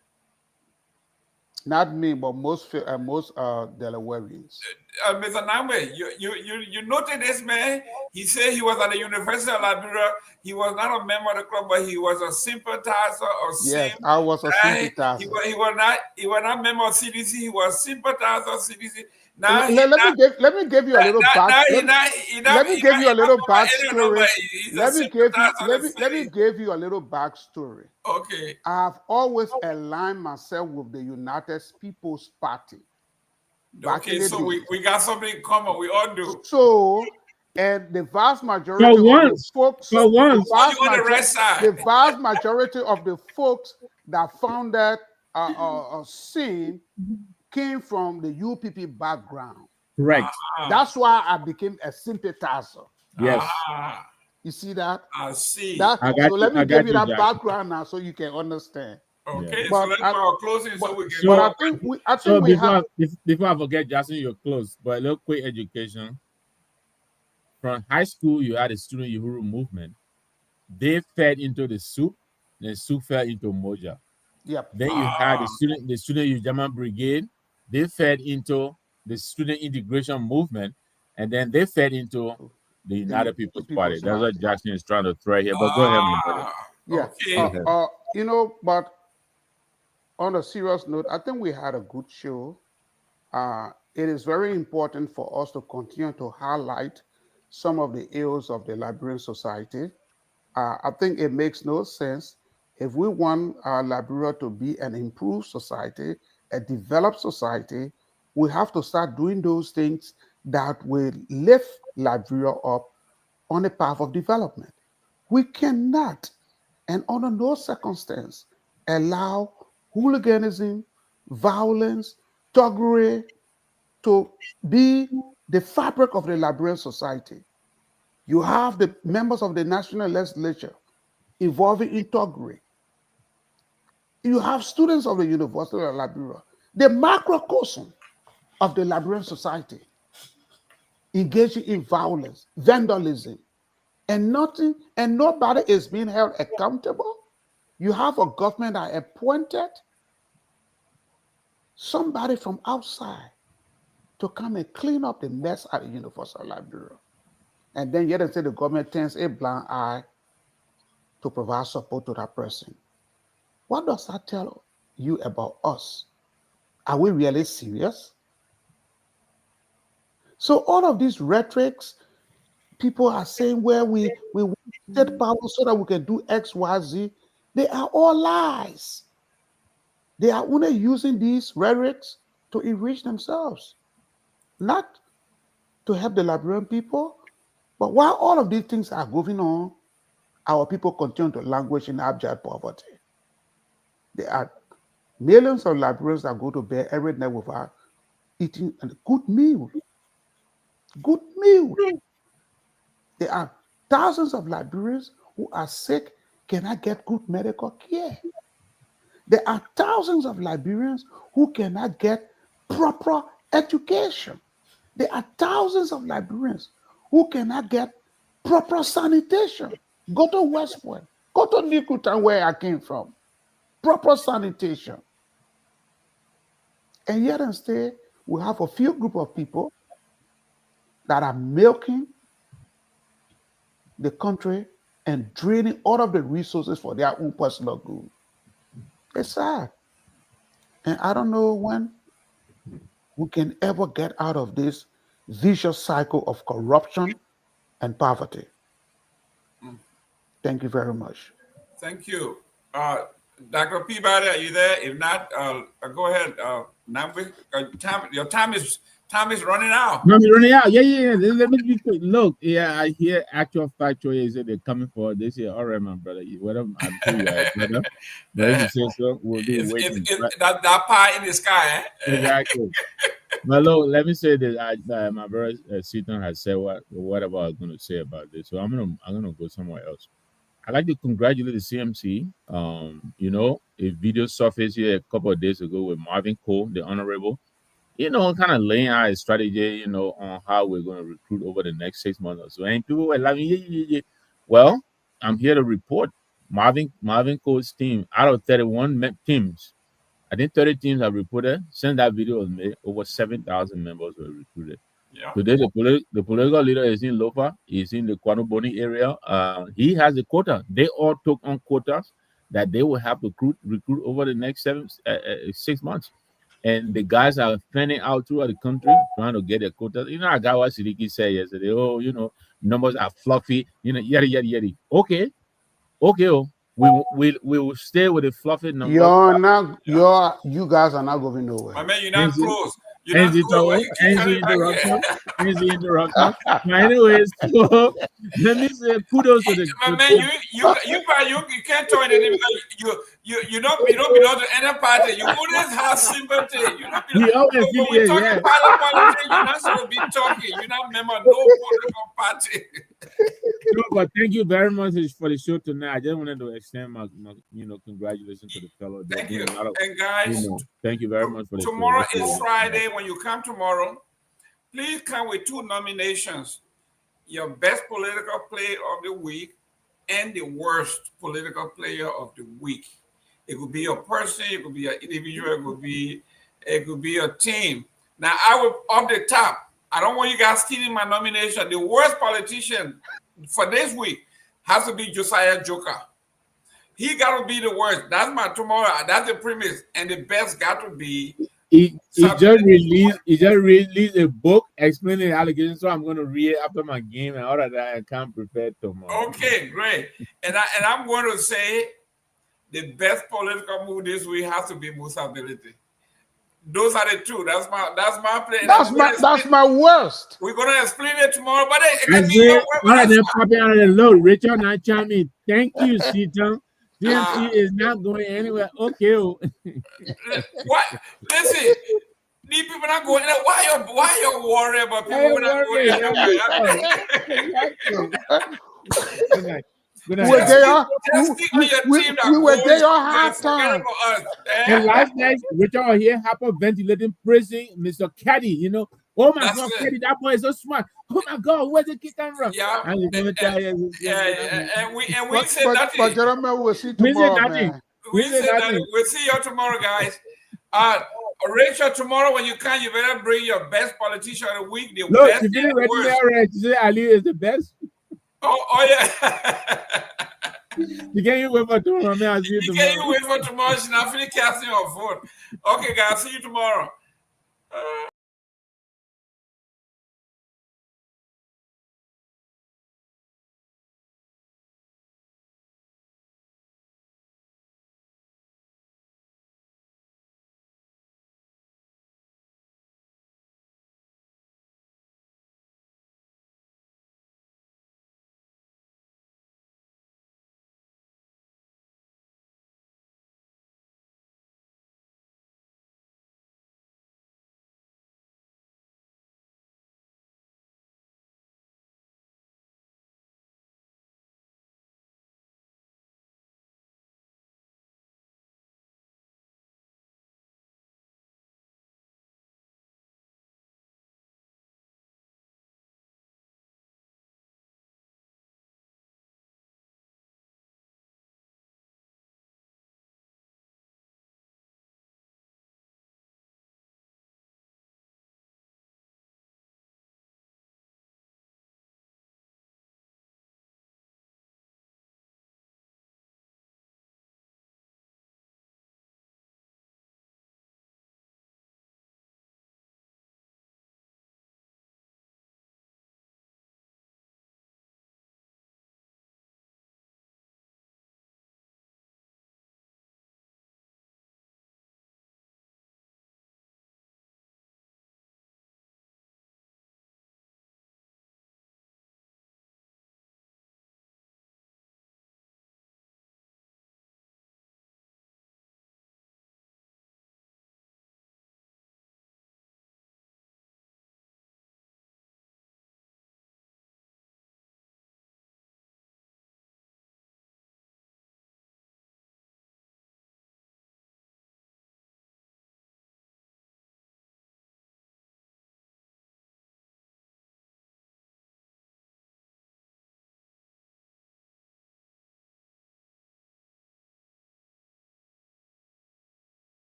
Not me, but most Delawareans. Mr. Nagbe, you noted this man. He said he was at the University of Liberia. He was not a member of the club, but he was a sympathizer of SIM. Yes, I was a sympathizer. He was not a member of CDC. He was a sympathizer of CDC. Now let me give you a little back. Let me give you a little backstory. Let me give you a little backstory. Okay. I've always aligned myself with the United People's Party. Okay, so we got something in common. We all do. So, and the vast majority of the folks, the vast majority of the folks that founded SIM came from the UPP background. Correct. That's why I became a sympathizer. Yes. You see that? I see. So let me give you that background now so you can understand. Okay, so let's go closing so we can. But I think before I forget, Jackson, you're close. But a little quick education. From high school, you had a student Uhuru movement. They fed into the soup, the soup fed into Moja. Yep. Then you had the student Ujaman Brigade. They fed into the student integration movement, and then they fed into the United People's Party. That's what Jackson is trying to throw here. But go ahead, my brother. Yeah. Okay. But on a serious note, I think we had a good show. It is very important for us to continue to highlight some of the ills of the Liberian society. I think it makes no sense if we want Liberia to be an improved society, a developed society. We have to start doing those things that will lift Liberia up on a path of development. We cannot, and under no circumstance, allow hooliganism, violence, thuggery to be the fabric of the Liberian society. You have the members of the National Legislature involving in thuggery. You have students of the University of Liberia, the macrocosm of the Liberian society, engaging in violence, vandalism, and nobody is being held accountable. You have a government that appointed somebody from outside to come and clean up the mess at the University of Liberia. And then yet and say the government turns a blind eye to provide support to that person. What does that tell you about us? Are we really serious? So all of these rhetorics, people are saying where we want state power so that we can do X, Y, Z. They are all lies. They are only using these rhetorics to enrich themselves, not to help the Liberian people. But while all of these things are going on, our people continue to languish in abject poverty. There are millions of Liberians that go to bed every night without eating a good meal. Good meal. There are thousands of Liberians who are sick, cannot get good medical care. There are thousands of Liberians who cannot get proper education. There are thousands of Liberians who cannot get proper sanitation. Go to West Point, go to Nikutan, where I came from. Proper sanitation. And yet instead, we have a few group of people that are milking the country and draining all of the resources for their own personal good. It's sad. And I don't know when we can ever get out of this vicious cycle of corruption and poverty. Thank you very much. Thank you. Dr. Peabody, are you there? If not, go ahead. Nagbe, your time is running out. No, we're running out. Yeah. Let me be quick. Look, yeah, I hear actual factual is that they're coming for this year. All right, my brother. Whatever, I'm sure you are, brother. But if you say so, we'll be waiting. That pie in the sky, eh? Exactly. But look, let me say that my brother Seaton has said whatever I was going to say about this. So I'm gonna go somewhere else. I'd like to congratulate the CMC. You know, a video surfaced here a couple of days ago with Marvin Cole, the honorable, you know, kind of laying out a strategy, you know, on how we're going to recruit over the next 6 months or so. And people were like, yeah. Well, I'm here to report Marvin Cole's team out of 31 teams. I think 30 teams have reported. Since that video was made, over 7,000 members were recruited. Yeah. Today, the political leader is in Lofa. He's in the Kwanoboni area. He has a quota. They all took on quotas that they will have to recruit over the next 6 months. And the guys are fanning out throughout the country trying to get their quotas. You know, I got what Sidiki said yesterday. Oh, you know, numbers are fluffy. You know, yada. Okay. Oh, we will stay with the fluffy numbers. You guys are not going nowhere. I mean, you're not close. Ends the interruption. Anyways, so let me say kudos to the. Man, you can't join it because you don't belong to any party. You always have sympathy. You don't belong. When we talk about politics, you're not supposed to be talking. You're not a member of no political party. No, but thank you very much for the show tonight. I just wanted to extend my congratulations to the fellow. Thank you. And guys, thank you very much for the tomorrow is Friday. When you come tomorrow, please come with 2 nominations: your best political player of the week and the worst political player of the week. It could be a person, it could be an individual, it could be a team. Now, I will off the top. I don't want you guys stealing my nomination. The worst politician for this week has to be Josiah Joker. He got to be the worst. That's my tomorrow. That's the premise. And the best got to be. He just released a book explaining the allegations. So I'm going to read it after my game and all of that. I can't prepare tomorrow. Okay, great. And I'm going to say the best political move this week has to be Musability. Those are the two. That's my plan. That's my worst. We're gonna explain it tomorrow, but it I can be say, your all right, then popping out of the load. Richard not chiming. Thank you, Sita. DMC is not going anywhere. Okay. What? Listen, these people not going anywhere. Why you worried about people not going anywhere? We were there at halftime. And last night, Richard here hyperventilating, praising Mr. Caddy. You know, oh my God, Caddy, that boy is so smart. Oh my God, where's the kick come from? Yeah, and we said nothing. But Jerome, we'll see tomorrow, man. We said nothing. We'll see you tomorrow, guys. Rachel, tomorrow when you come, you better bring your best politician of the week. The best and the worst. Say Ali is the best. Oh yeah. You can't even wait for tomorrow, man. I'll see you tomorrow. You can't even wait for tomorrow. She's not finished casting your vote. Okay, guys, see you tomorrow.